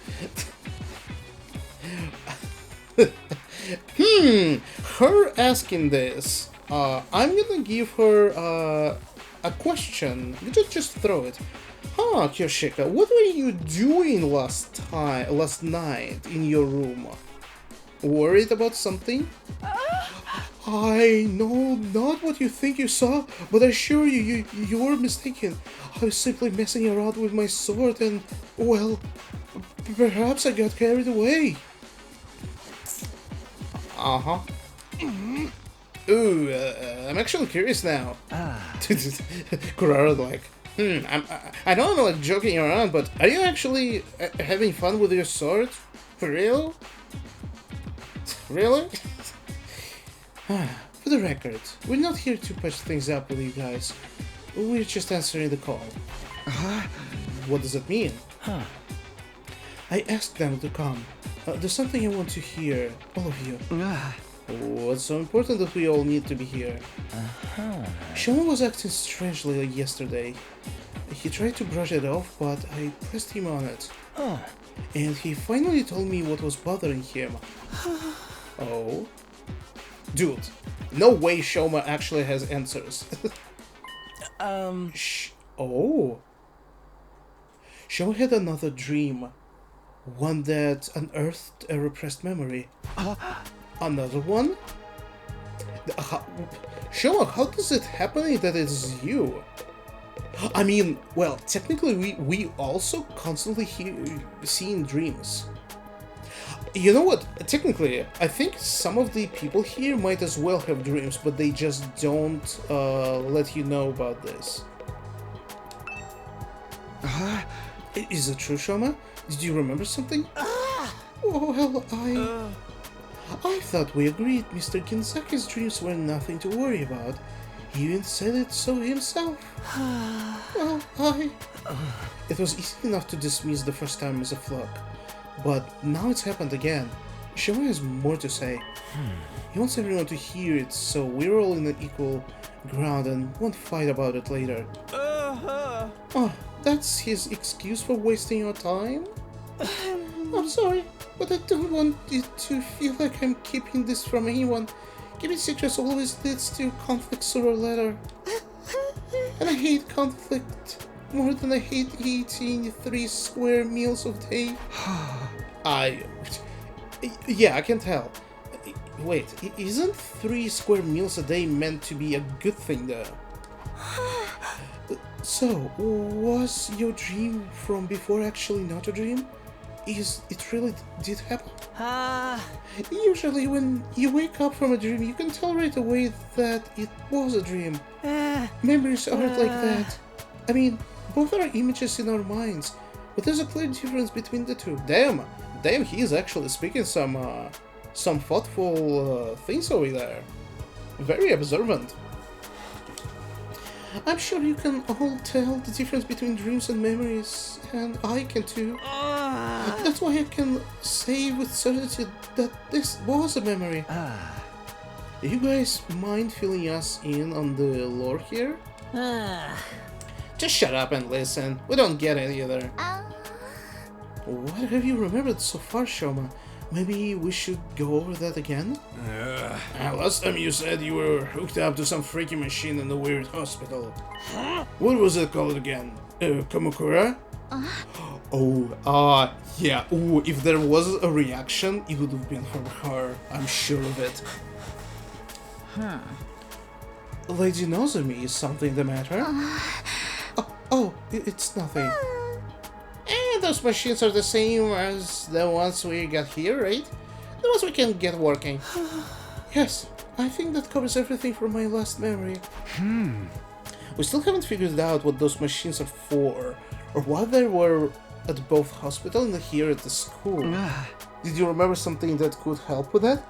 S1: Her asking this. I'm gonna give her a question. Just throw it. Kyoshika, what were you doing last night in your room? Worried about something? I know not what you think you saw, but I assure you, you were mistaken. I was simply messing around with my sword and, well, perhaps I got carried away. Uh-huh. Ooh, I'm actually curious now. Kurara like, I know I'm like joking around, but are you actually having fun with your sword? For real? Really? For the record, we're not here to patch things up with you guys. We're just answering the call. What does that mean? I asked them to come. There's something I want to hear, all of you. What's so important that we all need to be here? Shoma was acting strangely yesterday. He tried to brush it off, but I pressed him on it. And he finally told me what was bothering him. Oh? Dude, no way Shoma actually has answers. Oh? Shoma had another dream. One that unearthed a repressed memory. Another one? Shoma, how does it happen that it's you? I mean, well, technically we also constantly seeing dreams. You know what? Technically, I think some of the people here might as well have dreams, but they just don't let you know about this. Is it true, Shoma? Did you remember something? Well, I thought we agreed Mr. Kinzaki's dreams were nothing to worry about. He even said it so himself. Well, It was easy enough to dismiss the first time as a fluke, but now it's happened again. Shoma has more to say. He wants everyone to hear it, so we're all in an equal ground and won't fight about it later. Oh, that's his excuse for wasting your time? I'm sorry, but I don't want it to feel like I'm keeping this from anyone. Keeping secrets always leads to conflict sooner or later. And I hate conflict more than I hate eating 3 square meals a day. Yeah, I can tell. Wait, isn't 3 square meals a day meant to be a good thing though? So, was your dream from before actually not a dream? It really did happen? Usually when you wake up from a dream, you can tell right away that it was a dream. Memories aren't like that. I mean, both are images in our minds, but there's a clear difference between the two. Damn, he's actually speaking some thoughtful things over there. Very observant. I'm sure you can all tell the difference between dreams and memories, and I can too. That's why I can say with certainty that this was a memory. You guys mind filling us in on the lore here? Just shut up and listen. We don't get it either. What have you remembered so far, Shoma? Maybe we should go over that again? Last time you said you were hooked up to some freaky machine in the weird hospital. What was it called again? Kamakura? Yeah. Ooh, if there was a reaction, it would have been from her. I'm sure of it. Lady Nozomi, is something the matter? It's nothing. Those machines are the same as the ones we got here, right? The ones we can get working. Yes, I think that covers everything from my last memory. We still haven't figured out what those machines are for, or why they were at both hospital and here at the school. Did you remember something that could help with that?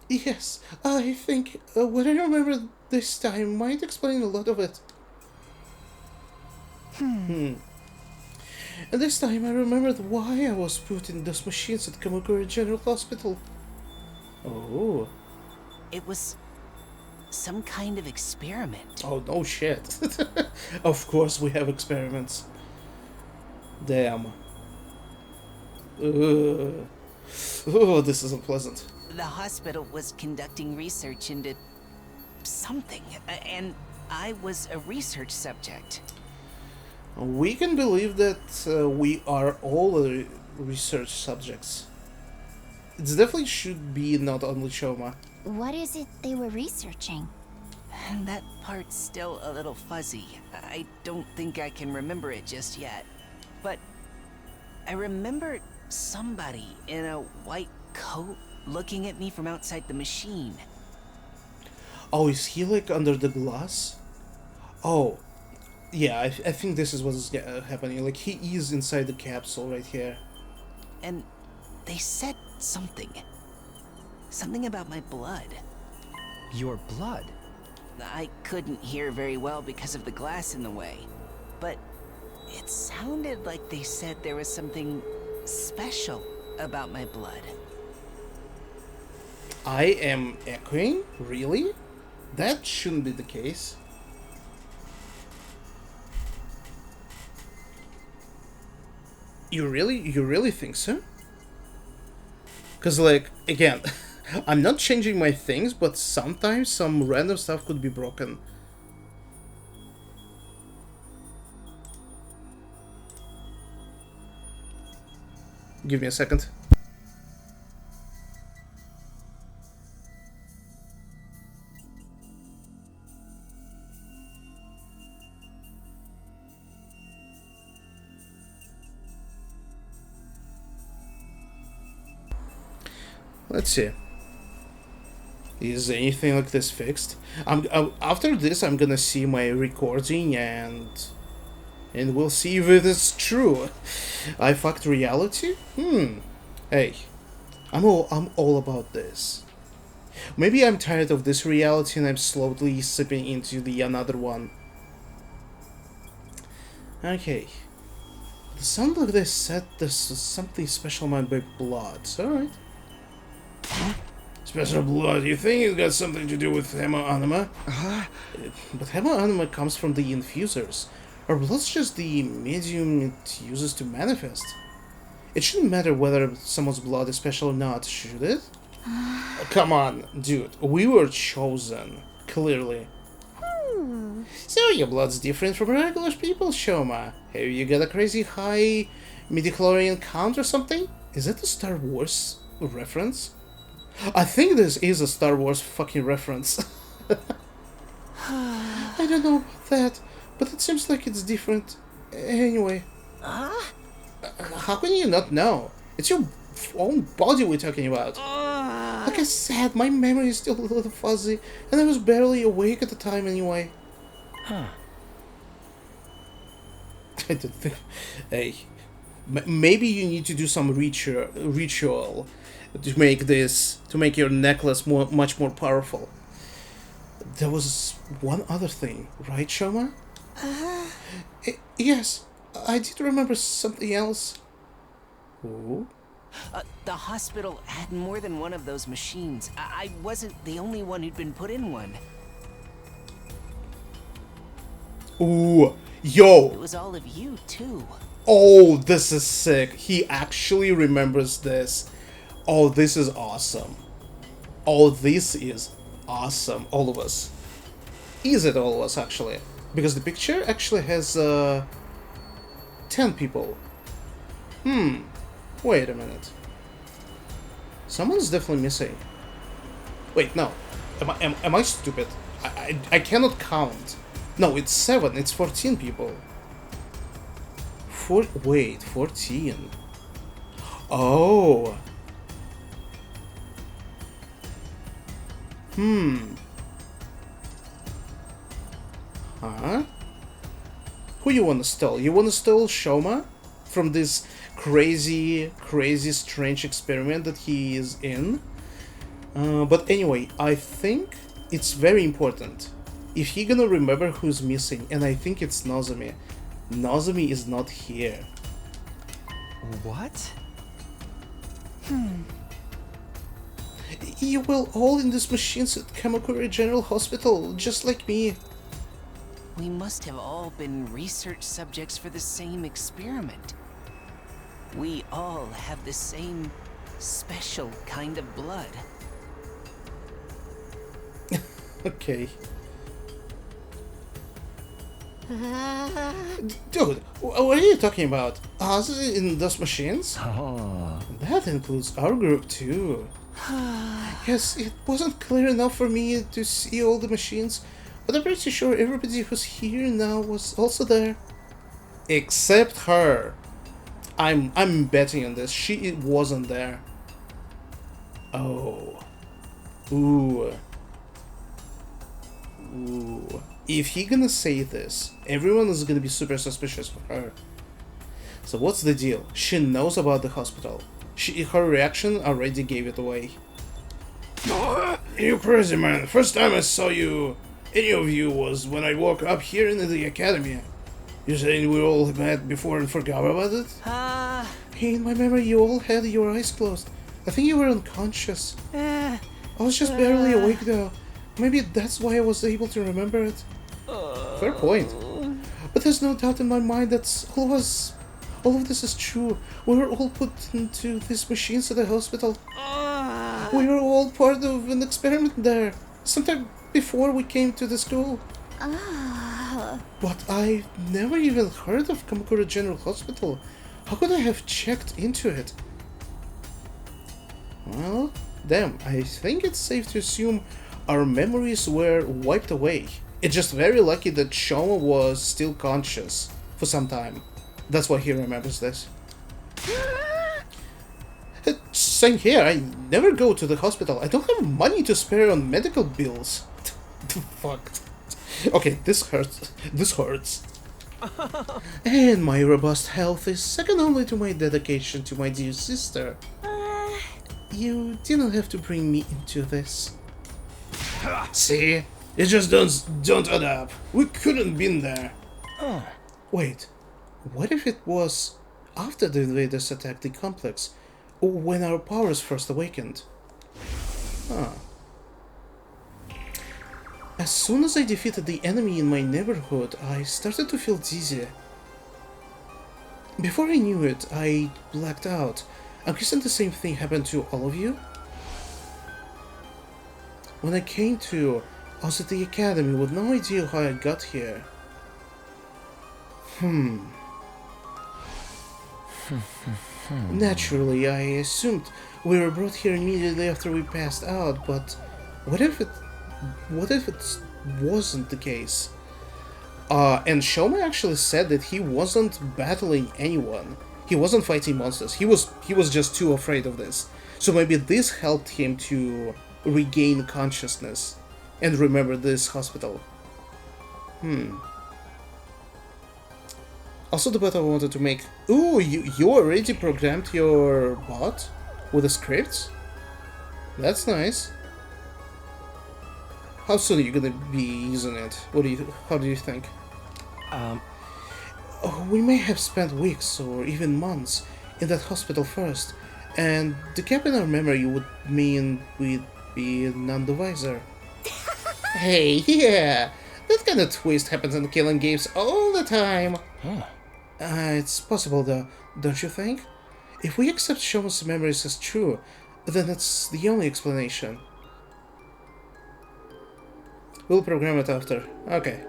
S1: Yes, I think what I remember this time might explain a lot of it. And this time I remembered why I was put in those machines at Kamakura General Hospital. Oh.
S5: It was some kind of experiment.
S1: Oh, no shit. Of course we have experiments. Damn. Oh, this is unpleasant.
S5: The hospital was conducting research into something, and I was a research subject.
S1: We can believe that we are all research subjects. It definitely should be not only Shoma.
S3: What is it they were researching?
S5: And that part's still a little fuzzy. I don't think I can remember it just yet. But I remember somebody in a white coat looking at me from outside the machine.
S1: Oh, is he like under the glass? Oh, yeah, I think this is what's happening. Like, he is inside the capsule right here.
S5: And they said something. Something about my blood.
S7: Your blood?
S5: I couldn't hear very well because of the glass in the way, but it sounded like they said there was something special about my blood.
S1: I am echoing? Really? That shouldn't be the case. You really think so? Because, like, again, I'm not changing my things, but sometimes some random stuff could be broken. Give me a second. Let's see. Is anything like this fixed? After this, I'm gonna see my recording and we'll see if it is true. I fucked reality? Hey, I'm all about this. Maybe I'm tired of this reality and I'm slowly slipping into the another one. Okay. The sound like they said this is something special about my blood. Alright. Special blood, you think it got something to do with Hema Anima? But Hema Anima comes from the infusers. Our blood's just the medium it uses to manifest. It shouldn't matter whether someone's blood is special or not, should it? Come on, dude. We were chosen. Clearly. So your blood's different from regular people's, Shoma. Have you got a crazy high midichlorian count or something? Is that a Star Wars reference? I think this is a Star Wars fucking reference. I don't know about that, but it seems like it's different. Anyway. How can you not know? It's your own body we're talking about. Like I said, my memory is still a little fuzzy, and I was barely awake at the time anyway. I don't think... Hey, maybe you need to do some ritual to make your necklace much more powerful. There was one other thing, right, Shoma? Yes, I did remember something else. Ooh.
S5: The hospital had more than one of those machines. I wasn't the only one who'd been put in one.
S1: Ooh, yo!
S5: It was all of you, too.
S1: Oh, this is sick. He actually remembers this. Oh, this is awesome. Oh, this is awesome. All of us. Is it all of us, actually? Because the picture actually has 10 people. Wait a minute. Someone's definitely missing. Wait, no. Am I stupid? I cannot count. No, it's 7. It's 14 people. Wait, 14. Oh. Huh? Who you wanna steal? You wanna steal Shoma? From this crazy, strange experiment that he is in? But anyway, I think it's very important. If he gonna remember who's missing, and I think it's Nozomi. Nozomi is not here.
S7: What?
S1: You were all in these machines at Kamakura General Hospital, just like me.
S5: We must have all been research subjects for the same experiment. We all have the same special kind of blood.
S1: Okay. Dude, what are you talking about? Us in those machines?
S7: Oh.
S1: That includes our group too. Yes, it wasn't clear enough for me to see all the machines, but I'm pretty sure everybody who's here now was also there. Except her. I'm betting on this. She wasn't there. Oh. Ooh. Ooh. If he gonna say this, everyone is gonna be super suspicious of her. So what's the deal? She knows about the hospital. Her reaction already gave it away. You crazy man. First time I saw you, any of you, was when I woke up here in the academy. You saying we all met before and forgot about it? Hey, in my memory you all had your eyes closed. I think you were unconscious. I was just barely awake though. Maybe that's why I was able to remember it. Fair point. But there's no doubt in my mind that all of this is true. We were all put into these machines at the hospital. We were all part of an experiment there. Sometime before we came to the school. But I never even heard of Kamakura General Hospital. How could I have checked into it? Well, damn, I think it's safe to assume our memories were wiped away. It's just very lucky that Shoma was still conscious for some time. That's why he remembers this. Same here, I never go to the hospital. I don't have money to spare on medical bills. Fuck. Okay, this hurts. This hurts. And my robust health is second only to my dedication to my dear sister. You didn't have to bring me into this. See? It just don't add up. We couldn't been there. Wait, what if it was after the invaders attacked the complex, when our powers first awakened? As soon as I defeated the enemy in my neighborhood, I started to feel dizzy. Before I knew it, I blacked out. I'm guessing the same thing happened to all of you? When I came to, I was at the academy with no idea how I got here. Naturally, I assumed we were brought here immediately after we passed out, but what if it wasn't the case? And Shoma actually said that he wasn't battling anyone. He wasn't fighting monsters. He was just too afraid of this. So maybe this helped him to regain consciousness and remember this hospital. Also, the bot I wanted to make. Ooh, you already programmed your bot with the scripts? That's nice. How soon are you gonna be using it? How do you think? We may have spent weeks or even months in that hospital first, and the gap in our memory would mean we'd be none the wiser. Hey, yeah, that kind of twist happens in killing games all the time. It's possible though, don't you think? If we accept Shoma's memories as true, then that's the only explanation. We'll program it after. Okay.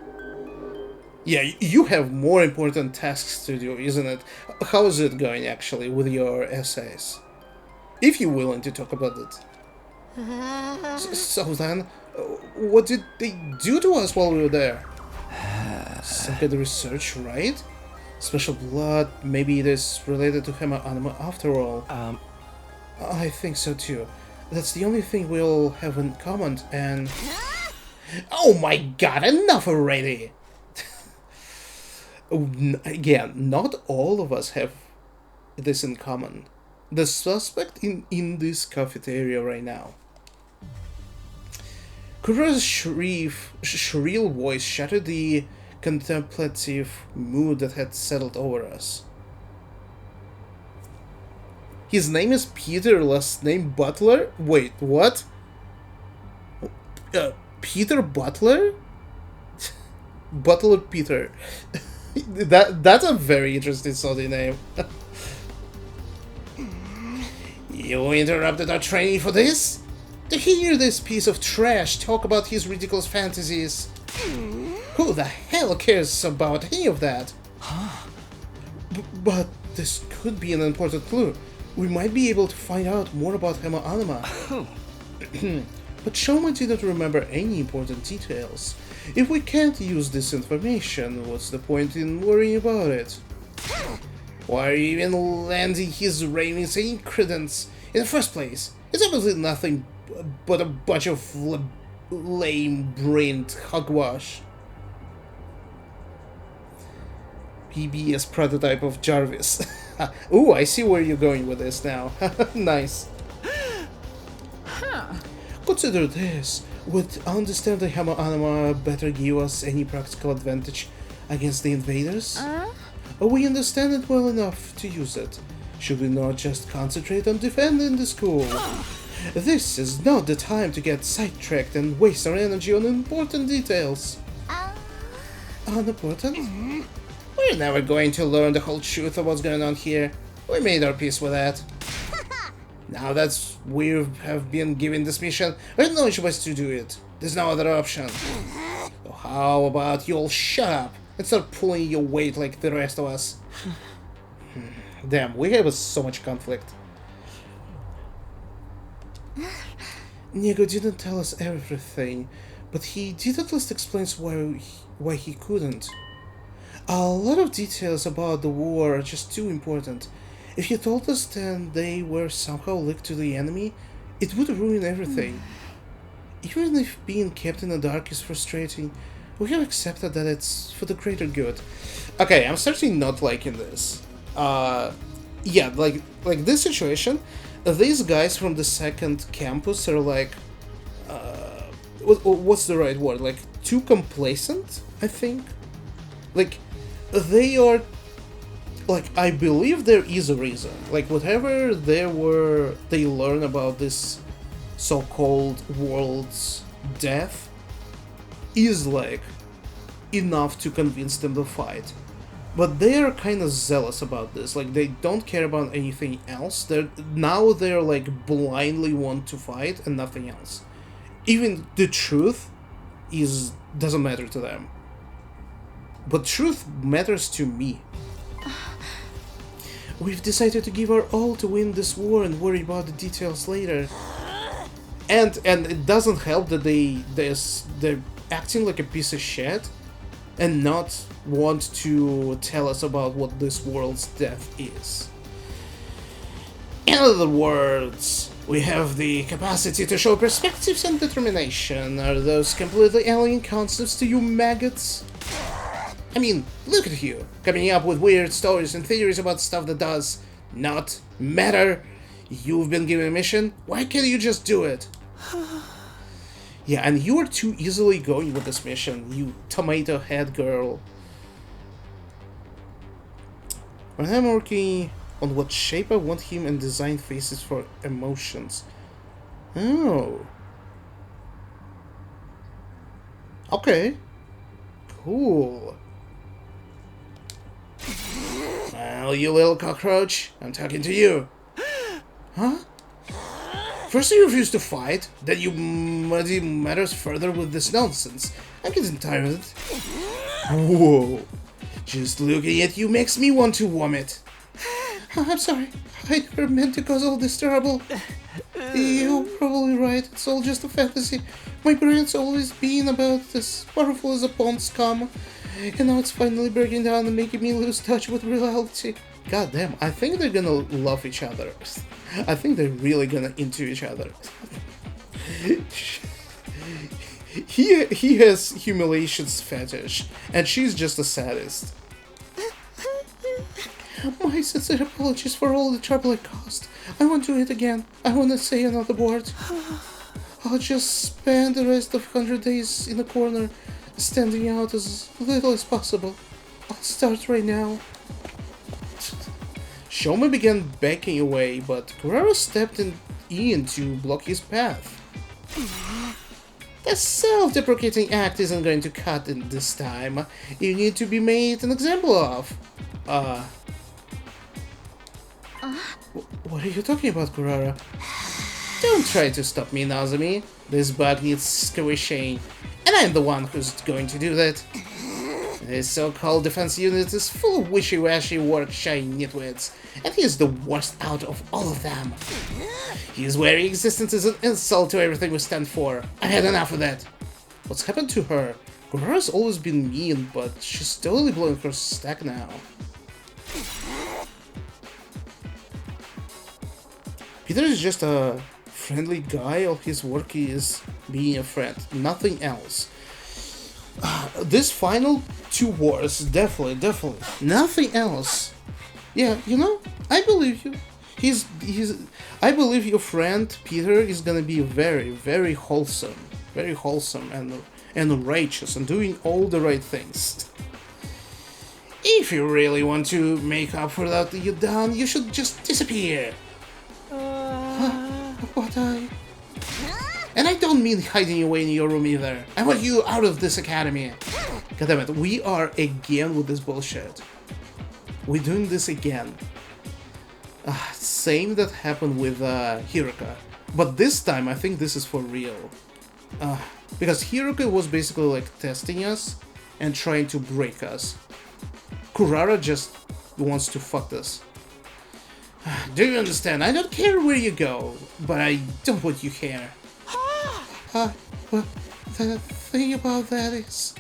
S1: Yeah, you have more important tasks to do, isn't it? How is it going, actually, with your essays? If you're willing to talk about it. So then, what did they do to us while we were there? Some kind of research, right? Special blood, maybe it is related to Hema Anima after all. I think so too. That's the only thing we'll have in common, and... Oh my god, enough already! Again, not all of us have this in common. The suspect in this cafeteria right now. Kura's shrill voice shattered the contemplative mood that had settled over us. His name is Peter, last name Butler? Wait, what? Peter Butler? Butler Peter. That's a very interesting sounding name. You interrupted our training for this? To hear this piece of trash talk about his ridiculous fantasies. Who the hell cares about any of that? But this could be an important clue. We might be able to find out more about Hema Anima. But Shoma didn't remember any important details. If we can't use this information, what's the point in worrying about it? Why are you even lending his ravings any credence in the first place? It's obviously nothing but a bunch of lame-brained hogwash. PBS prototype of Jarvis. Ooh, I see where you're going with this now. Nice. Consider this. Would understanding Hammer Anima better give us any practical advantage against the invaders? We understand it well enough to use it. Should we not just concentrate on defending the school? This is not the time to get sidetracked and waste our energy on important details. Unimportant? We're never going to learn the whole truth of what's going on here. We made our peace with that. Now that we have been given this mission, we have no choice to do it. There's no other option. So how about you all shut up and start pulling your weight like the rest of us? Damn, we have so much conflict. Nego didn't tell us everything, but he did at least explain why he couldn't. A lot of details about the war are just too important. If he told us then they were somehow linked to the enemy, it would ruin everything. Even if being kept in the dark is frustrating, we have accepted that it's for the greater good. Okay, I'm starting not liking this. Yeah, like this situation, these guys from the second campus are like, what's the right word? Like, too complacent, I think? Like, they are, like, I believe there is a reason. Like, whatever they learn about this so-called world's death is, like, enough to convince them to fight. But they are kind of zealous about this. Like, they don't care about anything else. They're like blindly want to fight and nothing else. Even the truth doesn't matter to them. But truth matters to me. We've decided to give our all to win this war and worry about the details later. And it doesn't help that they're acting like a piece of shit and not want to tell us about what this world's death is. In other words, we have the capacity to show perspectives and determination. Are those completely alien concepts to you maggots? I mean, look at you, coming up with weird stories and theories about stuff that does not matter. You've been given a mission, why can't you just do it? Yeah, and you are too easily going with this mission, you tomato head girl. When I'm working on what shape I want him and design faces for emotions. Oh. Okay. Cool. Well, you little cockroach, I'm talking to you. Huh? First you refuse to fight, then you muddy matters further with this nonsense. I'm getting tired of it. Whoa. Just looking at you makes me want to vomit. I'm sorry, I never meant to cause all this trouble. You're probably right, it's all just a fantasy. My brain's always been about as powerful as a pond scum. And now it's finally breaking down and making me lose touch with reality. God damn, I think they're gonna love each other. I think they're really gonna into each other. He has humiliations fetish, and she's just a sadist. My sincere apologies for all the trouble I caused. I won't do it again. I won't say another word. I'll just spend the rest of 100 days in a corner, standing out as little as possible. I'll start right now. Shoma began backing away, but Guerrero stepped in to block his path. The self-deprecating act isn't going to cut in this time. You need to be made an example of. What are you talking about, Guerrero? Don't try to stop me, Nazami. This bug needs squishing, and I'm the one who's going to do that. This so-called defense unit is full of wishy-washy work-shy nitwits, and he's the worst out of all of them. His very existence is an insult to everything we stand for. I had enough of that. What's happened to her? Guerrero's always been mean, but she's totally blowing her stack now. Peter is just a friendly guy. All his work is being a friend, nothing else. This final 2 wars, definitely, nothing else. Yeah, you know, I believe you. I believe your friend Peter is gonna be very wholesome, and righteous, and doing all the right things. If you really want to make up for that you've done, you should just disappear. What I... And I don't mean hiding away in your room either. I want you out of this academy. Goddammit, we are again with this bullshit. We're doing this again. Same that happened with Hiruka. But this time I think this is for real. Because Hiruka was basically like testing us and trying to break us. Kurara just wants to fuck us. Do you understand? I don't care where you go, but I don't want you here. Well, the thing about that is...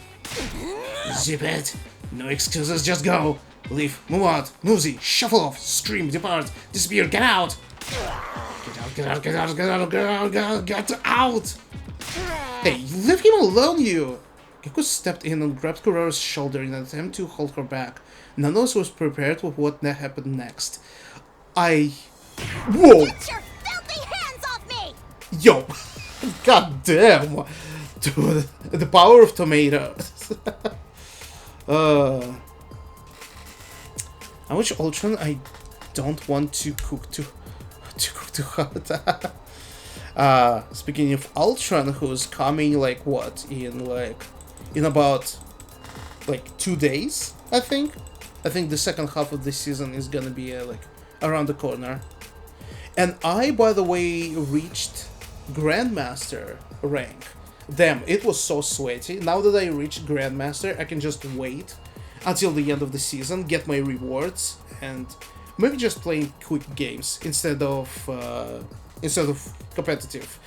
S1: Zip it! No excuses, just go! Leave, move out, mosey, shuffle off, scream, depart, disappear, get out! Get out! Hey, leave him alone, you! Geku stepped in and grabbed Kurara's shoulder in an attempt to hold her back. None of us was prepared for what happened next. Whoa!
S4: Get your filthy hands off me!
S1: Yo! God damn! Dude, the power of tomatoes. How much Ultron I don't want to cook too hot. Speaking of Ultron, who's coming like what? In about like 2 days, I think. I think the second half of this season is gonna be like around the corner. And I, by the way, reached Grandmaster rank. Damn, it was so sweaty. Now that I reached Grandmaster, I can just wait until the end of the season, get my rewards, and maybe just play quick games instead of competitive.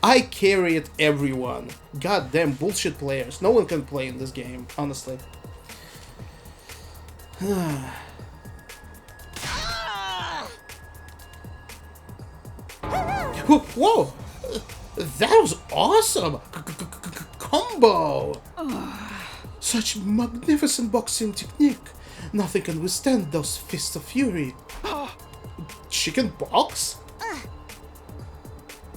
S1: I carried everyone. Goddamn bullshit players. No one can play in this game, honestly. Whoa! That was awesome! Combo! Such magnificent boxing technique. Nothing can withstand those fists of fury. Chicken box?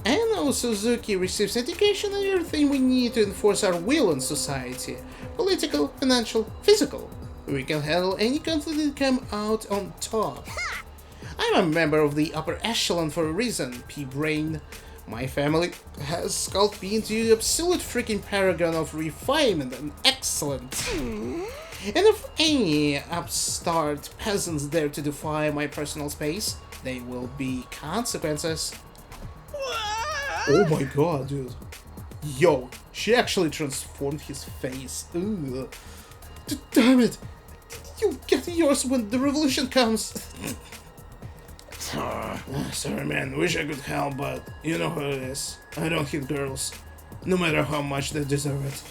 S1: And now Suzuki receives education and everything we need to enforce our will in society. Political, financial, physical. We can handle any conflict and come out on top. I'm a member of the upper echelon for a reason, P-Brain. My family has sculpted me into the absolute freaking paragon of refinement and excellence. And if any upstart peasants dare to defy my personal space, there will be consequences. Oh my god, dude. Yo, she actually transformed his face. Ugh. Damn it! You'll get yours when the revolution comes! Sorry man, wish I could help, but you know how it is. I don't hit girls, no matter how much they deserve it.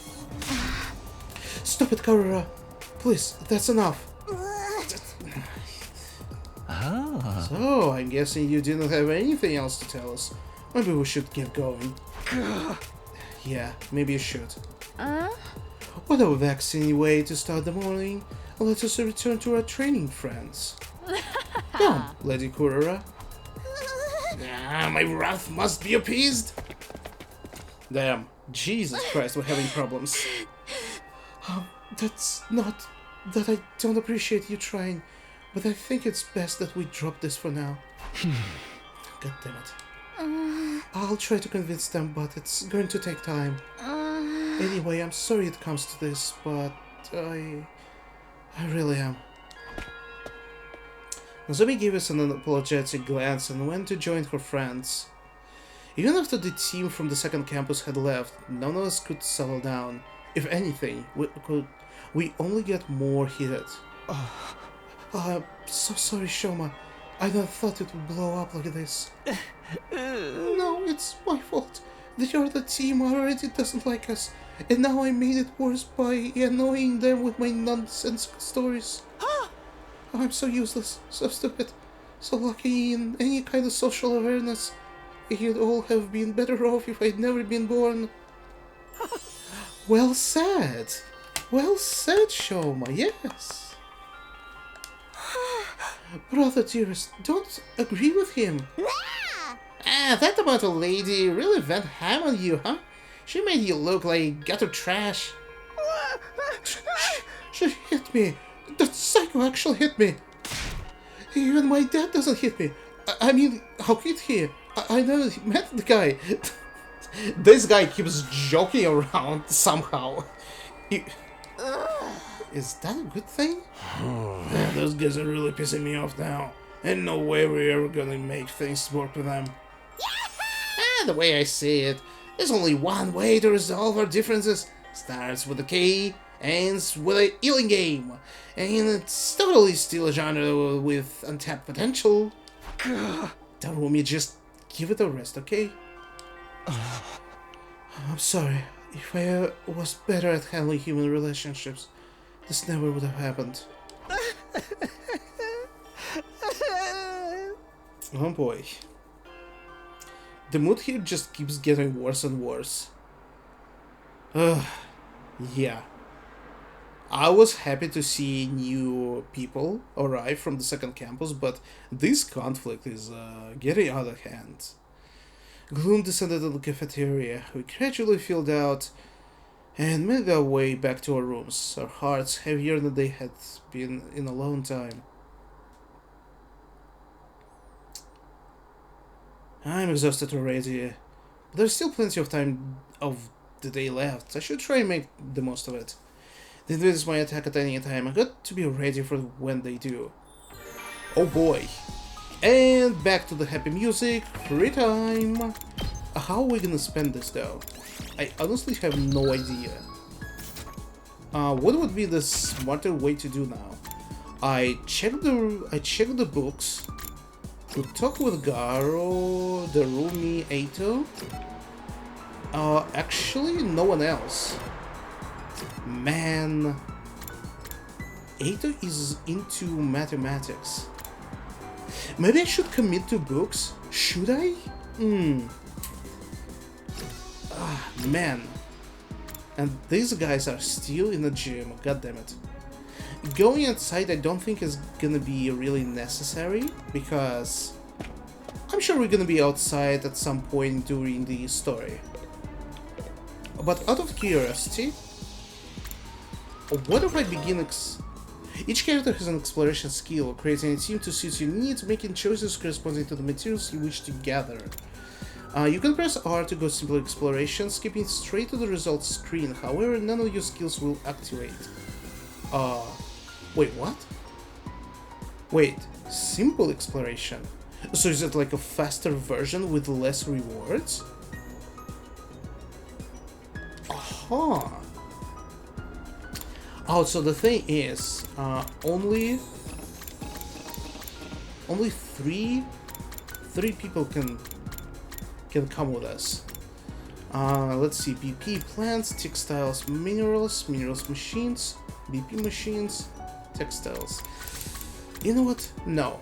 S1: Stop it, Karura. Please, that's enough. So, I'm guessing you didn't have anything else to tell us. Maybe we should get going. Yeah, maybe you should. What a vaccine way to start the morning. Let us return to our training friends. Come, Lady Kurura. My wrath must be appeased. Damn, Jesus Christ, we're having problems. That's not that I don't appreciate you trying, but I think it's best that we drop this for now. God damn it. I'll try to convince them, but it's going to take time. Anyway, I'm sorry it comes to this, but I really am. Nozomi gave us an apologetic glance and went to join her friends. Even after the team from the second campus had left, none of us could settle down. If anything, we only get more heated. I'm so sorry, Shoma. I never thought it would blow up like this. No, it's my fault. The other team already doesn't like us, and now I made it worse by annoying them with my nonsensical stories. I'm so useless, so stupid, so lucky in any kind of social awareness. You'd all have been better off if I'd never been born. Well said. Well said, Shoma, yes. Brother dearest, don't agree with him. That amount of lady really went ham on you, huh? She made you look like gutter trash. She hit me. That psycho actually hit me. Even my dad doesn't hit me. I mean, how could he? I never met the guy. This guy keeps joking around somehow. Is that a good thing? Those guys are really pissing me off now. Ain't no way we're ever gonna make things work with them. The way I see it, there's only one way to resolve our differences. Starts with a K, ends with a healing game. And it's totally still a genre with untapped potential. Darumi, just give it a rest, okay? I'm sorry. If I was better at handling human relationships, this never would have happened. Oh boy. The mood here just keeps getting worse and worse. Yeah. I was happy to see new people arrive from the second campus, but this conflict is getting out of hand. Gloom descended on the cafeteria. We gradually filled out and made our way back to our rooms, our hearts heavier than they had been in a long time. I'm exhausted already, but there's still plenty of time of the day left. I should try and make the most of it. The invaders might attack at any time. I got to be ready for when they do. Oh boy. And back to the happy music. Free time. How are we gonna spend this though? I honestly have no idea. What would be the smarter way to do now? I checked the books. We talk with Garo, Darumi, Eito. Actually, no one else. Man, Eito is into mathematics. Maybe I should commit to books? Should I? Man. And these guys are still in the gym, god damn it. Going outside I don't think is gonna be really necessary, because I'm sure we're gonna be outside at some point during the story. But out of curiosity, what if I begin each character has an exploration skill, creating a team to suit your needs, making choices corresponding to the materials you wish to gather. You can press R to go simple exploration, skipping straight to the results screen, however none of your skills will activate. Wait, what? Wait, simple exploration? So is it like a faster version with less rewards? Aha! Oh, so the thing is, only three people can come with us. Let's see, BP plants, textiles, minerals machines, BP machines, textiles. You know what? No,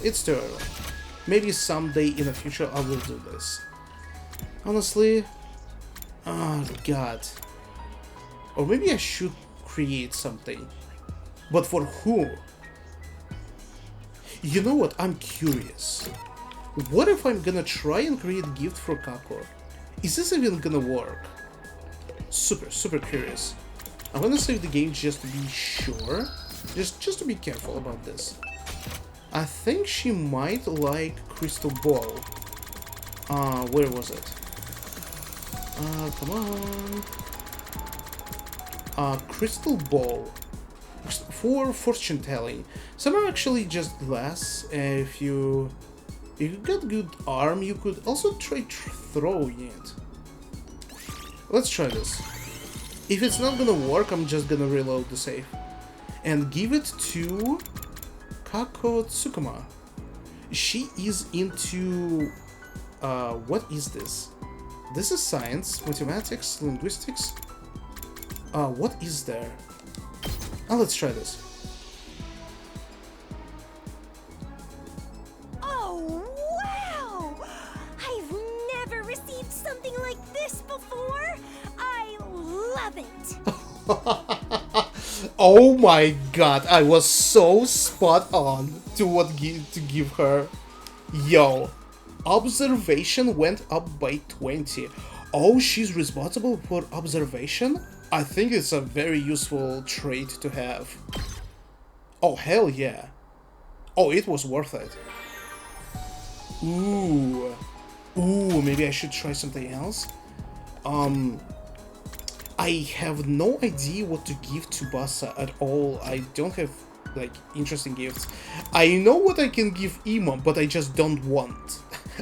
S1: it's too early. Maybe someday in the future I will do this. Honestly, oh god. Or maybe I should create something. But for who? You know what? I'm curious. What if I'm gonna try and create a gift for Kako? Is this even gonna work? Super curious. I'm gonna save the game just to be sure. Just to be careful about this. I think she might like Crystal Ball. Where was it? Come on. Crystal Ball. For fortune telling. Some are actually just glass. If you got good arm, you could also try throwing it. Let's try this. If it's not gonna work, I'm just gonna reload the save. And give it to Kako Tsukuma. She is into... what is this? This is science, mathematics, linguistics. What is there? Let's try this. Oh my god, I was so spot on to to give her. Yo, observation went up by 20. Oh, she's responsible for observation? I think it's a very useful trait to have. Oh, hell yeah. Oh, it was worth it. Ooh. Ooh, maybe I should try something else? I have no idea what to give to Basa at all. I don't have, like, interesting gifts. I know what I can give Imam, but I just don't want.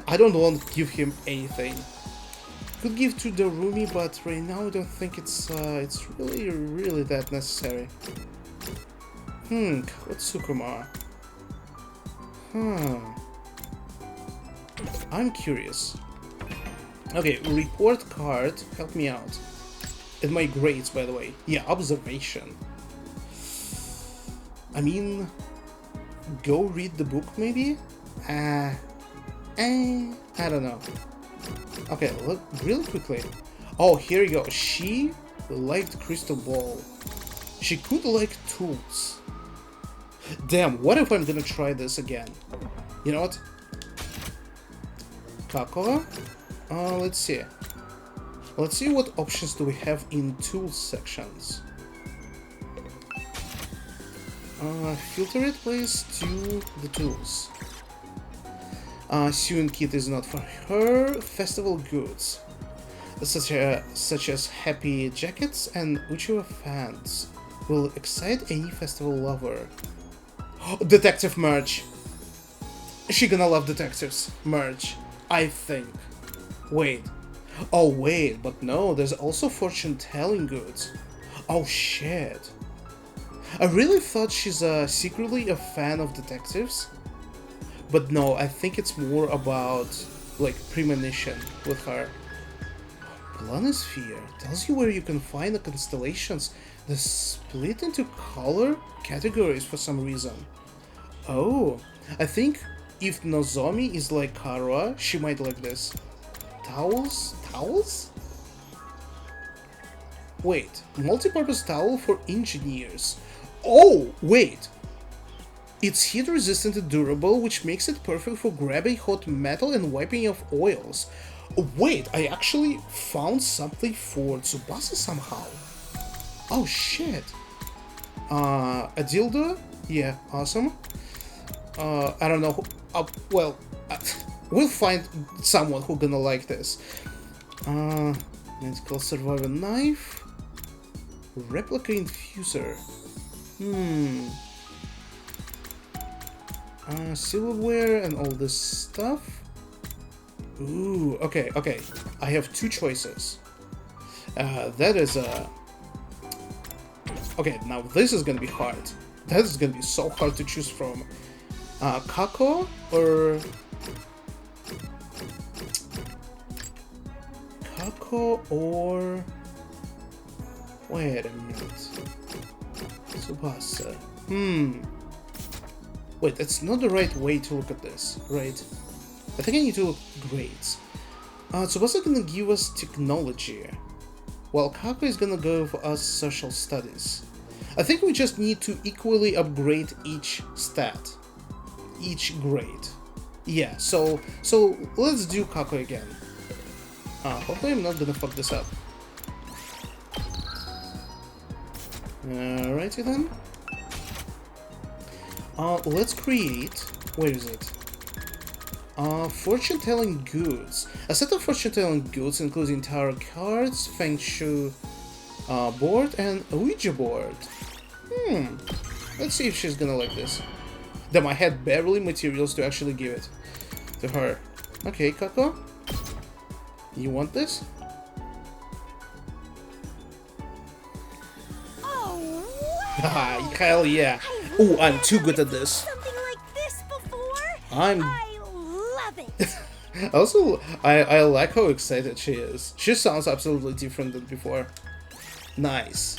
S1: I don't want to give him anything. Could give to Darumi, but right now I don't think it's really that necessary. What's Sukuma? I'm curious. Okay, report card, help me out. And my grades, by the way. Yeah, observation. I mean, go read the book, maybe? I don't know. Okay, look really quickly. Oh, here you go. She liked Crystal Ball. She could like tools. Damn, what if I'm gonna try this again? You know what? Kako? Let's see. Let's see what options do we have in tools sections. Filter it, please, to the tools. Sewing kit is not for her. Festival goods, such as happy jackets and Uchiwa fans, will excite any festival lover. Detective merch. She gonna love detectives merch, I think. Wait. Oh wait, but no, there's also fortune-telling goods. Oh shit. I really thought she's secretly a fan of detectives. But no, I think it's more about, like, premonition with her. Planisphere tells you where you can find the constellations. They're split into color categories for some reason. Oh, I think if Nozomi is like Karua, she might like this. Towels? Towels? Wait, multi-purpose towel for engineers. Oh, wait! It's heat resistant and durable, which makes it perfect for grabbing hot metal and wiping off oils. Wait, I actually found something for Tsubasa somehow. Oh shit. A dildo? Yeah, awesome. I don't know who, well, we'll find someone who gonna like this. Medical survivor knife. Replica infuser. Silverware and all this stuff. Ooh, okay. I have two choices. That is okay, now this is gonna be hard. That is gonna be so hard to choose from. Kako or... Kako or... Wait a minute. Tsubasa. Wait, that's not the right way to look at this, right? I think I need to look grades. Tsubasa gonna give us technology, while Kako is gonna give us social studies. I think we just need to equally upgrade each stat. Each grade. Yeah, so let's do Kako again. Hopefully I'm not gonna fuck this up. Alrighty then. Let's create... Where is it? Fortune-telling goods. A set of fortune-telling goods including tarot cards, feng shui board, and a Ouija board. Let's see if she's gonna like this. Damn, I had barely materials to actually give it to her. Okay, Kako. You want this?
S4: Oh, wow!
S1: Hell yeah! Oh, I'm too good at this.
S4: Something like this before?
S1: I
S4: love it.
S1: Also, I like how excited she is. She sounds absolutely different than before. Nice.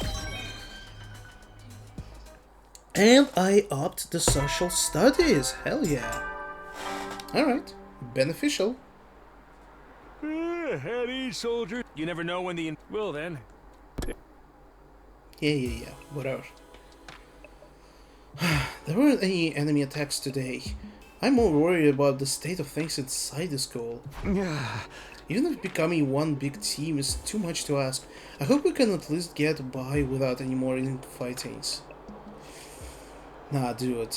S1: And I upped the social studies. Hell yeah. Alright. Beneficial.
S2: Heady soldier. You never know when the... Well then.
S1: Yeah. Whatever. There weren't any enemy attacks today. I'm more worried about the state of things inside the school. Even if becoming one big team is too much to ask, I hope we can at least get by without any more infightings. Nah, dude.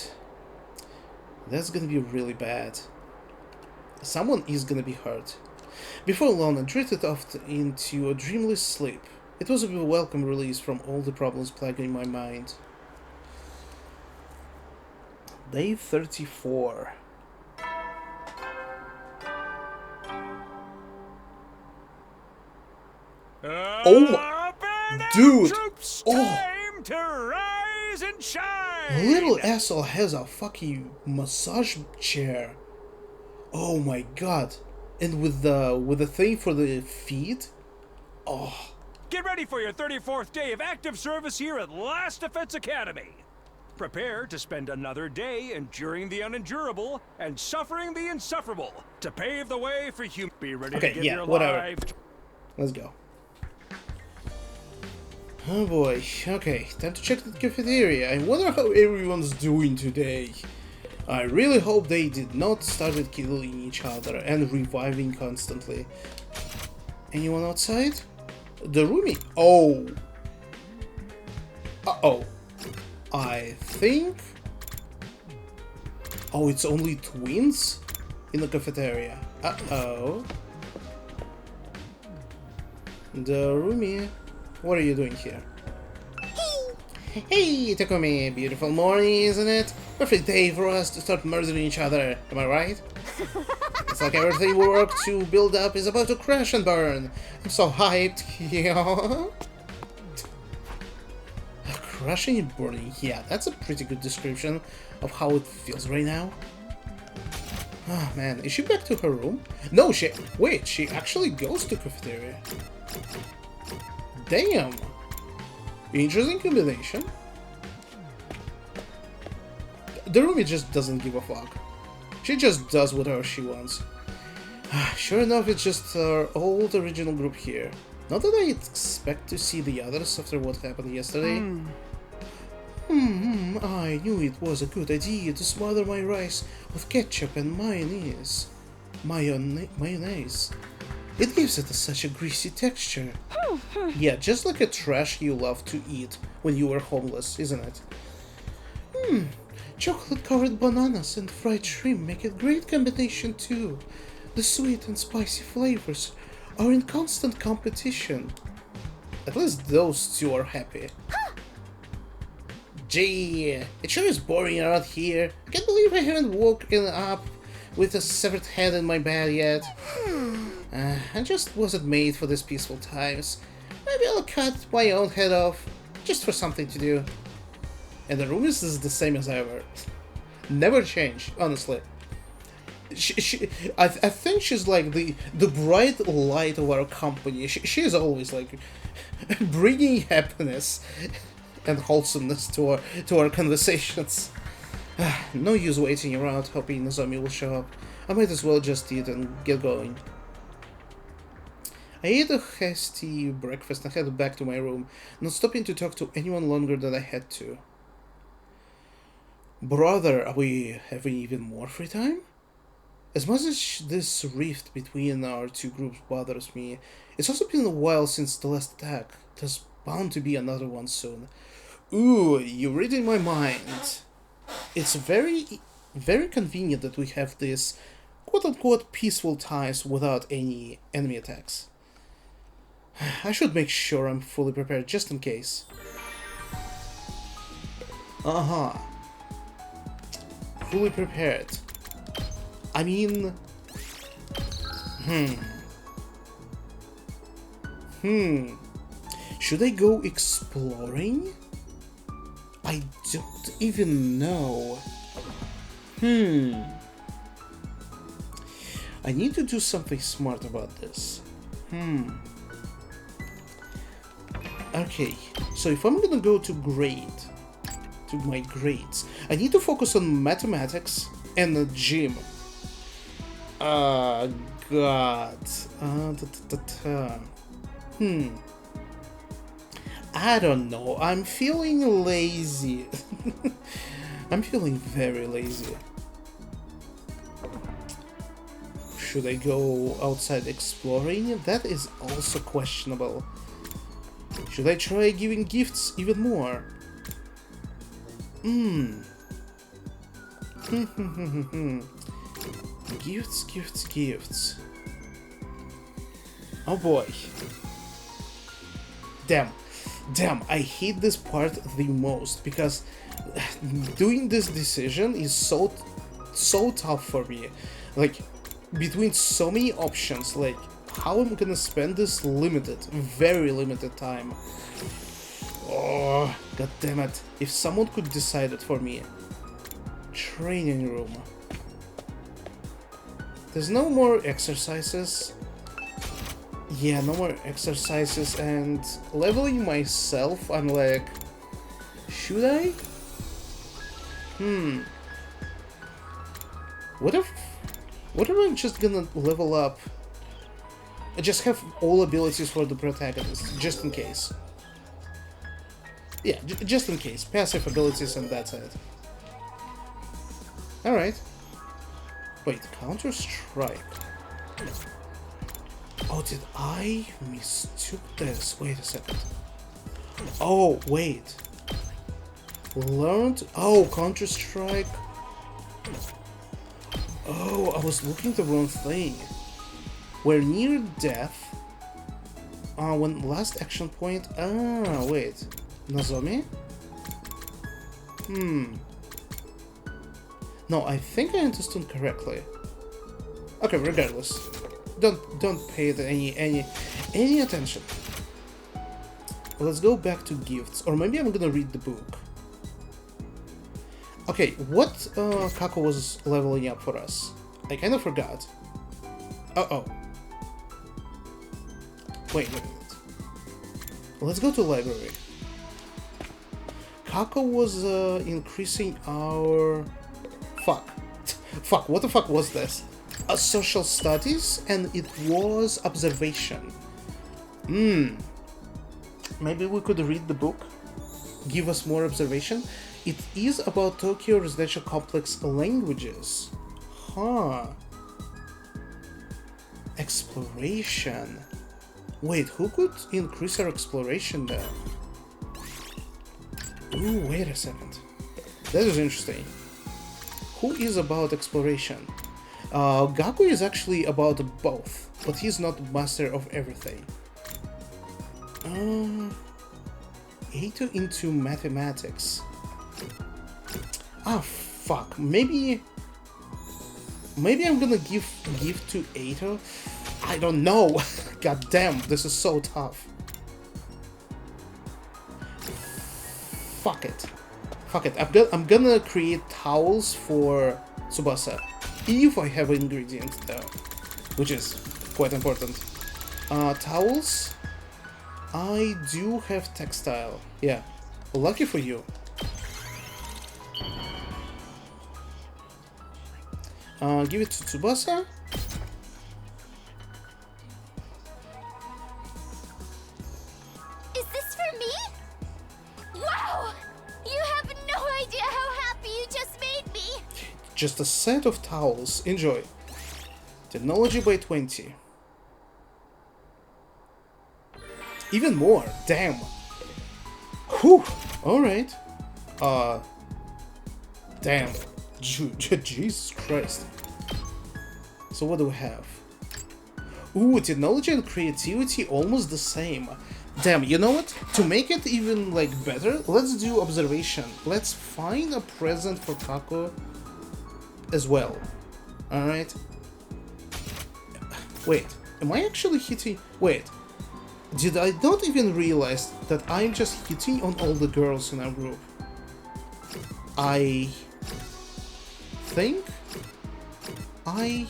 S1: That's gonna be really bad. Someone is gonna be hurt. Before long, I drifted off into a dreamless sleep. It was a welcome release from all the problems plaguing my mind. Day 34. Oh my... Dude!
S2: Troops,
S1: Oh!
S2: time to rise and shine!
S1: Little asshole has a fucking massage chair. Oh my god. And with the thing for the feet? Oh.
S2: Get ready for your 34th day of active service here at Last Defense Academy. Prepare to spend another day enduring the unendurable and suffering the insufferable to pave the way for human. Be ready to give your life.
S1: Let's go. Oh boy. Okay, time to check the cafeteria. I wonder how everyone's doing today. I really hope they did not started killing each other and reviving constantly. Anyone outside? The roomie. Oh. Uh-oh. I think... Oh, it's only twins in the cafeteria. Uh-oh. The roomie. What are you doing here? Hey, Takumi. Beautiful morning, isn't it? Perfect day for us to start murdering each other. Am I right? It's like everything we worked to build up is about to crash and burn. I'm so hyped. Yeah. Crashing and burning. Yeah, that's a pretty good description of how it feels right now. Oh man, is she back to her room? No, wait, she actually goes to cafeteria. Damn. Interesting combination. The roomie just doesn't give a fuck. She just does whatever she wants. Sure enough, it's just our old original group here. Not that I expect to see the others after what happened yesterday. I knew it was a good idea to smother my rice with ketchup and mayonnaise. Mayonnaise. It gives it such a greasy texture. Yeah, just like a trash you love to eat when you were homeless, isn't it? Chocolate-covered bananas and fried shrimp make a great combination too. The sweet and spicy flavors are in constant competition. At least those two are happy. Gee, it sure is boring around here. I can't believe I haven't woken up with a severed head in my bed yet. I just wasn't made for these peaceful times. Maybe I'll cut my own head off, just for something to do. And the room is the same as ever. Never change, honestly. I think she's like the bright light of our company. She's always like bringing happiness and wholesomeness to our conversations. No use waiting around hoping Nozomi will show up. I might as well just eat and get going. I ate a hasty breakfast and headed back to my room, not stopping to talk to anyone longer than I had to. Brother, are we having even more free time? As much as this rift between our two groups bothers me, it's also been a while since the last attack. There's bound to be another one soon. Ooh, you're reading my mind. It's very convenient that we have this quote-unquote peaceful times without any enemy attacks. I should make sure I'm fully prepared just in case. Fully prepared. I mean... Should I go exploring? I don't even know. I need to do something smart about this. Okay, so if I'm gonna go to my grades, I need to focus on mathematics and the gym. God. I don't know. I'm feeling lazy. I'm feeling very lazy. Should I go outside exploring? That is also questionable. Should I try giving gifts even more? Gifts, gifts, gifts. Oh boy. Damn, I hate this part the most because doing this decision is so tough for me. Like, between so many options, like, how am I gonna spend this very limited time? Oh, god damn it. If someone could decide it for me. Training room. There's no more exercises. Yeah, no more exercises, and leveling myself, I'm like, should I? What if I'm just gonna level up? I just have all abilities for the protagonist, just in case. Yeah, just in case. Passive abilities and that's it. Alright. Wait, Counter-Strike. Oh, did I mistook this? Wait a second. Oh, wait. Learned? Oh, Counter-Strike. Oh, I was looking the wrong thing. We're near death. When last action point. Ah, wait. Nozomi? No, I think I understood correctly. Okay, regardless. Don't pay it any attention. Let's go back to gifts, or maybe I'm gonna read the book. Okay, what Kako was leveling up for us? I kind of forgot. Uh-oh. Wait a minute. Let's go to library. Kako was increasing our... Fuck, what the fuck was this? Social studies, and it was observation. Maybe we could read the book? Give us more observation? It is about Tokyo Residential Complex languages. Huh. Exploration. Wait, who could increase our exploration there? Ooh, wait a second. That is interesting. Who is about exploration? Gaku is actually about both, but he's not master of everything. Eito into mathematics. Ah, fuck. Maybe I'm gonna give to Eito. I don't know. God damn, this is so tough. Fuck it. I'm gonna create towels for Tsubasa. If I have an ingredient though, which is quite important. Towels. I do have textile. Yeah. Lucky for you. Give it to Tsubasa.
S3: Is this for me? Wow! You have no idea how happy you just made me!
S1: Just a set of towels. Enjoy. Technology by 20. Even more. Damn. Whew. Alright. Damn. Jesus Christ. So what do we have? Ooh, technology and creativity almost the same. Damn, you know what? To make it even, like, better, let's do observation. Let's find a present for Kako as well. Alright? Wait, am I actually hitting... Wait. Did I not even realize that I'm just hitting on all the girls in our group? I... think I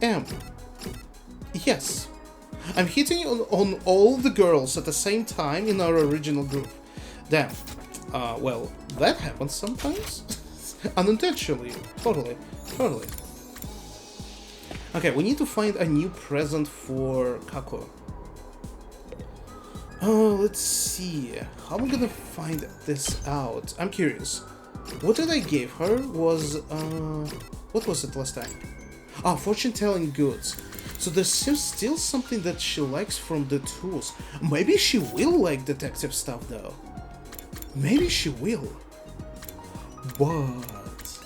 S1: am. Yes. I'm hitting on all the girls at the same time in our original group. Damn. Well, that happens sometimes. Unintentionally. Totally. Okay, we need to find a new present for Kako. Oh, let's see. How am I gonna find this out? I'm curious. What did I give her was, what was it last time? Ah, fortune-telling goods. So there's still something that she likes from the tools. Maybe she will like detective stuff, though. Maybe she will. But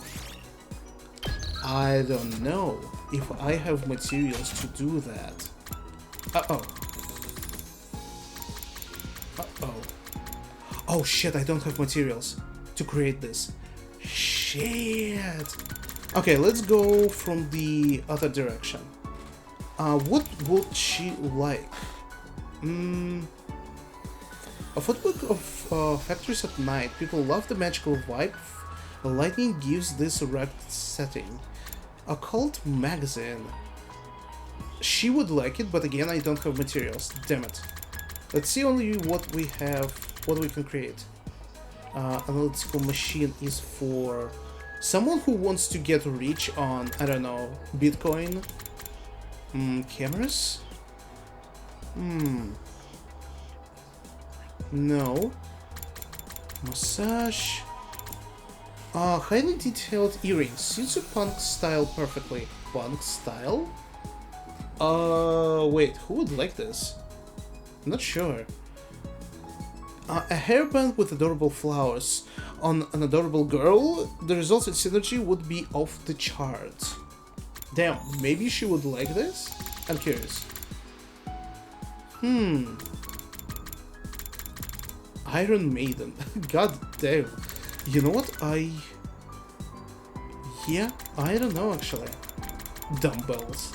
S1: I don't know if I have materials to do that. Uh-oh. Uh-oh. Oh shit, I don't have materials to create this. Shit. Okay, let's go from the other direction. What would she like? A footbook of factories at night. People love the magical vibe the lightning gives this wrecked setting. A cult magazine. She would like it, but again, I don't have materials. Damn it. Let's see only what we have, what we can create. Analytical machine is for someone who wants to get rich on, I don't know, Bitcoin. Cameras? No. Massage. Highly detailed earrings. Suits a punk style perfectly. Punk style? Wait, who would like this? I'm not sure. A hairband with adorable flowers on an adorable girl. The resultant synergy would be off the charts. Damn, maybe she would like this? I'm curious. Iron Maiden. God damn. You know what? Yeah, I don't know actually. Dumbbells.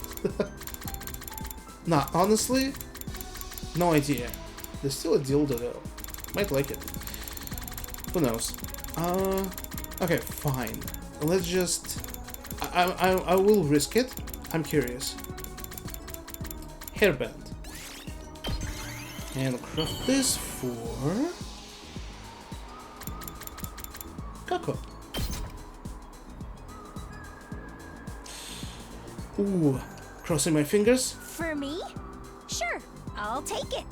S1: Nah, honestly, no idea. There's still a dildo though. Might like it. Who knows? Okay, fine. Let's just... I will risk it. I'm curious. Hairband. And craft this for... Kako. Ooh, crossing my fingers.
S3: For me? Sure, I'll take it.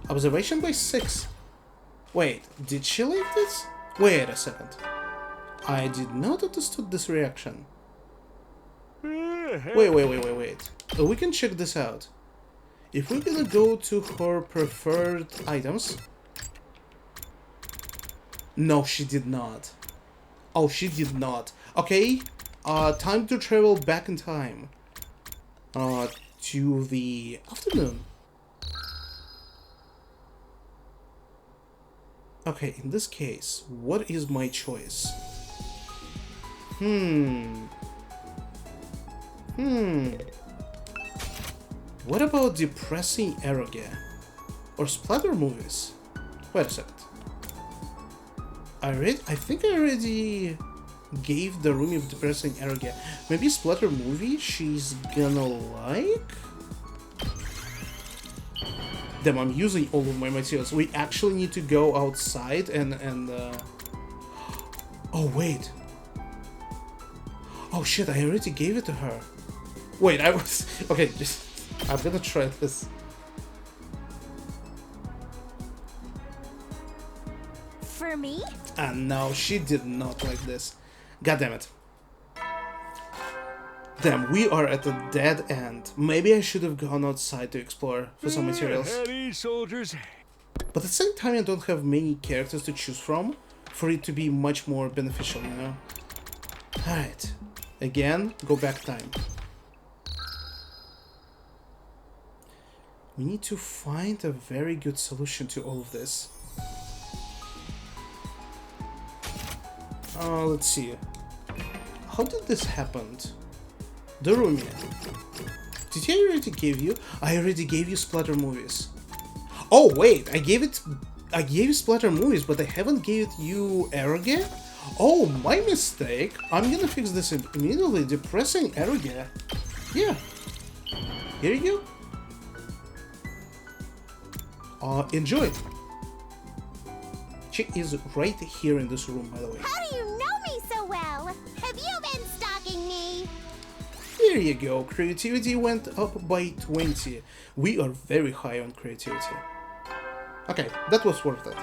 S1: Observation by 6. Wait, did she like this? Wait a second. I did not understood this reaction. Wait. We can check this out. If we're gonna go to her preferred items... No, she did not. Oh, she did not. Okay, time to travel back in time. To the afternoon. Okay, in this case, what is my choice? What about depressing eroge? Or splatter movies? Wait a second. I think I already gave the room of depressing eroge. Maybe splatter movie she's gonna like? Damn, I'm using all of my materials. We actually need to go outside and Oh, wait. Oh, shit, I already gave it to her. Wait, I was... Okay, just... I'm gonna try this.
S3: For me?
S1: And no, she did not like this. God damn it. Damn, we are at a dead end. Maybe I should have gone outside to explore for some materials.
S2: Heady, soldiers.
S1: But at the same time, I don't have many characters to choose from for it to be much more beneficial, you know? Alright. Again, go back time. We need to find a very good solution to all of this. Let's see. How did this happen? Darumia. Did I already give you? I already gave you splatter movies. Oh wait, I gave you splatter movies, but I haven't gave you eroge? Oh, my mistake. I'm gonna fix this immediately. Depressing eroge. Yeah. Here you go. Enjoy. She is right here in this room, by the way.
S3: How do you know me so well? Have you been stalking me?
S1: Here you go. Creativity went up by 20. We are very high on creativity. Okay, that was worth it.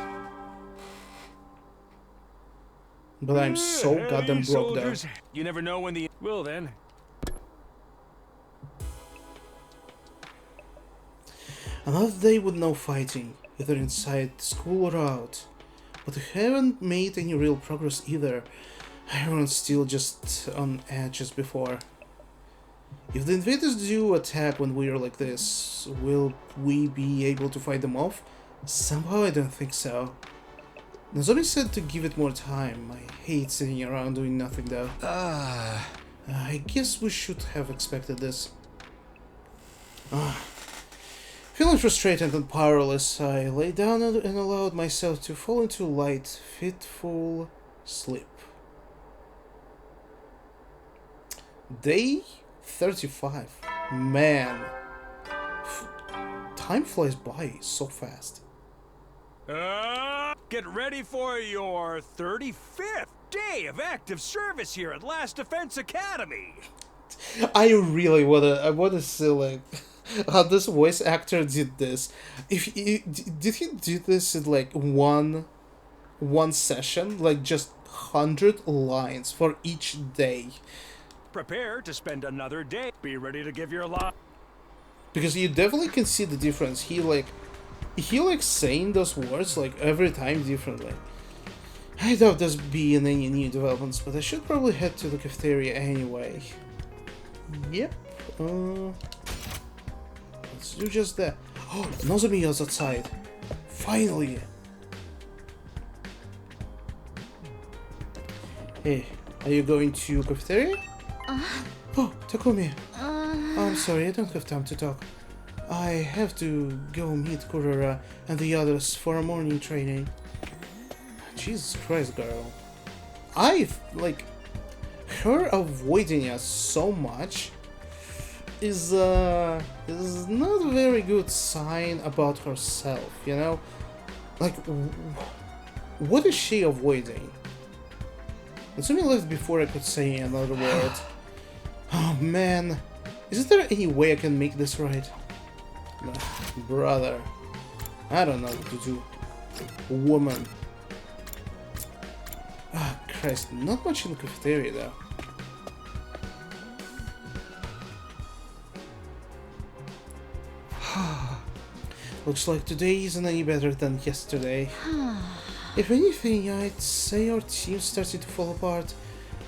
S1: But I'm so goddamn
S2: Hey,
S1: broke though.
S2: soldiers. You never know when the... Well then.
S1: Another day with no fighting, either inside school or out. But we haven't made any real progress either. Everyone's still just on edge as before. If the invaders do attack when we are like this, will we be able to fight them off? Somehow I don't think so. Nozomi said to give it more time. I hate sitting around doing nothing though. I guess we should have expected this. Feeling frustrated and powerless, I lay down and allowed myself to fall into light, fitful sleep. Day 35. Man. Time flies by so fast.
S2: Get ready for your 35th day of active service here at Last Defense Academy.
S1: I really I wanna see like how this voice actor did this. Did he do this in like one session, like just 100 lines for each day?
S2: Prepare to spend another day. Be ready to give your lot.
S1: Because you definitely can see the difference. He like saying those words like every time differently. I doubt there's been any new developments, but I should probably head to the cafeteria anyway. Yep. Let's do just that. Oh, Nozomi is outside. Finally. Hey, are you going to cafeteria? Oh, Takumi. I'm sorry, I don't have time to talk. I have to go meet Kurara and the others for a morning training. Jesus Christ, girl. Her avoiding us so much is not a very good sign about herself, you know? Like, what is she avoiding? Natsumi left before I could say another word. Oh man, is there any way I can make this right? Brother, I don't know what to do. Woman. Ah, Christ, not much in the cafeteria though. Looks like today isn't any better than yesterday. If anything, I'd say our team started to fall apart.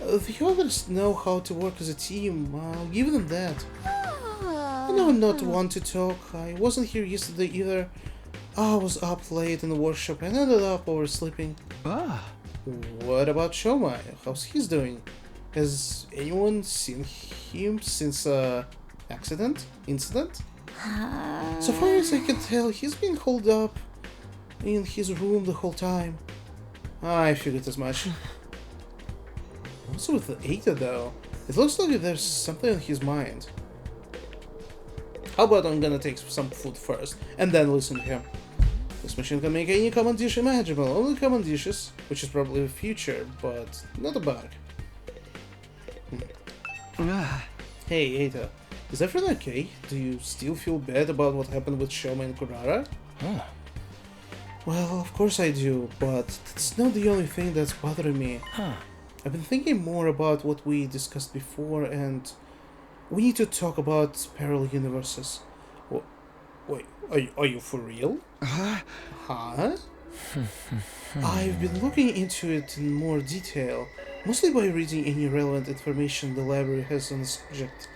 S1: The others know how to work as a team, I'll give them that. I know I'm not one to talk, I wasn't here yesterday either. I was up late in the workshop and ended up oversleeping. What about Shomai? How's he doing? Has anyone seen him since incident? So far as I can tell, he's been holed up in his room the whole time. I figured as much. What's with Ada though? It looks like there's something on his mind. How about I'm gonna take some food first, and then listen to him. This machine can make any common dish imaginable, only common dishes, which is probably the future, but not a bug. Hey Ada, is everything okay? Do you still feel bad about what happened with Shoma and Kurara? Well, of course I do, but that's not the only thing that's bothering me. I've been thinking more about what we discussed before, and we need to talk about parallel universes. Wait, are you for real? Huh? I've been looking into it in more detail, mostly by reading any relevant information the library has on the subject.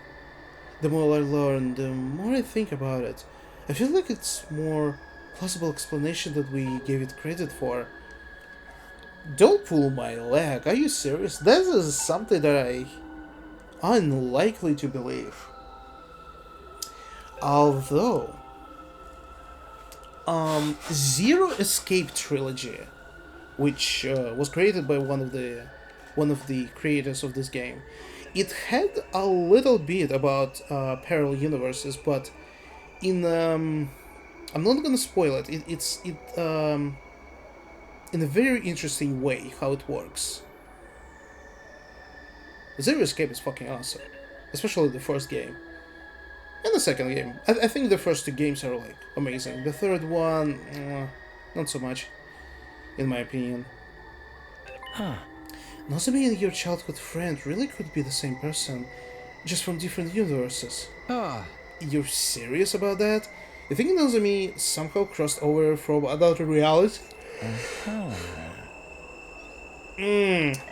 S1: The more I learn, the more I think about it. I feel like it's more plausible explanation that we gave it credit for. Don't pull my leg, are you serious? This is something that I'm unlikely to believe. Although, Zero Escape Trilogy, which was created by one of the creators of this game, it had a little bit about parallel universes, but in I'm not gonna spoil it. It's in a very interesting way how it works. Zero Escape is fucking awesome, especially the first game. And the second game. I think the first two games are like amazing. The third one, not so much, in my opinion. Nozomi and your childhood friend really could be the same person, just from different universes.
S7: Ah,
S1: You're serious about that? You think Nozomi somehow crossed over from another reality?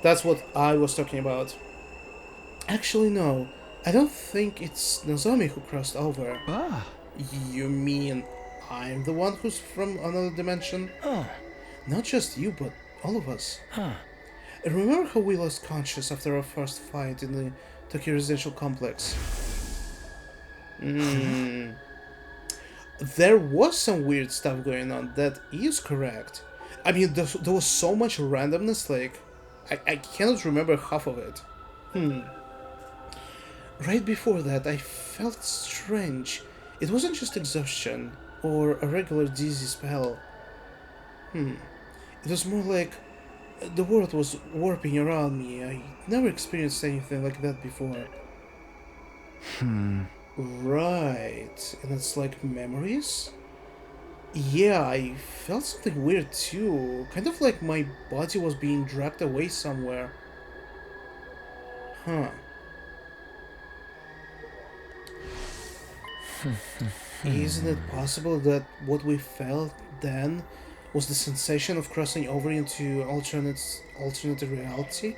S1: That's what I was talking about. Actually, no. I don't think it's Nozomi who crossed over.
S7: ah,
S1: You mean I'm the one who's from another dimension?
S7: huh,
S1: Not just you, but all of us.
S7: huh.
S1: Remember how we lost conscious after our first fight in the Tokyo Residential Complex? There was some weird stuff going on, that is correct. I mean, there was so much randomness, like, I cannot remember half of it. Right before that, I felt strange. It wasn't just exhaustion, or a regular dizzy spell. It was more like the world was warping around me. I never experienced anything like that before. Right, and it's like memories? Yeah, I felt something weird too. Kind of like my body was being dragged away somewhere. Huh. Isn't it possible that what we felt then was the sensation of crossing over into alternate reality?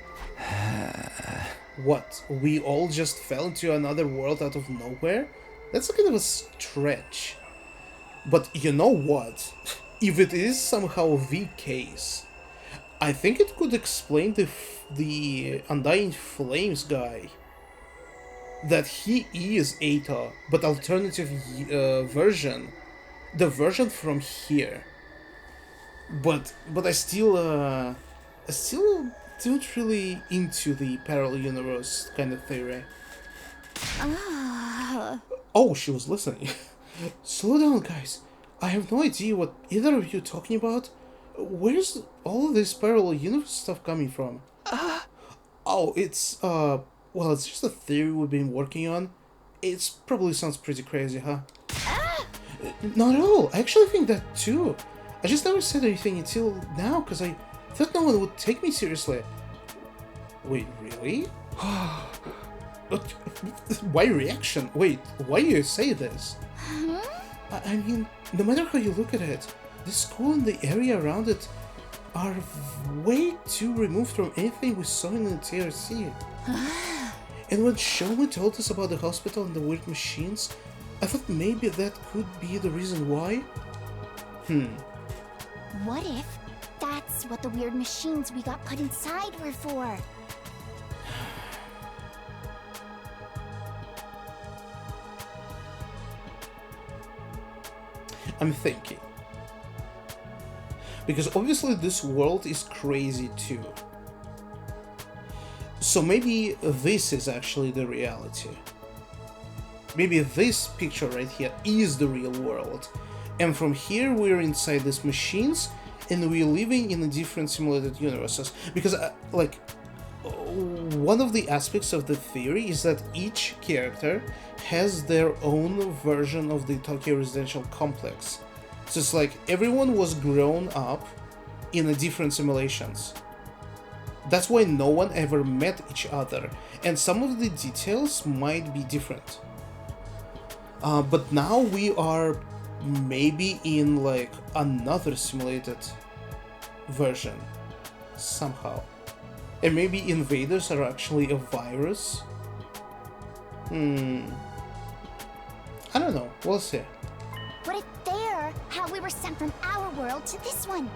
S1: What? We all just fell into another world out of nowhere? That's a kind of a stretch. But you know what? If it is somehow the case, I think it could explain the Undying Flames guy. That he is Eita, but alternative version. The version from here. But I still don't really into the parallel universe kind of theory. Oh, she was listening. Slow down, guys. I have no idea what either of you are talking about. Where's all of this parallel universe stuff coming from? Oh, it's well, it's just a theory we've been working on. It probably sounds pretty crazy, huh? Not at all. I actually think that too. I just never said anything until now because I thought no one would take me seriously. Wait, really? Why reaction? Wait, why do you say this? I mean, no matter how you look at it, the school and the area around it are way too removed from anything we saw in the TRC. And when Shoma told us about the hospital and the weird machines, I thought maybe that could be the reason why.
S3: What if that's what the weird machines we got put inside were for?
S1: I'm thinking. Because obviously this world is crazy too. So maybe this is actually the reality. Maybe this picture right here is the real world. And from here we're inside these machines and we're living in a different simulated universes. Because one of the aspects of the theory is that each character has their own version of the Tokyo Residential Complex. So it's like everyone was grown up in a different simulations. That's why no one ever met each other, and some of the details might be different. But now we are maybe in like another simulated version, somehow. And maybe invaders are actually a virus? I don't know, we'll see.
S3: What if they're how we were sent from our world to this one?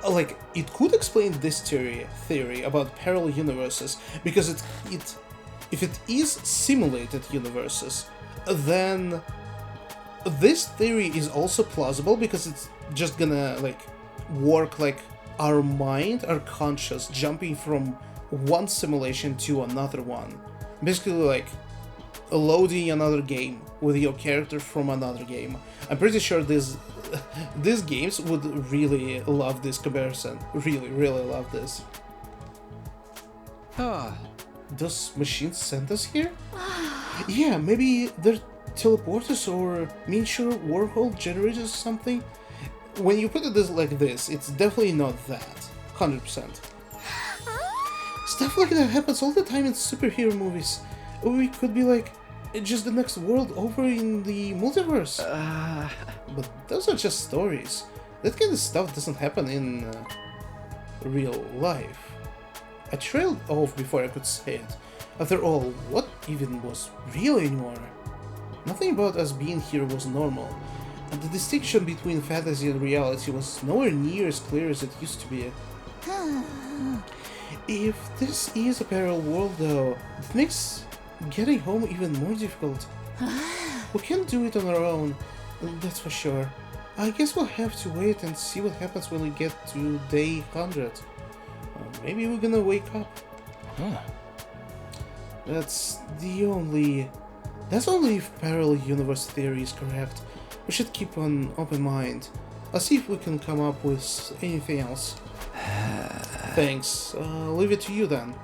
S1: Like, it could explain this theory about parallel universes, because if it is simulated universes, then this theory is also plausible because it's just gonna like work like our mind, our conscious, jumping from one simulation to another one. Basically like loading another game with your character from another game. I'm pretty sure these games would really love this comparison. Really love this. Those machines sent us here? Yeah, maybe they're teleporters or miniature wormhole generators or something. When you put it like this, it's definitely not that. 100%. Stuff like that happens all the time in superhero movies. We could be like, just the next world over in the multiverse. But those are just stories. That kind of stuff doesn't happen in real life. I trailed off before I could say it. After all, what even was real anymore? Nothing about us being here was normal, and the distinction between fantasy and reality was nowhere near as clear as it used to be. If this is a parallel world though, it makes getting home even more difficult. We can't do it on our own, that's for sure. I guess we'll have to wait and see what happens when we get to day 100. Maybe we're gonna wake up. That's only if parallel universe theory is correct. We should keep an open mind. I'll see if we can come up with anything else. Thanks. Leave it to you then.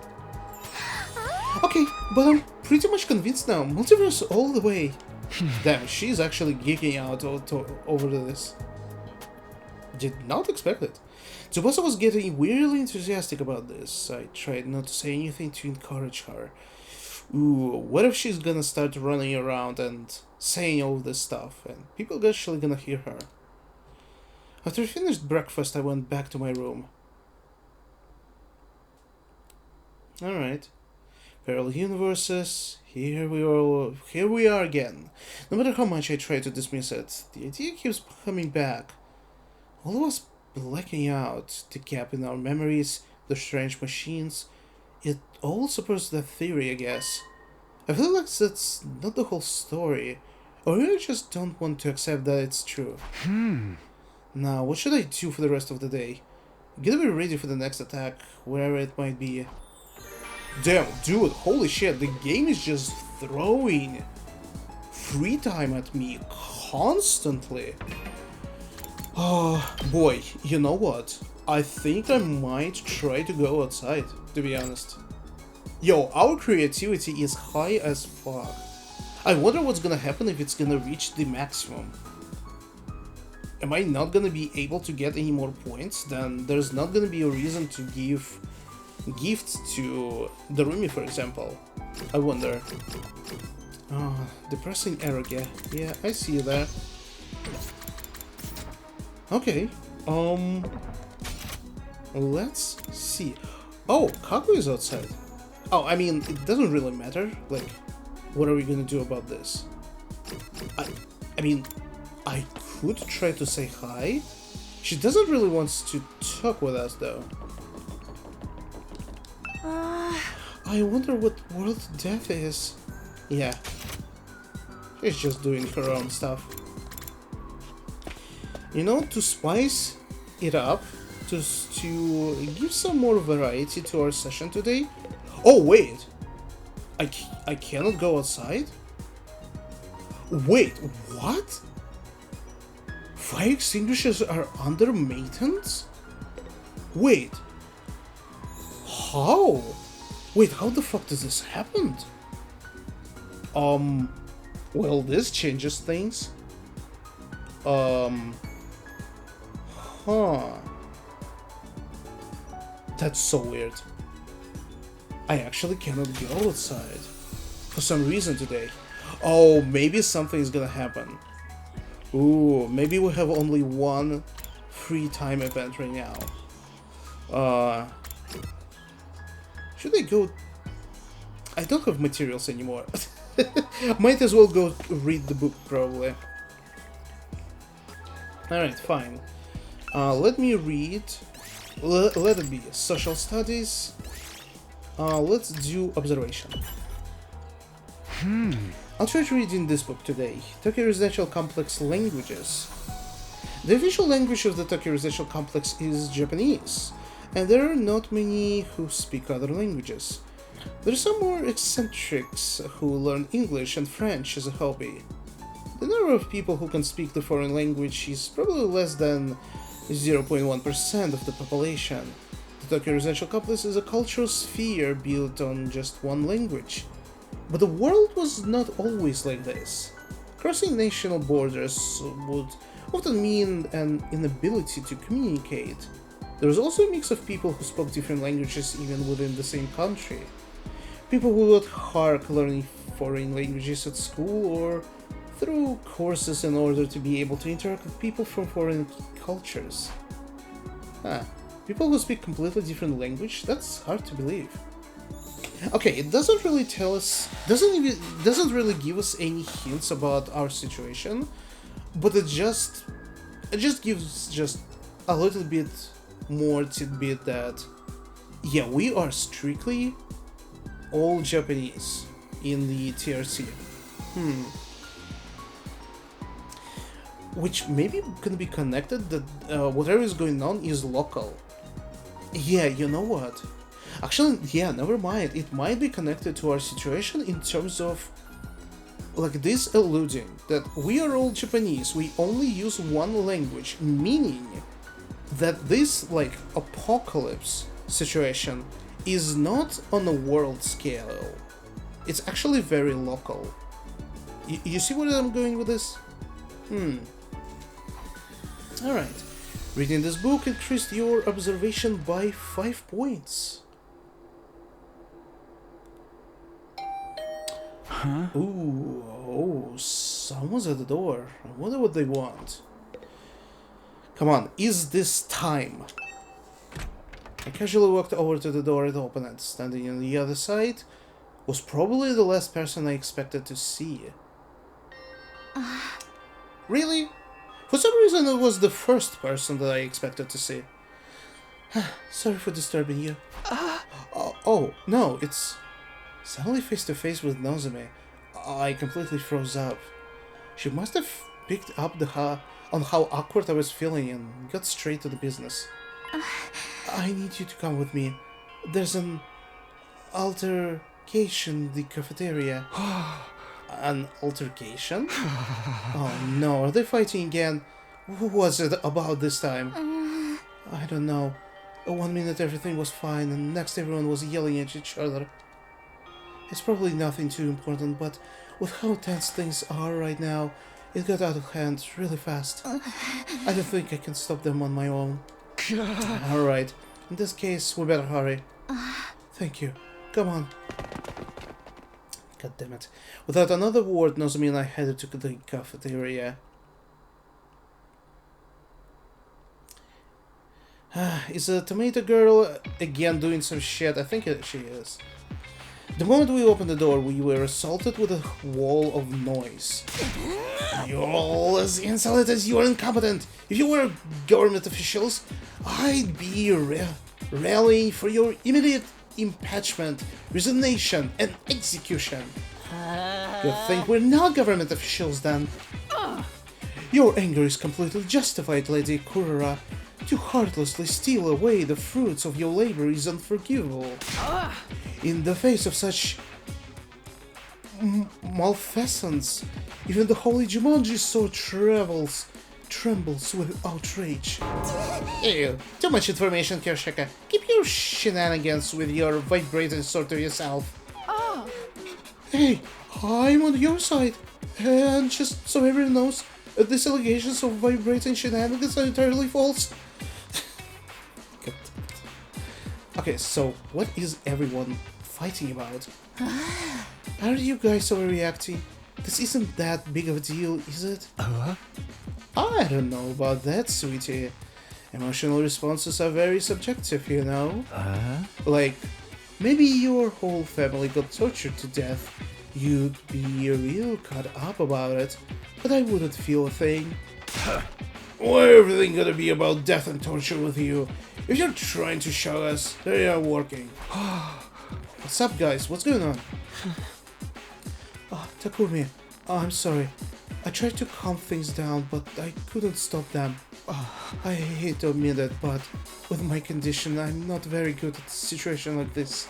S1: Okay, but I'm pretty much convinced now. Multiverse all the way. Damn, she's actually geeking out over this. Did not expect it. Tsubasa was getting weirdly enthusiastic about this. I tried not to say anything to encourage her. Ooh, what if she's gonna start running around and saying all this stuff, and people are actually gonna hear her? After I finished breakfast, I went back to my room. Alright. Parallel universes, here we are again. No matter how much I try to dismiss it, the idea keeps coming back. All of us blacking out, the gap in our memories, the strange machines, it all supports that theory, I guess. I feel like that's not the whole story, or I just don't want to accept that it's true. Now, what should I do for the rest of the day? Gotta be ready for the next attack, wherever it might be. Damn, dude, holy shit, the game is just throwing free time at me constantly. Oh, boy, you know what? I think I might try to go outside, to be honest. Yo, our creativity is high as fuck. I wonder what's gonna happen if it's gonna reach the maximum. Am I not gonna be able to get any more points? Then there's not gonna be a reason to give gifts to Darumi, for example. I wonder. Oh, depressing error, yeah, I see you there. Okay, let's see. Oh, Kaku is outside. Oh, I mean, it doesn't really matter. Like, what are we gonna do about this? I mean, I could try to say hi. She doesn't really want to talk with us, though. I wonder what World Death is. Yeah. She's just doing her own stuff. You know, to spice it up, to give some more variety to our session today. Oh, wait! I cannot go outside? Wait, what? Fire extinguishers are under maintenance? Wait. How? Wait, how the fuck does this happen? Well, this changes things. That's so weird. I actually cannot go outside. For some reason today. Oh, maybe something is gonna happen. Ooh, maybe we have only one free time event right now. Should I go... I don't have materials anymore. Might as well go read the book, probably. Alright, fine. Let me read... let it be social studies. Let's do observation. I'll try to read in this book today. Tokyo Residential Complex Languages. The official language of the Tokyo Residential Complex is Japanese, and there are not many who speak other languages. There are some more eccentrics who learn English and French as a hobby. The number of people who can speak the foreign language is probably less than 0.1% of the population. The Tokyo Residential Complex is a cultural sphere built on just one language. But the world was not always like this. Crossing national borders would often mean an inability to communicate. There was also a mix of people who spoke different languages even within the same country. People who would hark learning foreign languages at school or through courses in order to be able to interact with people from foreign cultures. Huh. People who speak completely different language? That's hard to believe. Okay, it doesn't really tell us, doesn't really give us any hints about our situation, but it just gives just a little bit more tidbit that, yeah, we are strictly all Japanese in the TRC. Which maybe can be connected that whatever is going on is local. Yeah, you know what? Actually, yeah, never mind. It might be connected to our situation in terms of, like, this alluding that we are all Japanese, we only use one language, meaning that this, like, apocalypse situation is not on a world scale. It's actually very local. You see where I'm going with this? Alright. Reading this book increased your observation by 5 points.
S7: Huh?
S1: Ooh, oh, someone's at the door. I wonder what they want. Come on, is this time? I casually walked over to the door and opened it. Standing on the other side was probably the last person I expected to see. Really? For some reason it was the first person that I expected to see. Sorry for disturbing you. Oh, no, it's... Suddenly face to face with Nozomi, I completely froze up. She must have picked up on how awkward I was feeling and got straight to the business. I need you to come with me. There's an altercation in the cafeteria. An altercation? Oh no, are they fighting again? Who was it about this time? I don't know. 1 minute everything was fine, and next everyone was yelling at each other. It's probably nothing too important, but with how tense things are right now, it got out of hand really fast. I don't think I can stop them on my own. Alright, in this case, we better hurry. Thank you. Come on. God damn it. Without another word, Nozomi and I headed to the cafeteria. Is a tomato girl again doing some shit? I think she is. The moment we opened the door, we were assaulted with a wall of noise. You're all as insolent as you are incompetent. If you were government officials, I'd be rallying for your immediate impeachment, resignation, and execution. You think we're not government officials, then? Your anger is completely justified, Lady Kurara. To heartlessly steal away the fruits of your labor is unforgivable. In the face of such malfeasance, even the holy Jumanji sword trembles with outrage. Ew, too much information, Kirishaka. Keep your shenanigans with your vibrating sword to yourself. Hey, I'm on your side. And just so everyone knows, these allegations of vibrating shenanigans are entirely false. Okay, so what is everyone fighting about? Are you guys overreacting? This isn't that big of a deal, is it? I don't know about that, sweetie. Emotional responses are very subjective, you know? Like, maybe your whole family got tortured to death. You'd be real cut up about it, but I wouldn't feel a thing. Why everything gotta be about death and torture with you? If you're trying to show us, they are working. What's up, guys? What's going on? Takumi, I'm sorry. I tried to calm things down, but I couldn't stop them. I hate to admit it, but with my condition, I'm not very good at a situation like this.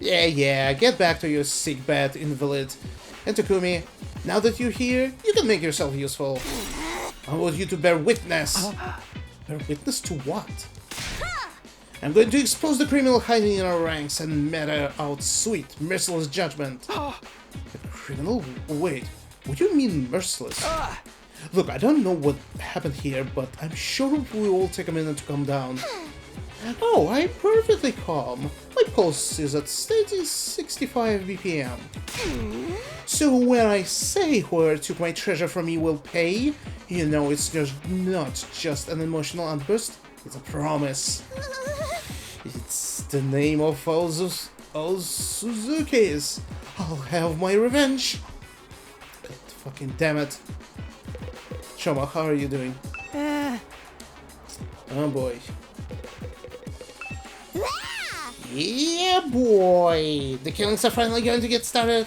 S1: Yeah, get back to your sick bed, invalid. And Takumi, now that you're here, you can make yourself useful. I want you to bear witness. Bear witness to what? I'm going to expose the criminal hiding in our ranks and mete out sweet, merciless judgment. The criminal? Wait, what do you mean merciless? Look, I don't know what happened here, but I'm sure we will take a minute to calm down. Oh, I'm perfectly calm. My pulse is at steady 65 BPM. So when I say whoever took my treasure from me will pay, you know it's just not just an emotional outburst, it's a promise. It's the name of all Suzuki's. I'll have my revenge. God fucking damn it. Shoma, how are you doing? Oh boy. Yeah, boy! The killings are finally going to get started.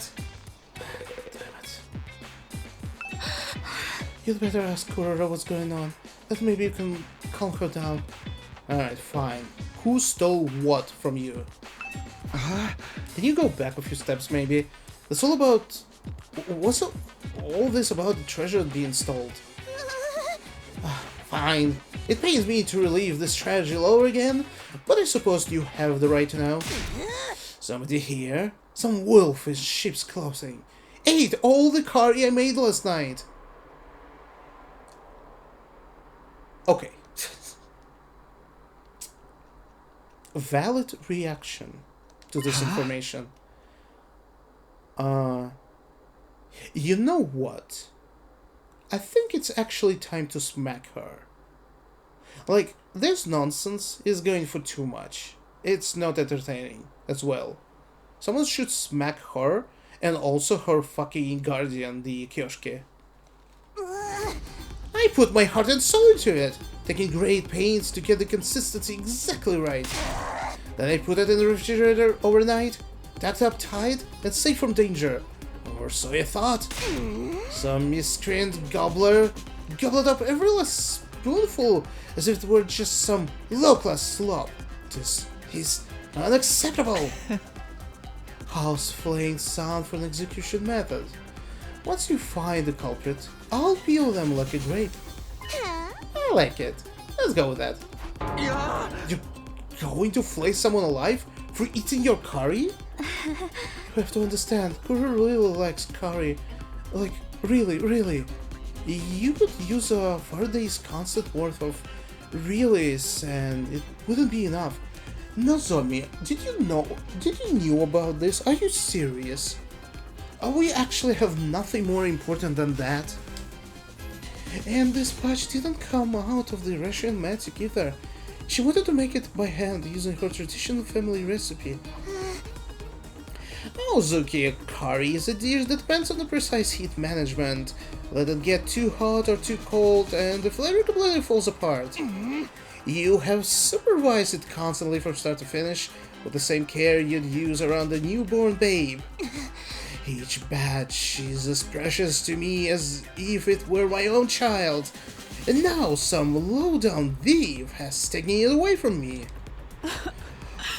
S1: Damn it. You'd better ask Kurora what's going on. That maybe you can calm her down. Alright, fine. Who stole what from you? Can you go back a few steps, maybe? It's all about... What's all this about the treasure being stole? Fine. It pains me to relive this tragedy all over again, but I suppose you have the right to know. Somebody here? Some wolf in sheep's clothing ate all the curry I made last night. Okay. Valid reaction to this information. You know what? I think it's actually time to smack her. Like, this nonsense is going for too much. It's not entertaining as well. Someone should smack her and also her fucking guardian, the Kyosuke. I put my heart and soul into it, taking great pains to get the consistency exactly right. Then I put it in the refrigerator overnight, tacked up tight and safe from danger. Or so I thought. Some miscreant gobbler gobbled up every last spoonful as if it were just some low-class slop. This is unacceptable. House flaying sound for an execution method. Once you find the culprit, I'll peel them like a grape. I like it. Let's go with that. You're going to flay someone alive for eating your curry? You have to understand, Kuro really likes curry. Like, really. You could use a Faraday's constant worth of reallys and it wouldn't be enough. Nozomi, did you knew about this? Are you serious? We actually have nothing more important than that. And this patch didn't come out of the Russian magic either. She wanted to make it by hand using her traditional family recipe. Ozuki curry is a dish that depends on the precise heat management. Let it get too hot or too cold and the flavor completely falls apart. You have supervised it constantly from start to finish with the same care you'd use around a newborn babe. Each batch is as precious to me as if it were my own child. And now some low-down thief has taken it away from me.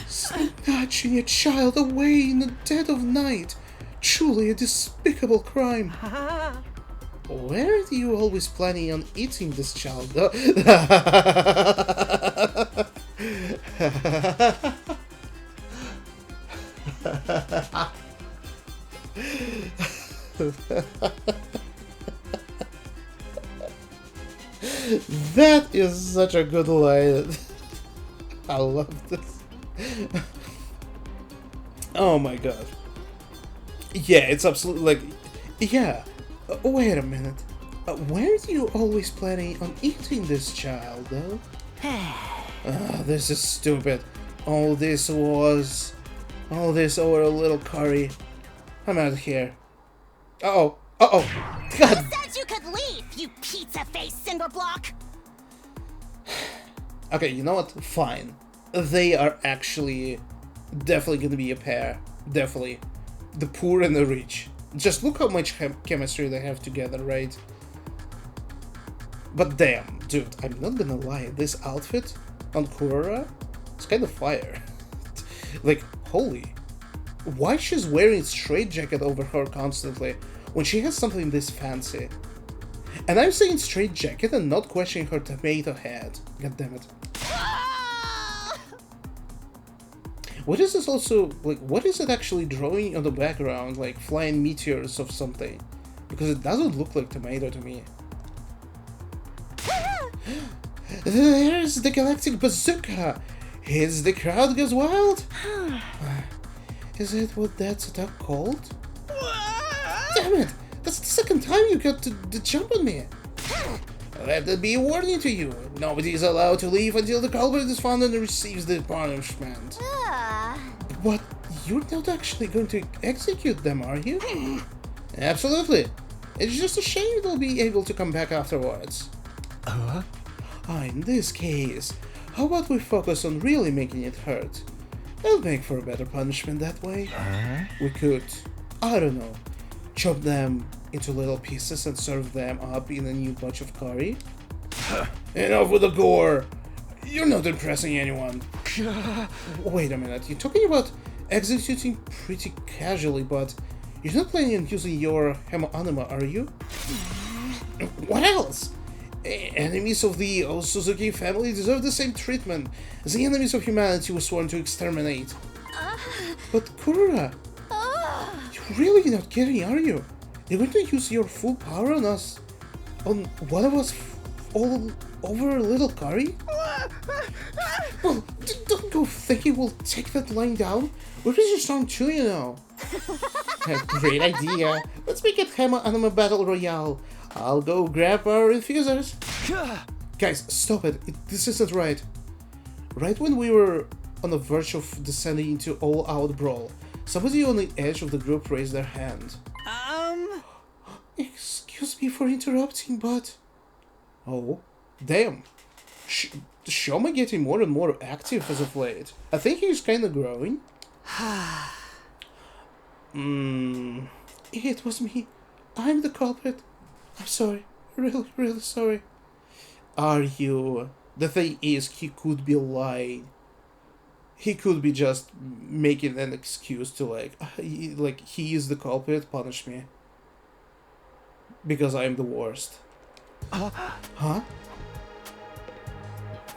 S1: Snatching a child away in the dead of night. Truly a despicable crime. Were you always planning on eating this child, though? That is such a good line. I love this. Oh my god. Yeah, it's absolutely like... Yeah. Wait a minute. Weren't you always planning on eating this child, though? This is stupid. All this over a little curry. I'm out of here. Uh-oh. God.
S4: Who said you could leave, you pizza-faced cinder block?
S1: Okay, you know what? Fine. They are actually definitely gonna be a pair. Definitely. The poor and the rich. Just look how much chemistry they have together, right? But damn, dude, I'm not gonna lie, this outfit on Kurora, it's kind of fire. Like, holy. Why she's wearing straitjacket over her constantly when she has something this fancy? And I'm saying straitjacket and not questioning her tomato head. God damn it. What is this also, like, what is it actually drawing on the background, like flying meteors of something? Because it doesn't look like tomato to me. There's the galactic bazooka! Hits the crowd goes wild! Is that what that's attack called? Damn it! That's the second time you got to jump on me! Let that be a warning to you. Nobody is allowed to leave until the culprit is found and receives the punishment. But you're not actually going to execute them, are you? Absolutely. It's just a shame they'll be able to come back afterwards. In this case, how about we focus on really making it hurt? It'll make for a better punishment that way. We could, I don't know, chop them into little pieces and serve them up in a new batch of curry. Enough with the gore! You're not impressing anyone. Wait a minute, you're talking about executing pretty casually, but you're not planning on using your hemo-anima, are you? What else? Enemies of the Suzuki family deserve the same treatment as the enemies of humanity were sworn to exterminate. But Kurura, you're really not kidding, are you? You're going to use your full power on us? On one of us all over a little curry? Well, don't go thinking we'll take that line down. We're pretty strong too, you know. Great idea. Let's make it Hema-Anima Battle Royale. I'll go grab our infusers. Guys, stop it. This isn't right. Right when we were on the verge of descending into all-out brawl, somebody on the edge of the group raised their hand. Excuse me for interrupting, but... Oh, damn. Shoma getting more and more active as of late. I think he's kinda growing. It was me. I'm the culprit. I'm sorry. Really, really sorry. Are you... The thing is, he could be lying. He could be just making an excuse to like he is the culprit, punish me. Because I am the worst. Huh?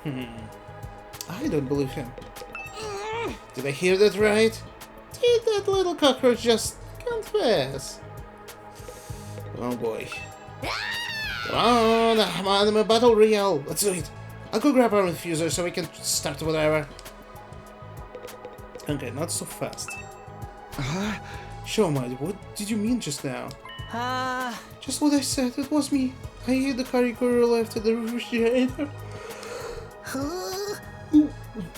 S1: I don't believe him. Did I hear that right? Did that little cockroach just confess? Oh boy. Come on, I'm a battle royale. Let's do it. I'll go grab our infuser so we can start whatever. Okay, not so fast. Shoma, what did you mean just now? Just what I said, it was me. I ate the curry left in the refrigerator.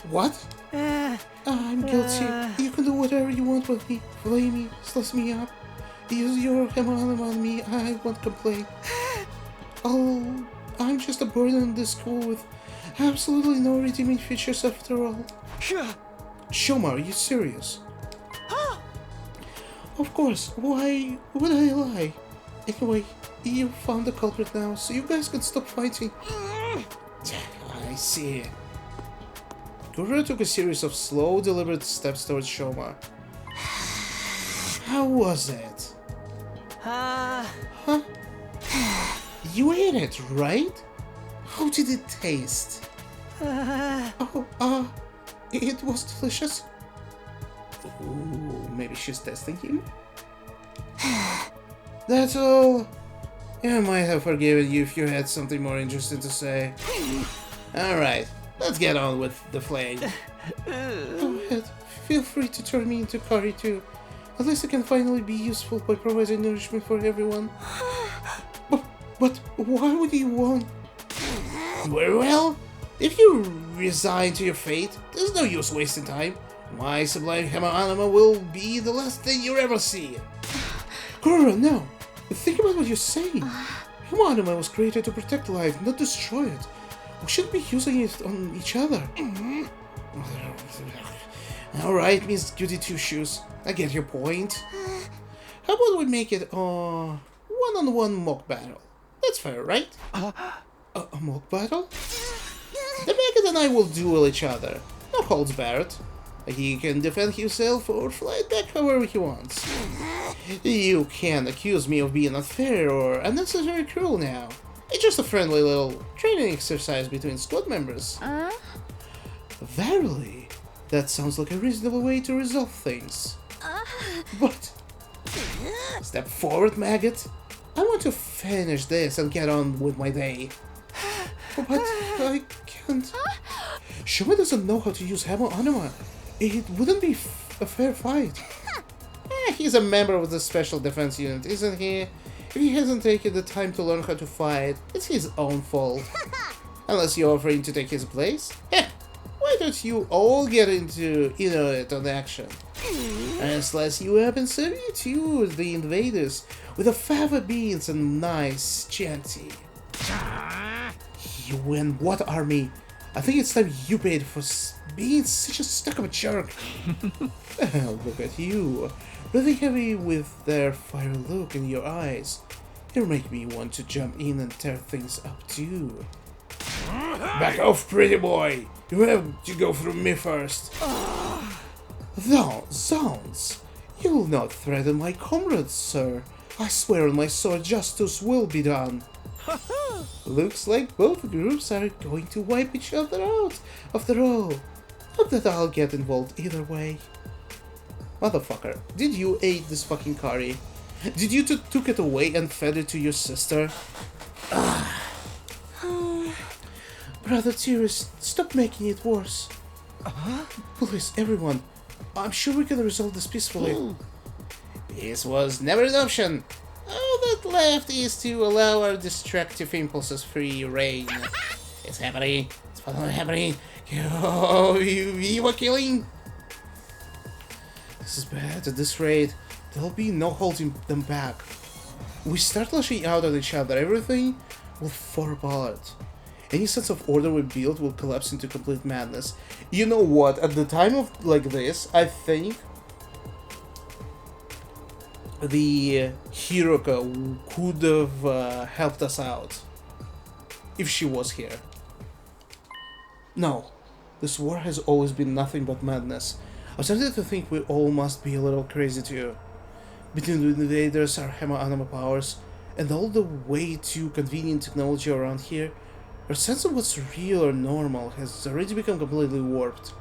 S1: What? I'm guilty. You can do whatever you want with me. Flay me, slice me up. Use your hema-anima on me, I won't complain. I'm just a burden in this school with absolutely no redeeming features after all. Shoma, are you serious? Of course, why would I lie? Anyway, you found the culprit now, so you guys can stop fighting. I see. Kurura took a series of slow, deliberate steps towards Shoma. How was it? Huh? You ate it, right? How did it taste? It was delicious. Ooh, maybe she's testing him? That's all. I might have forgiven you if you had something more interesting to say. Alright, let's get on with the flame. Go ahead, feel free to turn me into curry too. At least I can finally be useful by providing nourishment for everyone. But why would you want... Very well, if you resign to your fate, there's no use wasting time. My sublime hema-anima will be the last thing you ever see. Kurura, no! Think about what you're saying. Hema-anima was created to protect life, not destroy it. We shouldn't be using it on each other. Alright, Miss Goody Two-Shoes. I get your point. How about we make it a one-on-one mock battle? That's fair, right? A mock battle? The Maggot and I will duel each other. No holds barred. He can defend himself or fly back however he wants. You can't accuse me of being unfair or unnecessarily cruel now. It's just a friendly little training exercise between squad members. Verily, that sounds like a reasonable way to resolve things. But... Step forward, Maggot. I want to finish this and get on with my day. But I can't. Shoma doesn't know how to use Hammer Anima. It wouldn't be a fair fight. He's a member of the Special Defense Unit, isn't he? If he hasn't taken the time to learn how to fight, it's his own fault. Unless you're offering to take his place? Why don't you all get into it on action? And slice you up and serve you to the invaders with a fava beans and nice chanty. You win what, army? I think it's time you paid for being such a stuck-up jerk. Look at you. Really heavy with their fire look in your eyes. You make me want to jump in and tear things up too. Back off, pretty boy! You have to go through me first. Zounds! You'll not threaten my comrades, sir. I swear on my sword justice will be done. Looks like both groups are going to wipe each other out, after all. Not that I'll get involved either way. Motherfucker, did you eat this fucking curry? Did you took it away and fed it to your sister? Brother Tears, stop making it worse. Please, everyone. I'm sure we can resolve this peacefully. This was never an option. All that left is to allow our destructive impulses free reign. It's happening. It's finally happening. Oh, you are killing. This is bad. At this rate, there'll be no holding them back. We start lashing out on each other, everything will fall apart. Any sense of order we build will collapse into complete madness. You know what? At the time of like this, I think the Hiroka could have helped us out if she was here. No, this war has always been nothing but madness. I'm starting to think we all must be a little crazy too. Between the invaders, our Hammer Anima powers, and all the way too convenient technology around here, our sense of what's real or normal has already become completely warped.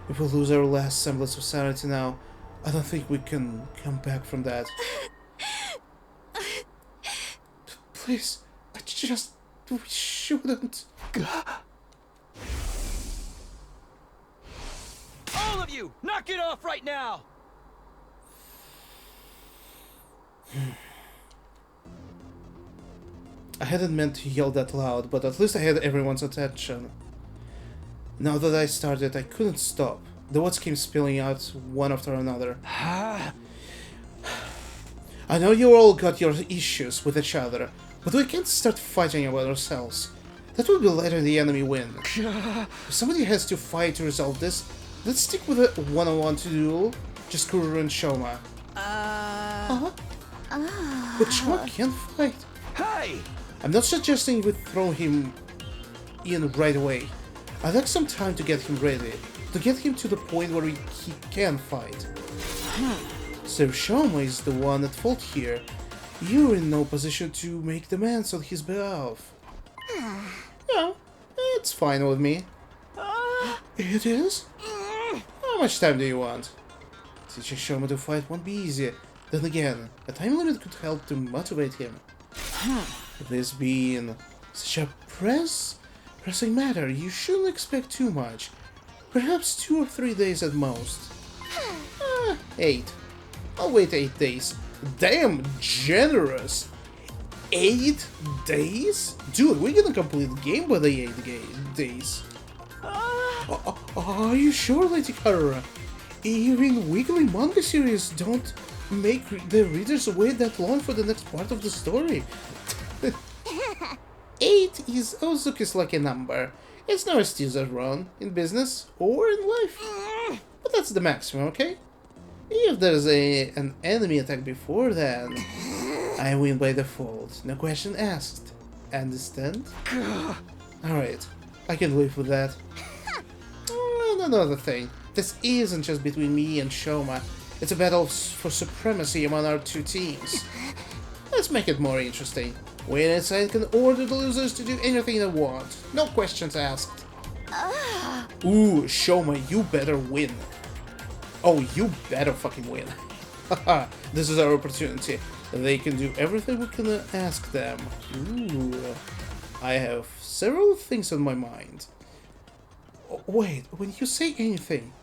S1: If we lose our last semblance of sanity now, I don't think we can come back from that. Please, we shouldn't.
S8: All of you, knock it off right now!
S1: I hadn't meant to yell that loud, but at least I had everyone's attention. Now that I started, I couldn't stop. The words came spilling out one after another. I know you all got your issues with each other, but we can't start fighting about ourselves. That would be letting the enemy win. If somebody has to fight to resolve this, let's stick with a one-on-one duel. Just Kuru and Shoma. But Shoma can't fight.
S8: Hey!
S1: I'm not suggesting we throw him in right away. I'd like some time to get him ready, to get him to the point where he can fight. So if Shoma is the one at fault here, you're in no position to make demands on his behalf. No, it's fine with me. It is? How much time do you want? Teaching Shoma to fight won't be easy. Then again, a time limit could help to motivate him. This being such a pressing matter, you shouldn't expect too much. Perhaps 2 or 3 days at most. 8. I'll wait 8 days. Damn generous! 8 days? Dude, we're gonna complete the game by the 8 days. Are you sure, Lady Karura? Even weekly manga series don't make the readers wait that long for the next part of the story. 8 is Ozuki's lucky number. It's no excuse wrong in business or in life. But that's the maximum, okay? If there's an enemy attack before then, I win by default. No question asked. Understand? Alright, I can live with that. And another thing, this isn't just between me and Shoma. It's a battle for supremacy among our 2 teams. Let's make it more interesting. Winning side can order the losers to do anything they want. No questions asked. Ooh, Shoma, you better win. Oh, you better fucking win. Haha, this is our opportunity. They can do everything we can ask them. Ooh. I have several things on my mind. Oh, wait, when you say anything,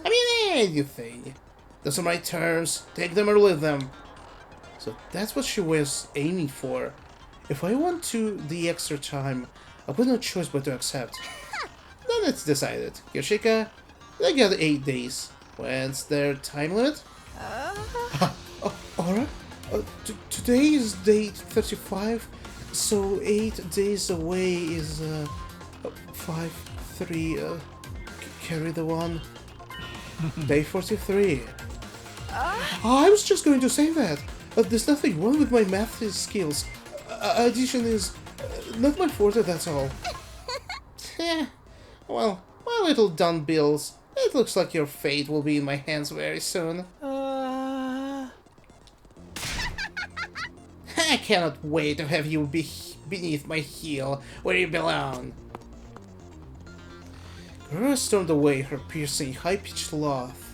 S1: I mean anything. Those are my terms. Take them or leave them. So that's what she was aiming for. If I want to the extra time, I've got no choice but to accept. Then it's decided. Yoshika, they got 8 days. When's their time limit? Aura? Today is day 35, so 8 days away is 5, 3, carry the 1. Day 43. I was just going to say that. There's nothing wrong with my math skills. Addition is not my forte, that's all. Yeah, well, my little dumb bills. It looks like your fate will be in my hands very soon. I cannot wait to have you be beneath my heel, where you belong. Gura stormed away, her piercing, high-pitched laugh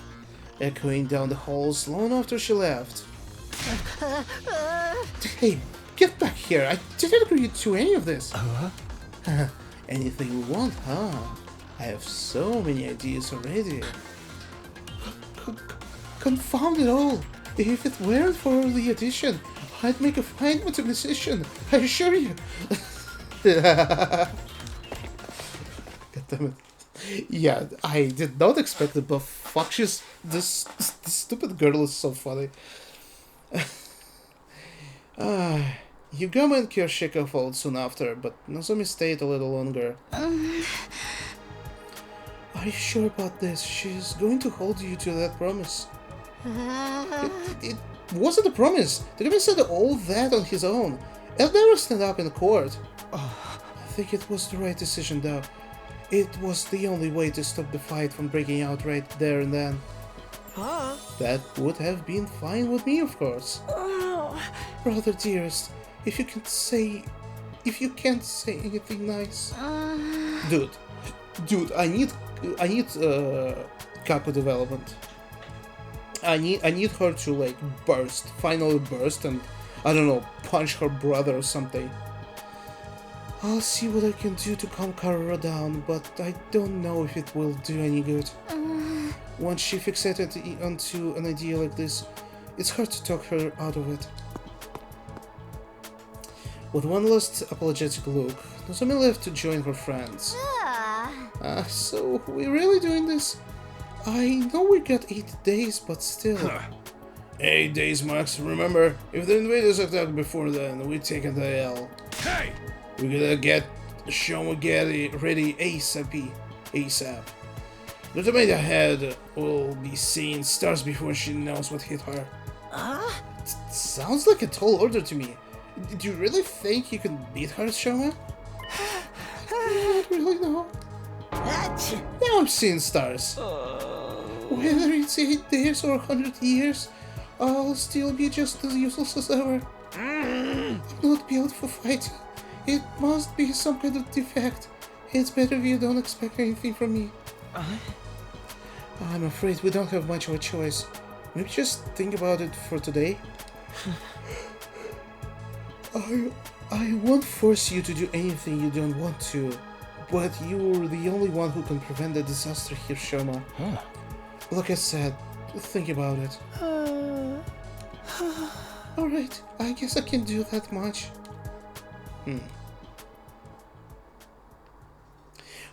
S1: echoing down the halls long after she left. Hey, get back here! I didn't agree to any of this! Anything you want, huh? I have so many ideas already. Confound it all! If it weren't for the addition, I'd make a fine mathematician, I assure you! God damn it. Yeah, I did not expect it, but fuck, this stupid girl is so funny. Yugama and Kyoshika followed soon after, but Nozomi stayed a little longer. Are you sure about this? She's going to hold you to that promise. It wasn't a promise. The guy said all that on his own. I'll never stand up in court. I think it was the right decision, though. It was the only way to stop the fight from breaking out right there and then. That would have been fine with me, of course. Brother dearest, if you can't say anything nice. Dude, I need Kaku development. I need her to like finally burst, and I don't know, punch her brother or something. I'll see what I can do to calm Karura down, but I don't know if it will do any good. Once she fixated onto an idea like this, it's hard to talk her out of it. With one last apologetic look, Nozomi left to join her friends. So we're really doing this? I know we got 8 days, but still. 8 days, Max. Remember, if the invaders attack before then, we're taking the L.
S2: Hey!
S1: We gotta get Shomogari ready ASAP. The tomato head will be seeing stars before she knows what hit her. Sounds like a tall order to me. Do you really think you can beat her, Shoma? I don't really know. Now I'm seeing stars. Whether it's 8 days or 100 years, I'll still be just as useless as ever. I'm not built for fighting. It must be some kind of defect. It's better if you don't expect anything from me. I'm afraid we don't have much of a choice. Maybe just think about it for today. I won't force you to do anything you don't want to, but you're the only one who can prevent the disaster here, Shoma. Like I said, think about it. Alright, I guess I can do that much.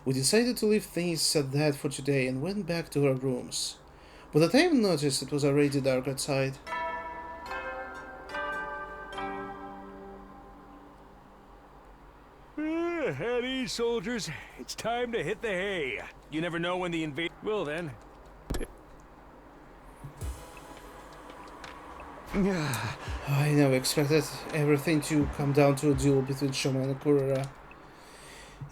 S1: We decided to leave things at that for today and went back to our rooms. By the time I noticed, it was already dark outside.
S2: At ease, soldiers. It's time to hit the hay. You never know when the invade. Well then.
S1: I never expected everything to come down to a duel between Shoma and Kurara.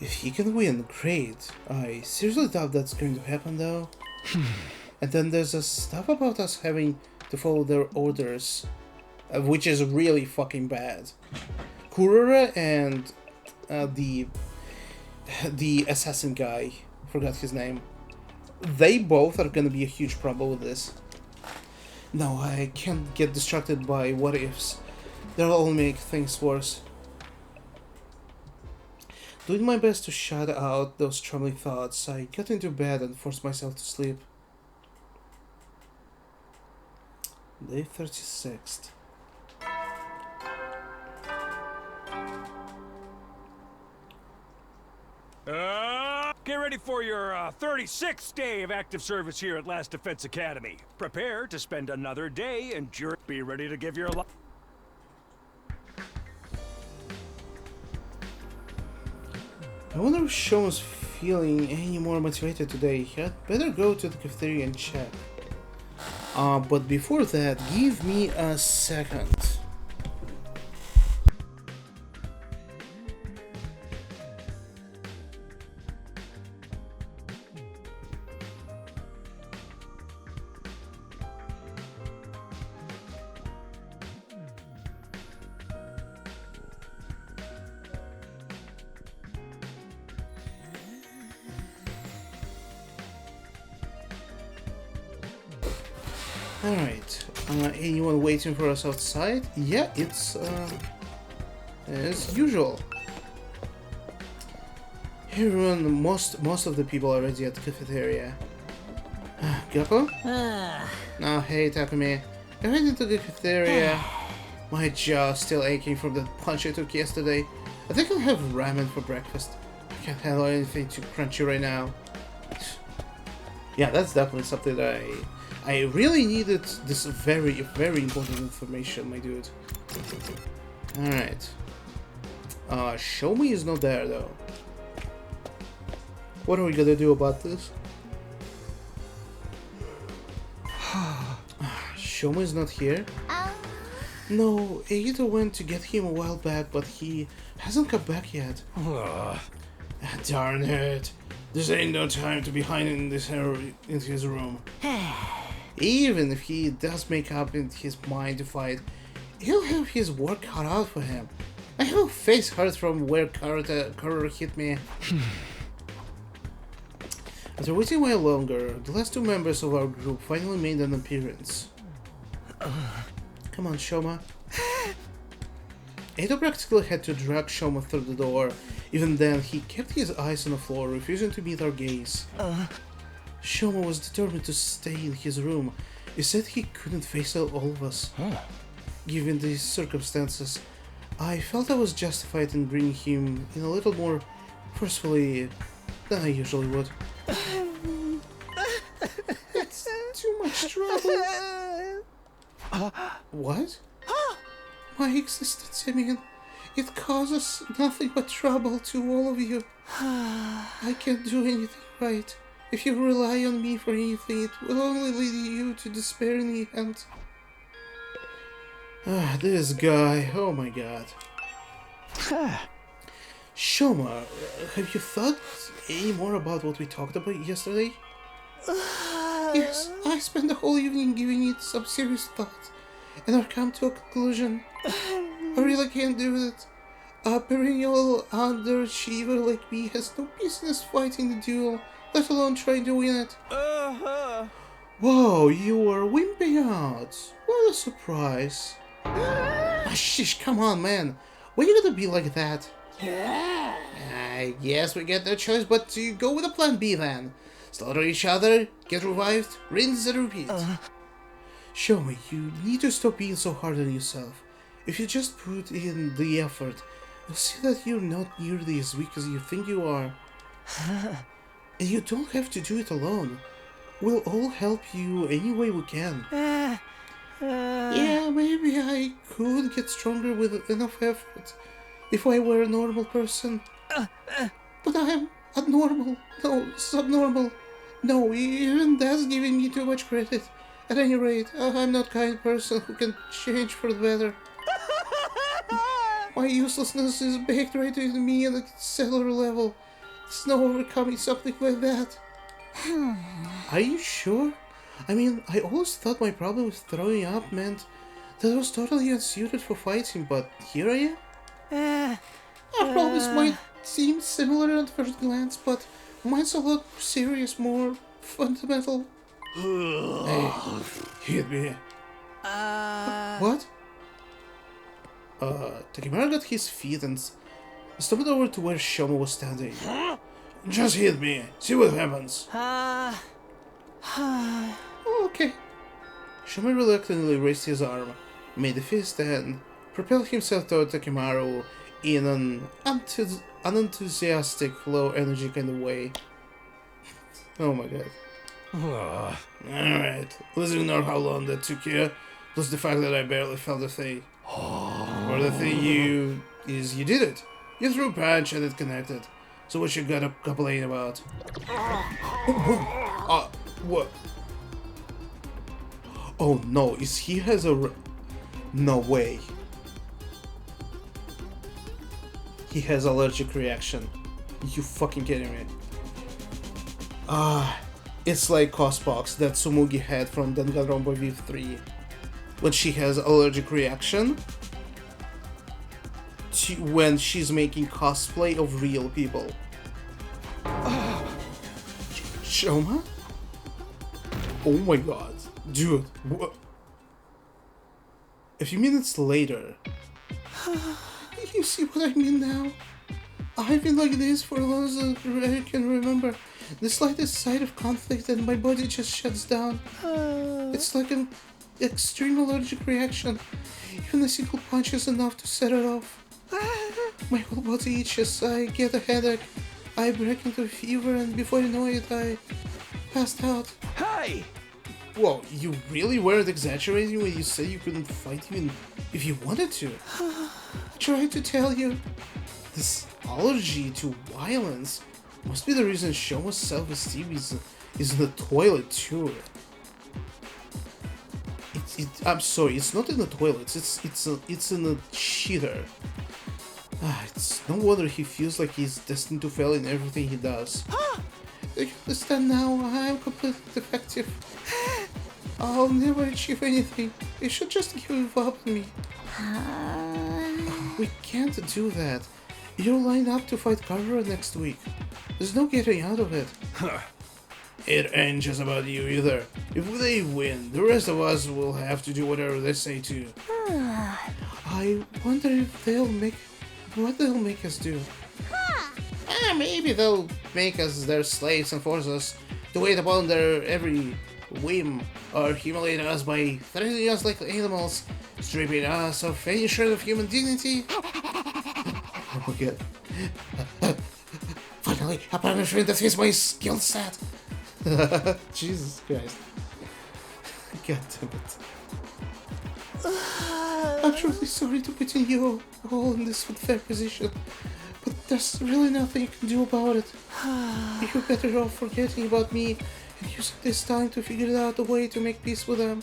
S1: If he can win, great. I seriously doubt that's going to happen though. And then there's a stuff about us having to follow their orders, which is really fucking bad. Kurara and the assassin guy, forgot his name, they both are gonna be a huge problem with this. No, I can't get distracted by what ifs. They'll all make things worse. Doing my best to shut out those troubling thoughts, I got into bed and forced myself to sleep. Day 36.
S2: Get ready for your 36th day of active service here at Last Defense Academy. Prepare to spend another day and be ready to give your life.
S1: I wonder if Sean's feeling any more motivated today. I'd better go to the cafeteria and check. But before that, give me a second. Alright, anyone waiting for us outside? Yeah, it's as usual. Everyone, most of the people are already at the cafeteria. Gappo? No, hey Takumi. I went into the cafeteria. My jaw's still aching from the punch I took yesterday. I think I'll have ramen for breakfast. I can't handle anything too crunchy right now. Yeah, that's definitely something that I really needed. This very important information, my dude. Alright. Show me is not there though. What are we gonna do about this? Show me is not here? No, Eito went to get him a while back, but he hasn't come back yet. Darn it. This ain't no time to be hiding in his room. Even if he does make up in his mind to fight, he'll have his work cut out for him. My whole face hurts from where Carter hit me. After waiting a while longer, the last two members of our group finally made an appearance. Come on, Shoma. Eito practically had to drag Shoma through the door. Even then, he kept his eyes on the floor, refusing to meet our gaze. Shoma was determined to stay in his room. He said he couldn't face all of us. Given these circumstances, I felt I was justified in bringing him in a little more forcefully than I usually would. It's too much trouble. What? My existence, I mean, it causes nothing but trouble to all of you. I can't do anything right. If you rely on me for anything, it will only lead you to despair in the end. This guy, oh my god. Shoma, have you thought any more about what we talked about yesterday? Yes, I spent the whole evening giving it some serious thought, and I've come to a conclusion. I really can't do that. A perennial underachiever like me has no business fighting the duel, let alone trying to win it. Whoa, you were wimping out. What a surprise. Shish, come on, man. Why you gotta be like that? I guess we get no choice but to go with a plan B then. Slaughter each other, get revived, rinse and repeat. Show me, you need to stop being so hard on yourself. If you just put in the effort, you'll see that you're not nearly as weak as you think you are. And you don't have to do it alone. We'll all help you any way we can. Yeah, maybe I could get stronger with enough effort if I were a normal person. But I'm abnormal. No, subnormal. No, even that's giving me too much credit. At any rate, I'm not the kind of person who can change for the better. My uselessness is baked right into me at a cellular level. There's no overcoming something like that. Are you sure? I mean, I always thought my problem with throwing up meant that I was totally unsuited for fighting, but here I am. Our problems might seem similar at first glance, but mine's a lot more serious, more fundamental. Hey, hit me. What? Takemura got his feet and Stomped over to where Shoma was standing. Just hit me. See what happens. Okay. Shoma reluctantly raised his arm, made a fist, and propelled himself toward Takimaru in an unenthusiastic, low-energy kind of way. Oh my god. Alright, let's ignore how long that took you, plus the fact that I barely felt a thing. Or the thing you did it. You threw a punch and it connected. So what you gotta complain about? What? Oh no, he has a... No way. He has allergic reaction. You fucking kidding me? It's like Cospox that Tsumugi had from Danganronpa V3. When she has allergic reaction when she's making cosplay of real people. Shoma? Oh my god. Dude, what? A few minutes later. You see what I mean now? I've been like this for as long as I can remember. The slightest sign of conflict and my body just shuts down. It's like an extreme allergic reaction. Even a single punch is enough to set it off. My whole body itches, I get a headache, I break into a fever, and before you know it, I passed out.
S8: Hey!
S1: Whoa, you really weren't exaggerating when you said you couldn't fight even if you wanted to. I tried to tell you. This allergy to violence must be the reason Shoma's self-esteem is in the toilet too. I'm sorry, it's not in the toilet. It's in the shitter. It's no wonder he feels like he's destined to fail in everything he does. Do you understand now? I'm completely defective. I'll never achieve anything. You should just give up on me. We can't do that. You're lined up to fight Kagura next week. There's no getting out of it. It ain't just about you either. If they win, the rest of us will have to do whatever they say too. I wonder if what they'll make us do. Maybe they'll make us their slaves and force us to wait upon their every whim, or humiliate us by threatening us like animals, stripping us of any shred of human dignity. Oh my god. Finally, a punishment that fits my skill set. Jesus Christ. God damn it. I'm truly sorry to put you all in this unfair position, but there's really nothing you can do about it. You're better off forgetting about me and using this time to figure out a way to make peace with them.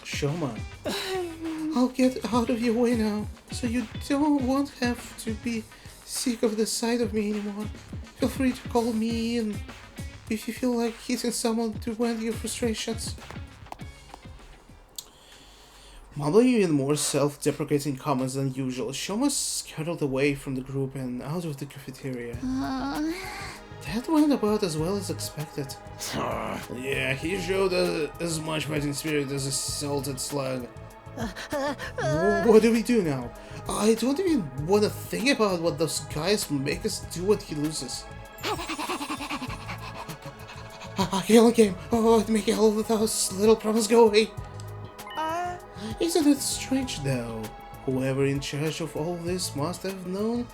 S1: Shoma, I'll get out of your way now, so you won't have to be sick of the sight of me anymore. Feel free to call me in if you feel like hitting someone to vent your frustrations. Mumbling even more self-deprecating comments than usual, Shoma scuttled away from the group and out of the cafeteria. That went about as well as expected. Yeah, he showed as much fighting spirit as a salted slug. What do we do now? I don't even want to think about what those guys make us do when he loses. Killing game. Oh, it make all of those little problems go away. Isn't it strange though? Whoever in charge of all this must have known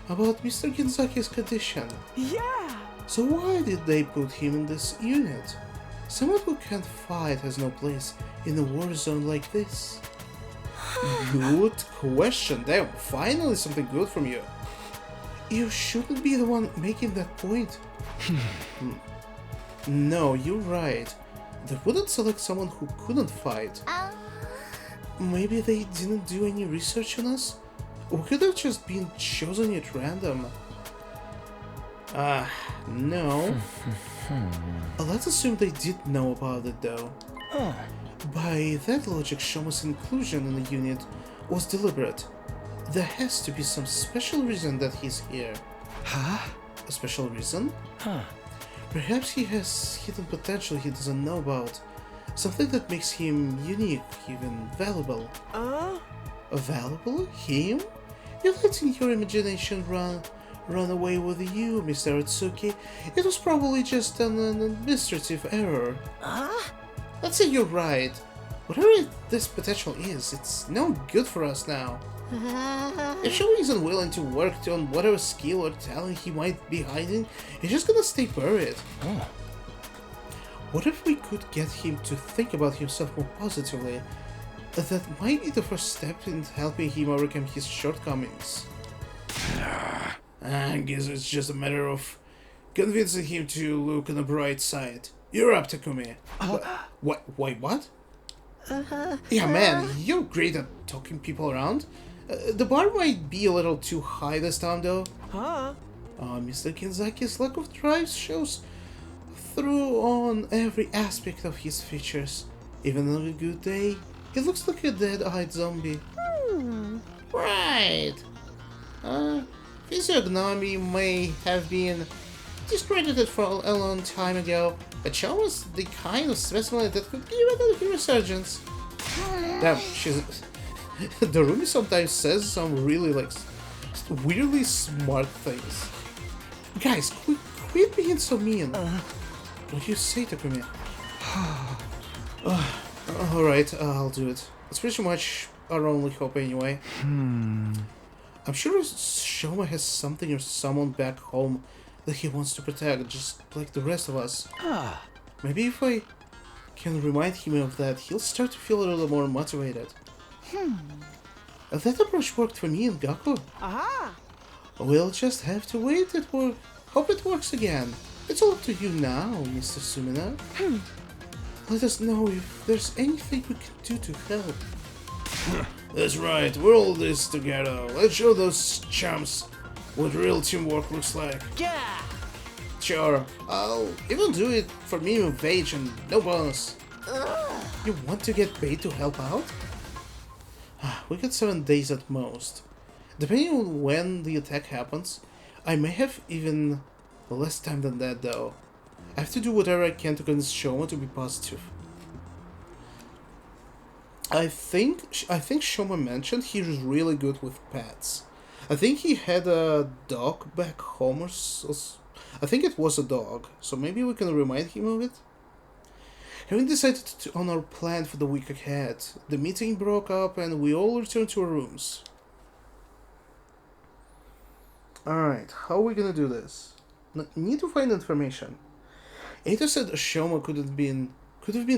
S1: about Mr. Genzaki's condition.
S8: Yeah!
S1: So why did they put him in this unit? Someone who can't fight has no place in a war zone like this. Good question. Damn, finally something good from you. You shouldn't be the one making that point. No, you're right. They wouldn't select someone who couldn't fight. Maybe they didn't do any research on us? We could have just been chosen at random. No. Let's assume they did know about it though. By that logic, Shoma's inclusion in the unit was deliberate. There has to be some special reason that he's here. A special reason? Perhaps he has hidden potential he doesn't know about. Something that makes him unique, even valuable. Valuable? Him? You're letting your imagination run away with you, Mr. Atsuki. It was probably just an administrative error. Let's say you're right. Whatever this potential is, it's no good for us now. If Showa isn't willing to work on whatever skill or talent he might be hiding, he's just gonna stay buried. What if we could get him to think about himself more positively? That might be the first step in helping him overcome his shortcomings. I guess it's just a matter of convincing him to look on the bright side. You're up, Takumi. What? Wait, what? Yeah, man, you're great at talking people around. The bar might be a little too high this time, though. Mr. Kinzaki's lack of drive shows through on every aspect of his features. Even on a good day, he looks like a dead-eyed zombie. Right. Physiognomy may have been discredited for a long time ago, but Cho was the kind of specimen that could give it a resurgence. Damn, Darumi sometimes says some really, weirdly smart things. Guys, quit being so mean. What do you say, Takumi? Alright, I'll do it. It's pretty much our only hope anyway. I'm sure Shoma has something or someone back home that he wants to protect, just like the rest of us. Maybe if I can remind him of that, he'll start to feel a little more motivated. That approach worked for me and Gaku. We'll just have to wait hope it works again. It's all up to you now, Mr. Sumina. Let us know if there's anything we can do to help. That's right, we're all this together. Let's show those chumps what real teamwork looks like.
S8: Yeah!
S1: Sure, I'll even do it for minimum wage and no bonus. You want to get paid to help out? We got 7 days at most. Depending on when the attack happens, I may have even less time than that though. I have to do whatever I can to convince Shoma to be positive. I think Shoma mentioned he's really good with pets. I think he had a dog back home I think it was a dog, so maybe we can remind him of it? Having decided on our plan for the week ahead, the meeting broke up and we all returned to our rooms. Alright, how are we gonna do this? Need to find information. Ada said Shoma could have been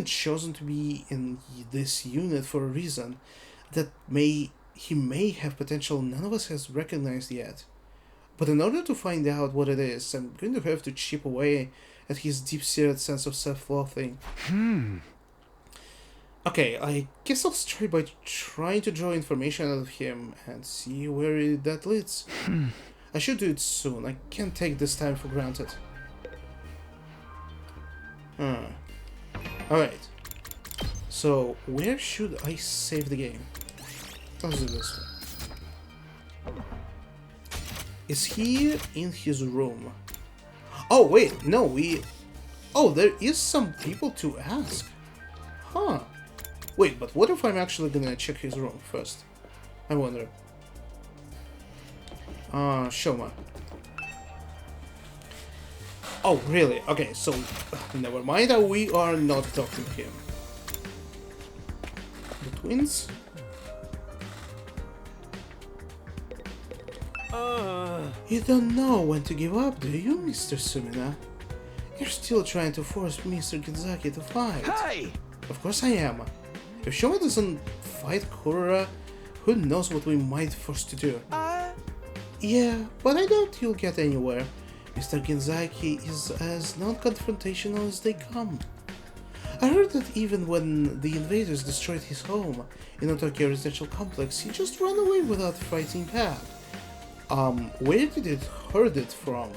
S1: chosen to be in this unit for a reason that he may have potential none of us has recognized yet. But in order to find out what it is, I'm going to have to chip away at his deep-seated sense of self-loathing. Okay, I guess I'll start by trying to draw information out of him and see where that leads. I should do it soon. I can't take this time for granted. Alright. So, where should I save the game? Let's do this one. Is he in his room? Oh, wait, no, Oh, there is some people to ask. Huh. Wait, but what if I'm actually gonna check his room first? I wonder. Shoma. Oh, really? Okay, so never mind that we are not talking to him. The twins? You don't know when to give up, do you, Mr. Sumina? You're still trying to force Mr. Ginzaki to fight.
S8: Hey!
S1: Of course I am. If Shoma doesn't fight Kurura, who knows what we might force to do. Yeah, but I doubt you'll get anywhere. Mr. Ginzaki is as non-confrontational as they come. I heard that even when the invaders destroyed his home in a Tokyo residential complex, he just ran away without fighting back. Where did it heard it from?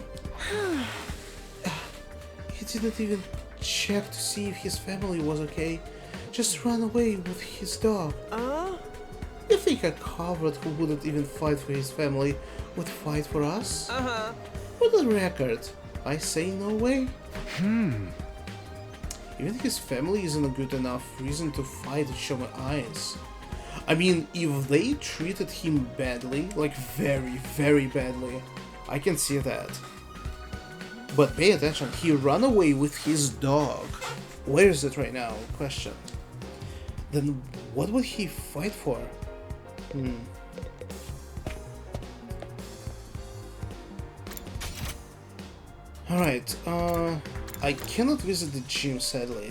S1: He didn't even check to see if his family was okay. Just ran away with his dog. You think a coward who wouldn't even fight for his family would fight for us? For the record, I say no way. Even his family isn't a good enough reason to fight Shoma Eyes. I mean, if they treated him badly, like very, very badly, I can see that. But pay attention, he ran away with his dog. Where is it right now? Question. Then what would he fight for? Alright, I cannot visit the gym, sadly.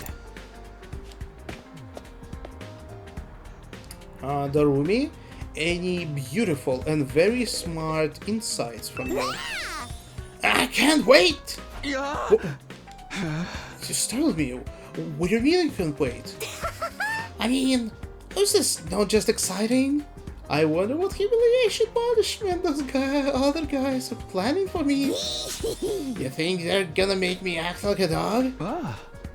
S1: Darumi, any beautiful and very smart insights from you? I can't wait!
S8: Yeah.
S1: You startled me. What do you mean you can't wait? I mean, is this not just exciting? I wonder what humiliation punishment those other guys are planning for me. You think they're gonna make me act like a dog?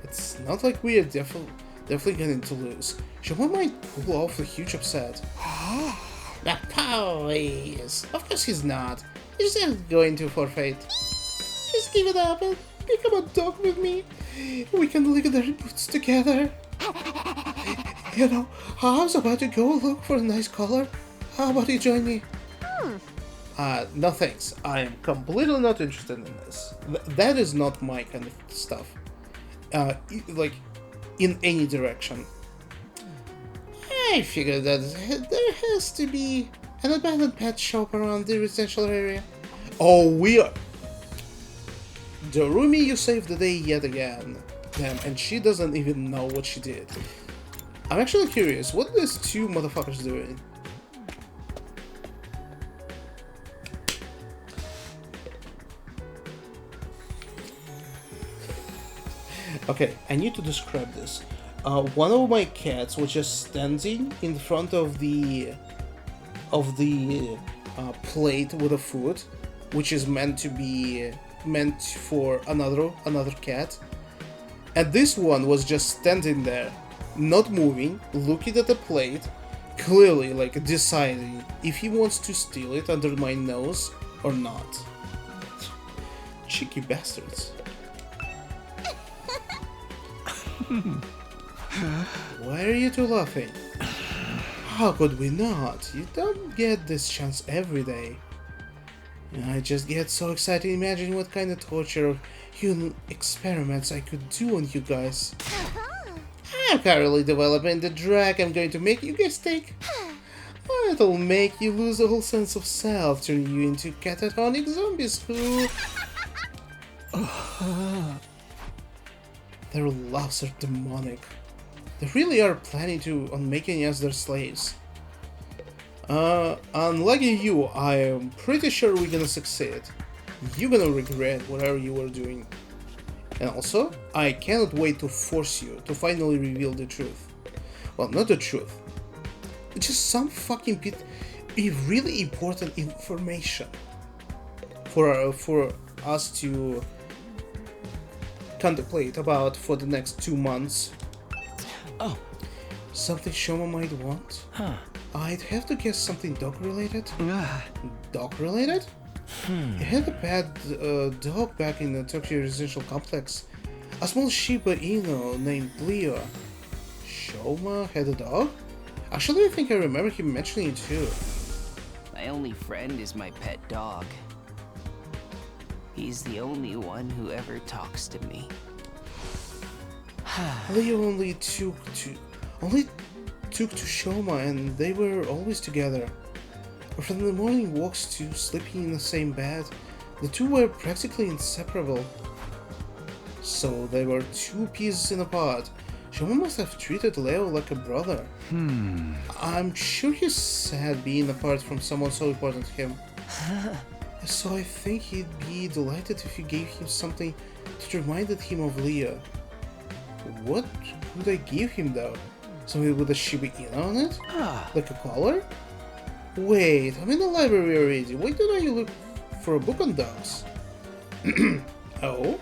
S1: It's not like we are definitely going to lose. Someone might pull off a huge upset. Now, please. Of course he's not. He's just going to forfeit. Just give it up and become a dog with me. We can lick their boots together. You know, I was about to go look for a nice collar. How about you join me? No thanks. I am completely not interested in this. That is not my kind of stuff. Like, in any direction. I figured that there has to be an abandoned pet shop around the residential area. Oh, we are... Darumi, you saved the day yet again. Damn, and she doesn't even know what she did. I'm actually curious, what are these two motherfuckers doing? Okay, I need to describe this. One of my cats was just standing in front of the plate with the food, which is meant for another cat, and this one was just standing there, not moving, looking at the plate, clearly like deciding if he wants to steal it under my nose or not. Cheeky bastards. Why are you two laughing? How could we not? You don't get this chance every day. I just get so excited imagining what kind of torture or human experiments I could do on you guys. I'm currently developing the drug I'm going to make you guys take. It'll make you lose the whole sense of self, turn you into catatonic zombies who... Their laughs are demonic. They really are planning on making us their slaves. Unlike you, I am pretty sure we're gonna succeed. You're gonna regret whatever you were doing. And also, I cannot wait to force you to finally reveal the truth. Well, not the truth. Just some fucking bit of really important information for us to contemplate about for the next 2 months.
S5: Oh.
S1: Something Shoma might want? I'd have to guess something dog-related. Dog-related? He had a bad dog back in the Tokyo residential complex. A small Shiba Inu named Leo. Shoma had a dog? Actually, I think I remember him mentioning it too.
S5: My only friend is my pet dog. He's the only one who ever talks to me.
S1: Leo only took to Shoma, and they were always together. From the morning walks to sleeping in the same bed, the two were practically inseparable. So they were two pieces in a pod. Shoma must have treated Leo like a brother. I'm sure he's sad being apart from someone so important to him. So I think he'd be delighted if you gave him something that reminded him of Leo. What would I give him though? Something with a Shiba Inu on it? Like a collar? Wait, I'm in the library already. Why don't I look for a book on dogs? Oh?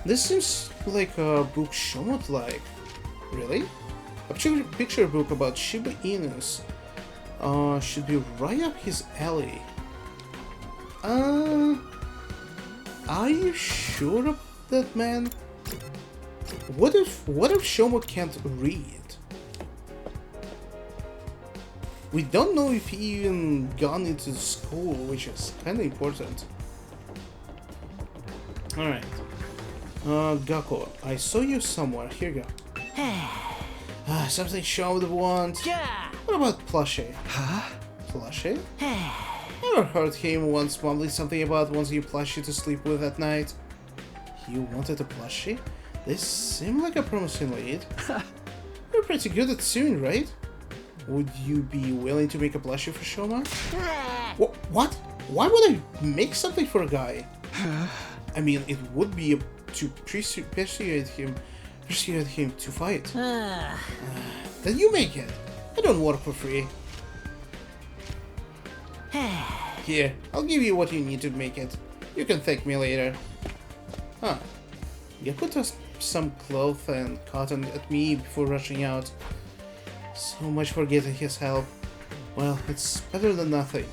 S1: This seems like a book Shoma would like. Really? A picture book about Shiba Inus should be right up his alley. Are you sure of that, man? What if Shoma can't read? We don't know if he even gone into school, which is kind of important. Alright. Gakko, I saw you somewhere. Here you go. Something show would want.
S5: Yeah.
S1: What about Plushie?
S7: Huh?
S1: Plushie? Ever heard him once mumbling something about wanting you Plushie to sleep with at night? You wanted a Plushie? This seemed like a promising lead. You're pretty good at sewing, right? Would you be willing to make a Plushie for Shoma? What? Why would I make something for a guy? I mean, it would be to persuade him to fight. Then you make it. I don't work for free. Here, I'll give you what you need to make it. You can thank me later. Huh. Gakko tossed some cloth and cotton at me before rushing out. So much for getting his help. Well, it's better than nothing.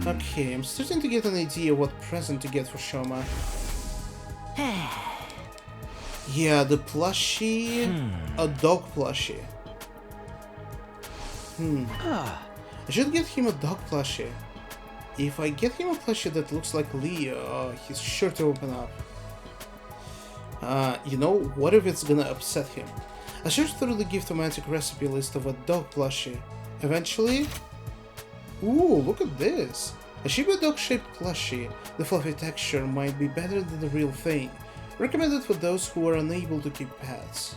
S1: Okay, I'm starting to get an idea what present to get for Shoma. Yeah, the plushie... A dog plushie. I should get him a dog plushie. If I get him a plushie that looks like Leo, he's sure to open up. You know, what if it's gonna upset him? I searched through the Gift-O-Matic recipe list of a dog plushie. Eventually... Ooh, look at this! A Shiba dog-shaped plushie. The fluffy texture might be better than the real thing. Recommended for those who are unable to keep pets.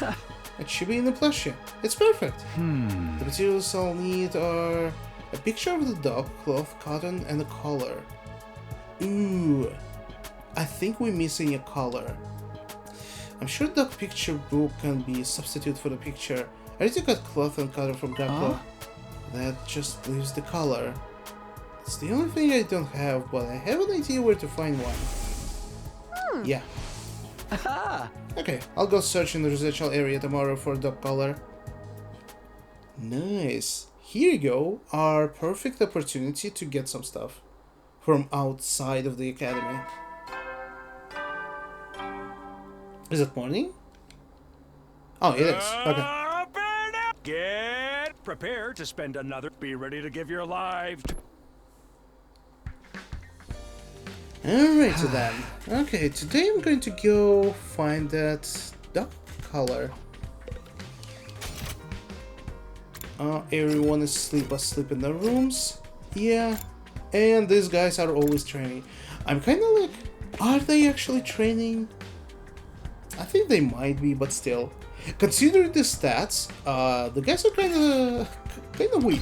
S1: A Shiba in a plushie. It's perfect! The materials I'll need are... a picture of the dog, cloth, cotton, and a collar. Ooh... I think we're missing a collar. I'm sure dog picture book can be a substitute for the picture. I already got cloth and cotton from Gakko. That just leaves the collar. It's the only thing I don't have, but I have an idea where to find one. Yeah. Okay, I'll go search in the residential area tomorrow for a dog collar. Nice. Here you go, our perfect opportunity to get some stuff from outside of the academy. Is it morning? Oh, it is. Okay.
S2: Get prepared to spend another. Be ready to give your life.
S1: Alright then. Okay, today I'm going to go find that dog collar. Everyone is asleep in their rooms. Yeah. And these guys are always training. I'm kind of like, are they actually training? I think they might be, but still. Considering the stats, the guys are kind of weak.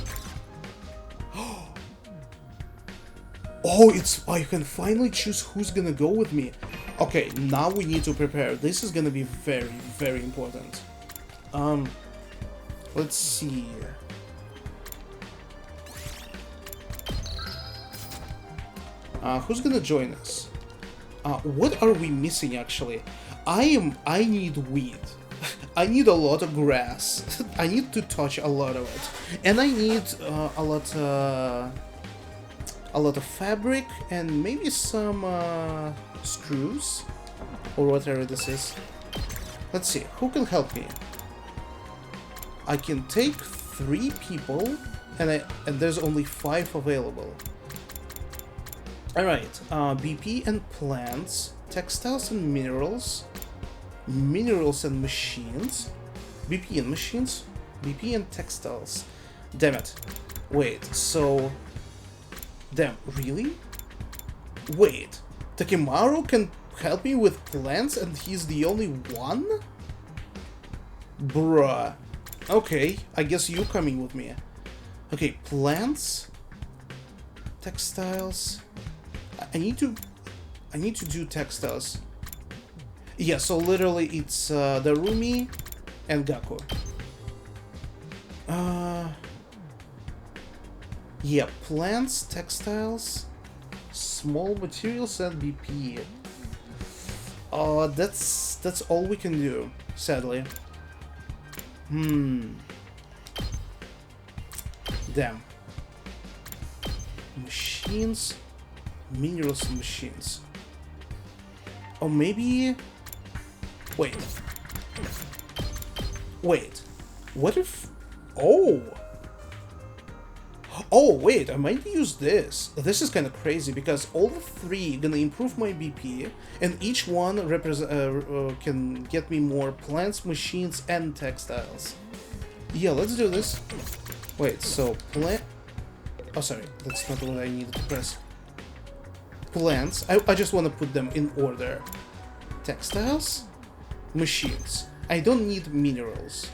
S1: Oh, I can finally choose who's gonna go with me. Okay, now we need to prepare. This is gonna be very, very important. Let's see. Who's gonna join us? What are we missing actually? I need wheat. I need a lot of grass. I need to touch a lot of it, and I need a lot of fabric and maybe some screws or whatever this is. Let's see who can help me. I can take 3 people, and there's only 5 available. All right, BP and plants, textiles and minerals. Minerals and machines. BP and machines. BP and textiles. Damn it. Wait, so... Damn, really? Wait, Takimaru can help me with plants and he's the only one? Bruh. Okay, I guess you coming with me. Okay, plants. Textiles. I need to do textiles. Yeah, so literally it's Darumi and Gakko. Yeah, plants, textiles, small materials, and BP. That's all we can do, sadly. Damn. Machines, minerals and machines. Or maybe Wait. Wait. What if... Oh! Oh, wait, I might use this. This is kind of crazy, because all the three gonna improve my BP, and each one can get me more plants, machines, and textiles. Yeah, let's do this. Wait, so plant... Oh, sorry, that's not what I needed to press. Plants. I just want to put them in order. Textiles. Machines. I don't need minerals.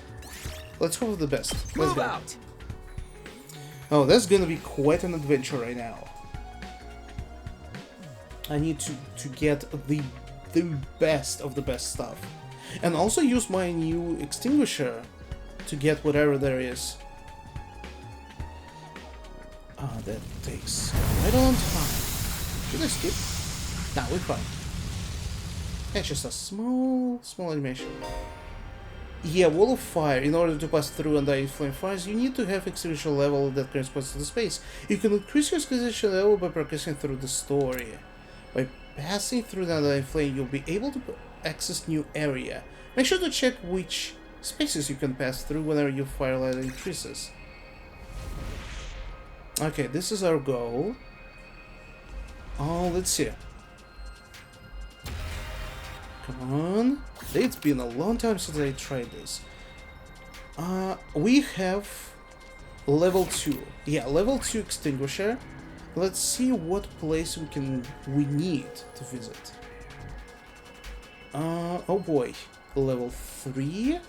S1: Let's hope for the best. Let's
S8: Move
S1: go.
S8: out!
S1: Oh, that's gonna be quite an adventure right now. I need to get the best of the best stuff. And also use my new extinguisher to get whatever there is. Ah, that takes quite a long time. Should I skip? Nah, we're fine. It's just a small animation. Yeah, wall of fire. In order to pass through undying flame fires, you need to have extinguisher level that corresponds to the space. You can increase your extinguisher level by progressing through the story. By passing through the undying flame, you'll be able to access new area. Make sure to check which spaces you can pass through whenever your firelight increases. Okay, this is our goal. Oh, let's see. Come on. It's been a long time since I tried this. We have level 2. Yeah, level 2 extinguisher. Let's see what place we need to visit. Oh boy. Level 3?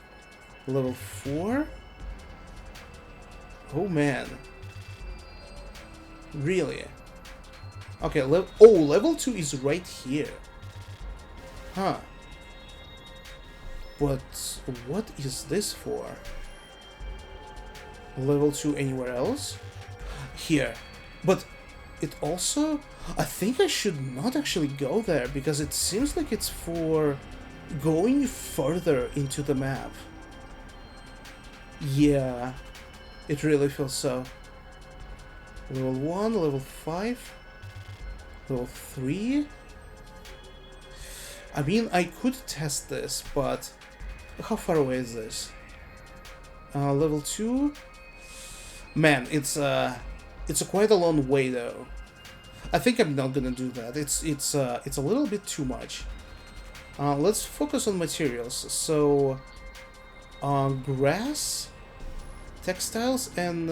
S1: Level 4? Oh man. Really? Okay, level 2 is right here. Huh. But what is this for? Level 2 anywhere else? Here. But it also... I think I should not actually go there, because it seems like it's for going further into the map. Yeah, it really feels so. Level 1, level 5, level 3. I mean, I could test this, but how far away is this? Level 2? Man, it's a quite a long way though. I think I'm not gonna do that. It's a little bit too much. Let's focus on materials. So, grass, textiles, and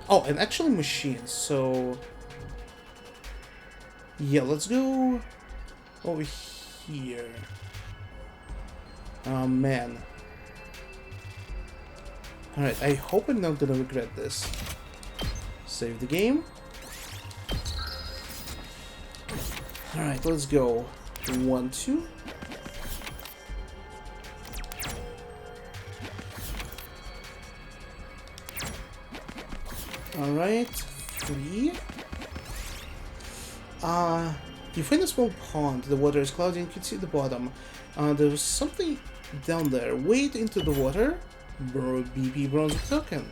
S1: oh, and actually machines. So, yeah, let's go over here. Oh man. Alright, I hope I'm not gonna regret this. Save the game. Alright, let's go. 1, 2. Alright, 3. You find a small pond. The water is cloudy and you can see the bottom. There's something down there. Wade into the water. BP bronze token.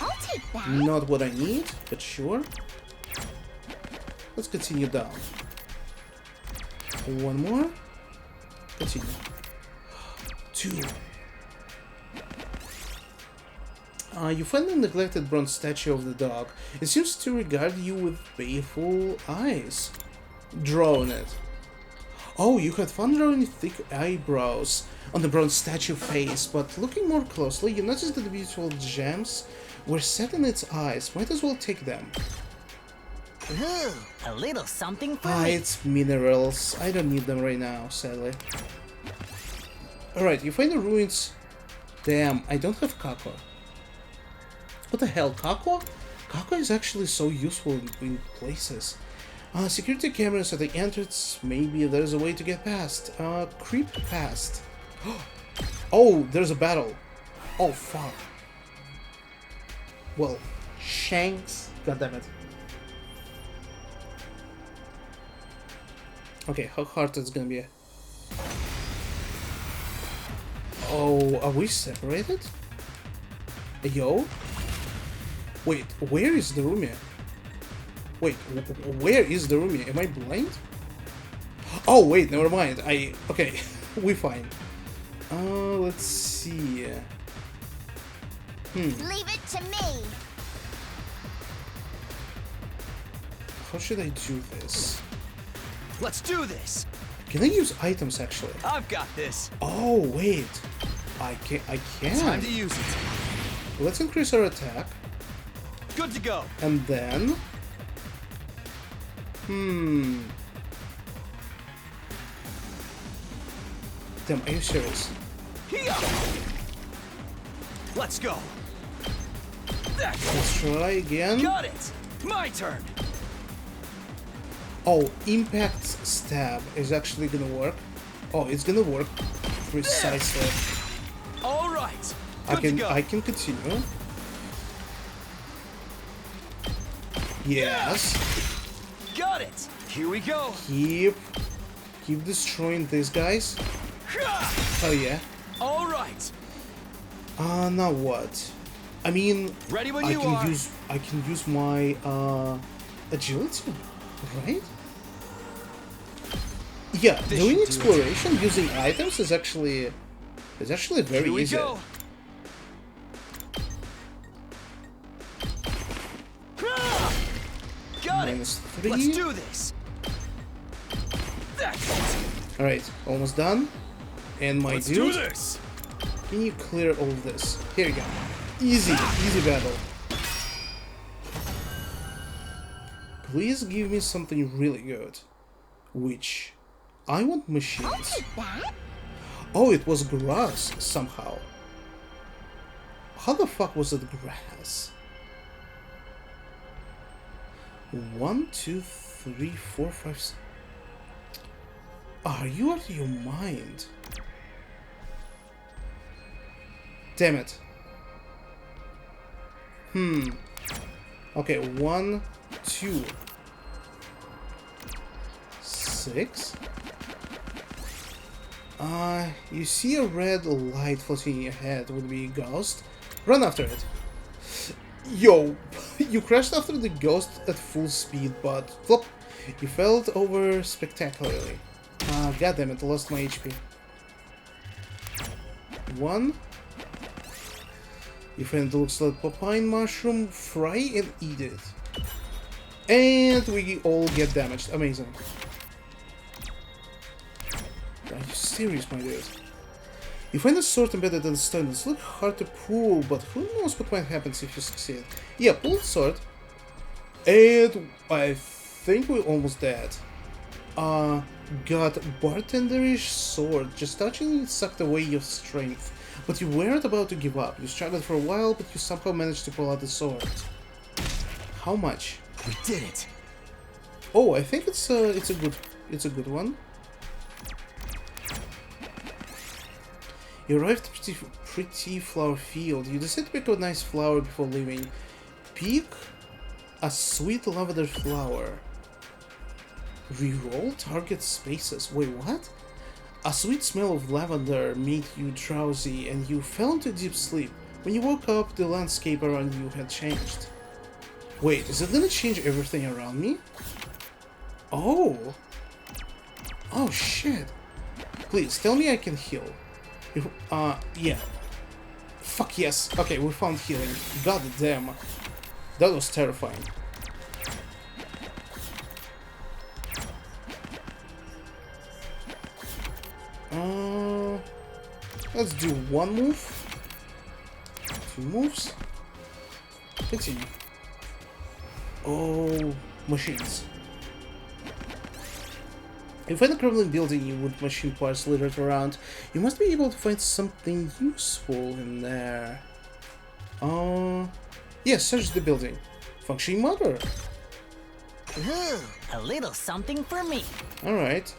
S3: I'll take that.
S1: Not what I need, but sure. Let's continue down. One more. Continue. 2. You find a neglected bronze statue of the dog. It seems to regard you with baleful eyes. Draw on it. Oh, you had fun drawing thick eyebrows on the bronze statue face, but looking more closely, you notice that the beautiful gems were set in its eyes. Might as well take them.
S9: Ooh, a little something for me.
S1: It's minerals. I don't need them right now, sadly. Alright, you find the ruins. Damn, I don't have Kako. What the hell, Kako? Kako is actually so useful in places. Security cameras at the entrance. Maybe there's a way to get past. Creep past. Oh, there's a battle. Oh, fuck. Well, Shanks. Goddammit. Okay, how hard is gonna be? Oh, are we separated? Yo? Wait, where is the Rumi? Wait, where is the Rumi? Am I blind? Oh wait, never mind. Okay, we fine. Let's see.
S4: Leave it to me.
S1: How should I do this?
S8: Let's do this.
S1: Can I use items actually?
S8: I've got this.
S1: Oh wait, I can.
S8: Time to use it.
S1: Let's increase our attack,
S8: Good to go.
S1: and then. Damn, are you serious?
S8: Here. Let's go. That's it.
S1: Let's try again.
S8: Got it. My turn.
S1: Oh, impact stab is actually gonna work. Oh, it's gonna work precisely.
S8: All right. Good to go.
S1: I can continue. Yes.
S8: Got it. Here we go.
S1: Keep destroying these guys. Oh yeah.
S8: All right.
S1: Now what? I mean,
S8: Ready when
S1: I
S8: you
S1: can
S8: are.
S1: use my agility, right? Yeah,
S8: This
S1: doing
S8: should do
S1: exploration using items is actually very
S8: Here we
S1: easy.
S8: go. Got
S1: Minus
S8: it.
S1: 3.
S8: Let's do this. That's it.
S1: All right, almost done. And my
S8: Let's
S1: dude,
S8: do this.
S1: can you clear all of this? Here you go. Easy battle. Please give me something really good. Which I want machines. Oh, it was grass somehow. How the fuck was it grass? 1, 2, 3, 4, 5. Are you out of your mind? Damn it. Okay, 1, 2, 6. You see a red light floating in your head would be a ghost. Run after it. Yo, you crashed after the ghost at full speed, but flop, you fell over spectacularly. God damn it, I lost my HP. 1. You find it looks like papine mushroom, fry and eat it. And we all get damaged. Amazing. Are you serious, my dude? You find a sword embedded in the stone. It's a little hard to pull, but who knows what might happen if you succeed. Yeah, pull the sword. And I think we're almost dead. Got bartenderish sword. Just touching it sucked away your strength. But you weren't about to give up. You struggled for a while, but you somehow managed to pull out the sword. How much?
S8: We did it.
S1: Oh, I think it's a good one. You arrived at a pretty flower field. You decide to pick a nice flower before leaving. Pick a sweet lavender flower. Reroll target spaces. Wait, what? A sweet smell of lavender made you drowsy and you fell into deep sleep. When you woke up, the landscape around you had changed. Wait, is it gonna change everything around me? Oh! Oh shit! Please, tell me I can heal. Yeah. Fuck yes. Okay, we found healing. God damn. That was terrifying. Let's do one move. 2 moves. Continue. Oh, machines. If you find a crumbling building with machine parts littered around, you must be able to find something useful in there. Yeah, search the building. Functioning motor.
S9: Ooh, a little something for me.
S1: Alright,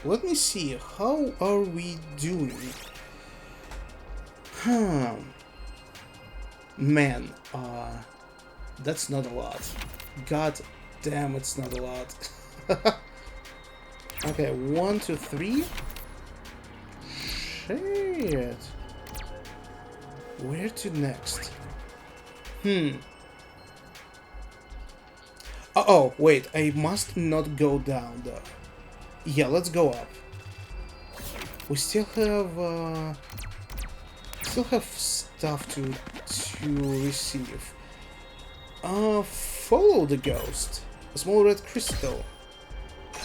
S1: let me see. How are we doing? Man, that's not a lot. God damn, it's not a lot. Okay, 1, 2, 3. Shit. Where to next? Oh, wait, I must not go down though. Yeah, let's go up. We still have stuff to receive. Follow the ghost. A small red crystal.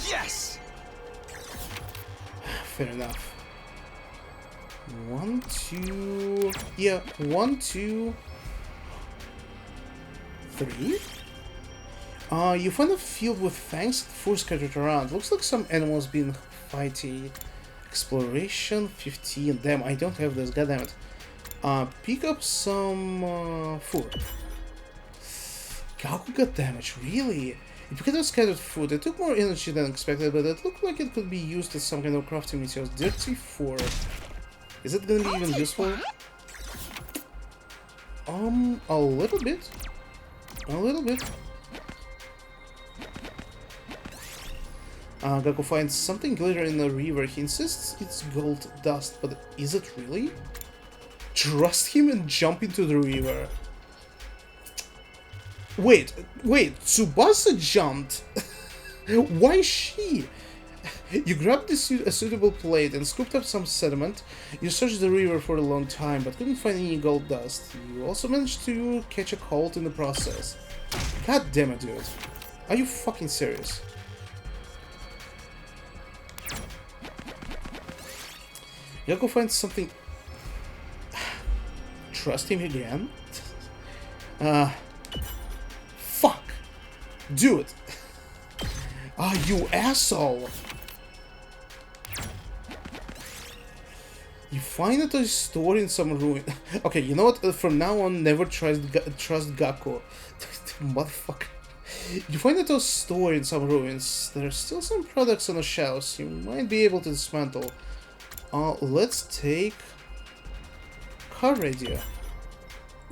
S8: Yes!
S1: Fair enough. 1, 2... Yeah, 1, 2... 3? You find a field with fangs and fur scattered around. Looks like some animals being fighting. Exploration 15. Damn, I don't have this, goddammit. Pick up some food. Gaku got damaged, really? It picked up scattered food. It took more energy than expected, but it looked like it could be used as some kind of crafting materials. Dirty 4. Is it gonna be even useful? A little bit. A little bit. Gaku finds something glittering in the river. He insists it's gold dust, but is it really? Trust him and jump into the river. Wait, Tsubasa jumped. Why she? You grabbed a suitable plate and scooped up some sediment. You searched the river for a long time, but couldn't find any gold dust. You also managed to catch a cold in the process. God damn it, dude. Are you fucking serious? Gaku finds something... Trust him again? Fuck! Dude! Ah, you asshole! You find that a store in some ruin. Okay, you know what? From now on, never trust Gaku. Motherfucker. You find that a store in some ruins. There are still some products on the shelves you might be able to dismantle. Let's take car radio.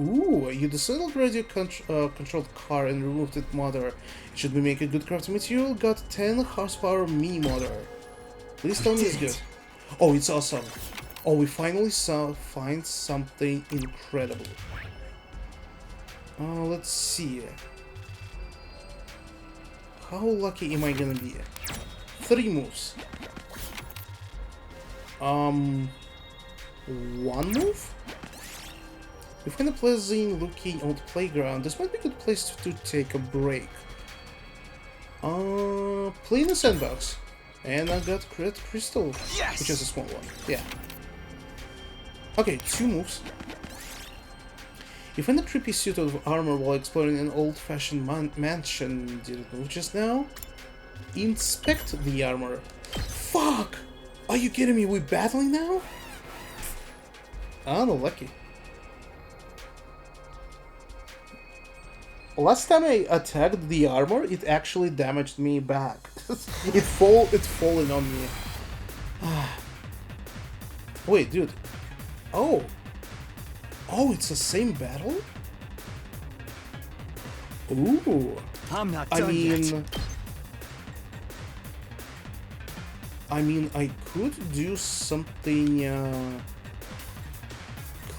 S1: Ooh, you disabled radio controlled car and removed its motor. It should be make a good crafting material. Got 10 horsepower mini motor. Please tell me it's good. Oh, it's awesome. Oh, we finally find something incredible. Let's see. How lucky am I gonna be? 3 moves. 1 move? You find a pleasant looking old playground. This might be a good place to take a break. Play in the sandbox. And I got red crystal. Yes! Which is a small one. Yeah. Okay, 2 moves. You find a creepy suit of armor while exploring an old-fashioned mansion. Did it move just now? Inspect the armor. Fuck! Are you kidding me? We're battling now? Oh, lucky. Last time I attacked the armor, it actually damaged me back. It's falling on me. Wait, dude. Oh. Oh, it's the same battle? Ooh.
S8: I'm not done yet.
S1: I mean, I could do something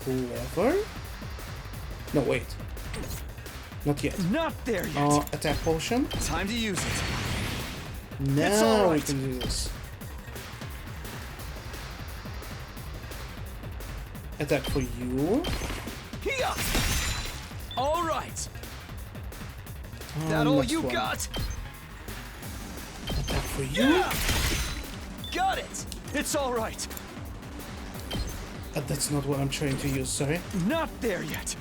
S1: clever. No, wait. Not yet.
S8: Not there yet.
S1: Attack potion.
S8: Time to use it.
S1: Now we can do this. Attack for you.
S8: Here. All right. That all you got?
S1: Attack for you.
S8: Yeah. Got it. It's all right.
S1: That's not what I'm trying to use. Sorry.
S8: Not there yet.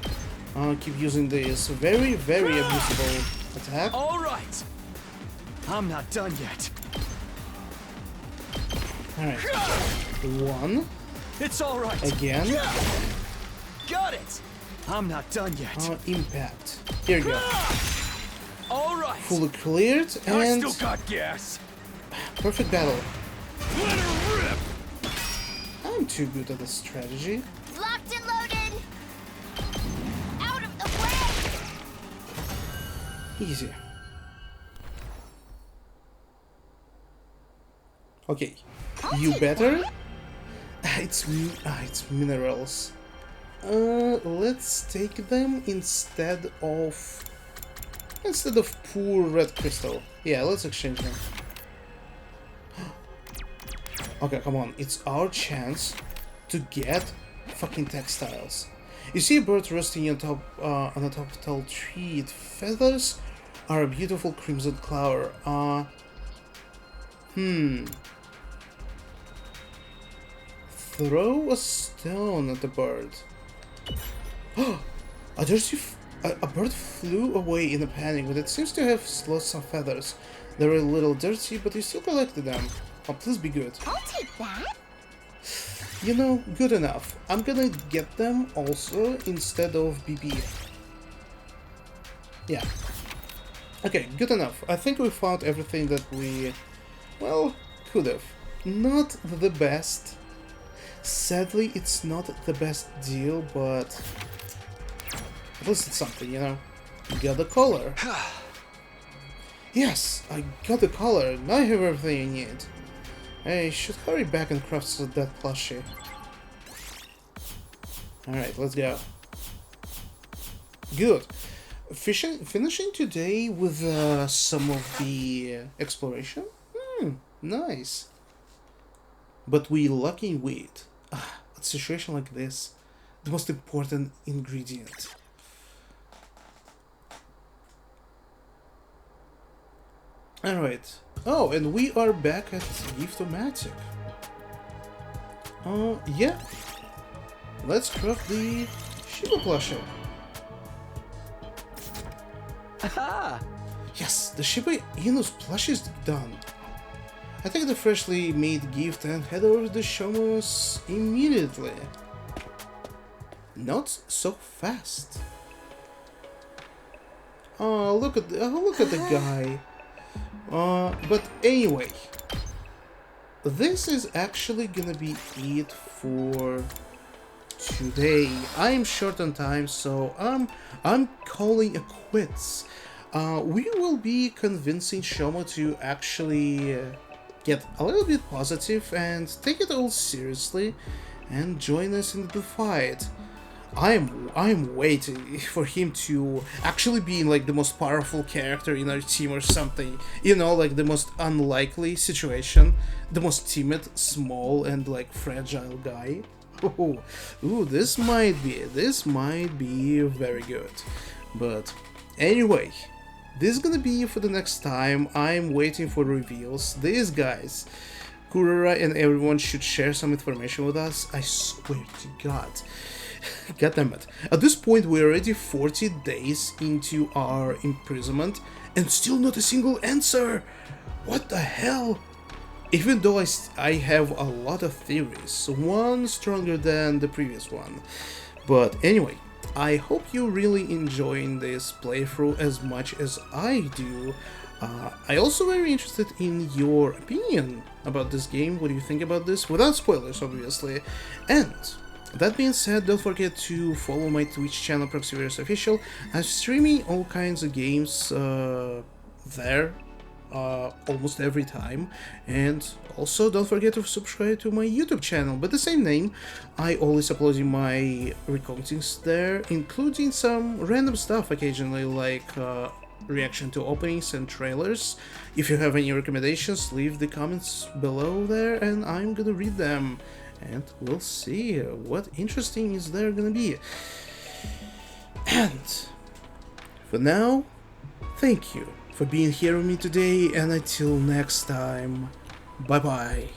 S1: I'll keep using this very, very abusable attack.
S8: All right. I'm not done yet.
S1: All right. 1.
S8: It's all right.
S1: Again.
S8: Got it. I'm not done yet.
S1: Impact. Here you go.
S8: All right.
S1: Fully cleared and
S8: I still got gas.
S1: Perfect battle.
S8: Let her rip.
S1: I'm too good at this strategy.
S3: Locked and loaded! Out of the way!
S1: Easy. Okay. You better? It's minerals. Let's take them instead of poor red crystal. Yeah, let's exchange them. Okay, come on. It's our chance to get fucking textiles. You see a bird resting on a top tall tree. Its feathers are a beautiful crimson cloud. Throw a stone at the bird. A bird flew away in a panic, but it seems to have lost some feathers. They're a little dirty, but you still collected them. Oh, please be good.
S3: I'll take that.
S1: You know, good enough. I'm gonna get them also instead of BB. Yeah. Okay, good enough. I think we found everything that we, well, could have. Not the best. Sadly, it's not the best deal, but at least it's something, you know. Got the collar. Yes, I got the collar. Now I have everything I need. I should hurry back and craft that plushie. Alright, let's go. Good. Finishing today with some of the exploration? Nice. But we lacking wheat. A situation like this, the most important ingredient. Alright. Oh, and we are back at Gift-O-Matic. Yeah. Let's craft the Shiba plushie.
S7: Aha!
S1: Yes, the Shiba Inu's plushie is done. I take the freshly made gift and head over to the Shomos immediately. Not so fast. Oh, look at the guy. But anyway, this is actually gonna be it for today. I'm short on time, so I'm calling it quits. We will be convincing Shomo to actually get a little bit positive and take it all seriously and join us in the fight. I'm waiting for him to actually be like the most powerful character in our team or something. You know, like the most unlikely situation, the most timid, small, and like fragile guy. Ooh, this might be very good. But anyway, this is gonna be for the next time. I'm waiting for reveals. These guys, Kurara and everyone, should share some information with us. I swear to God. God damn it. At this point, we're already 40 days into our imprisonment and still not a single answer. What the hell? Even though I have a lot of theories, one stronger than the previous one. But anyway, I hope you're really enjoying this playthrough as much as I do. I also very interested in your opinion about this game. What do you think about this? Without spoilers, obviously. And that being said, don't forget to follow my Twitch channel, Proxyverse Official. I'm streaming all kinds of games there almost every time. And also don't forget to subscribe to my YouTube channel by the same name. I always uploading my recordings there, including some random stuff occasionally, like reaction to openings and trailers. If you have any recommendations, leave the comments below there and I'm gonna read them. And we'll see what interesting is there gonna be. And for now, thank you for being here with me today, and until next time, bye bye.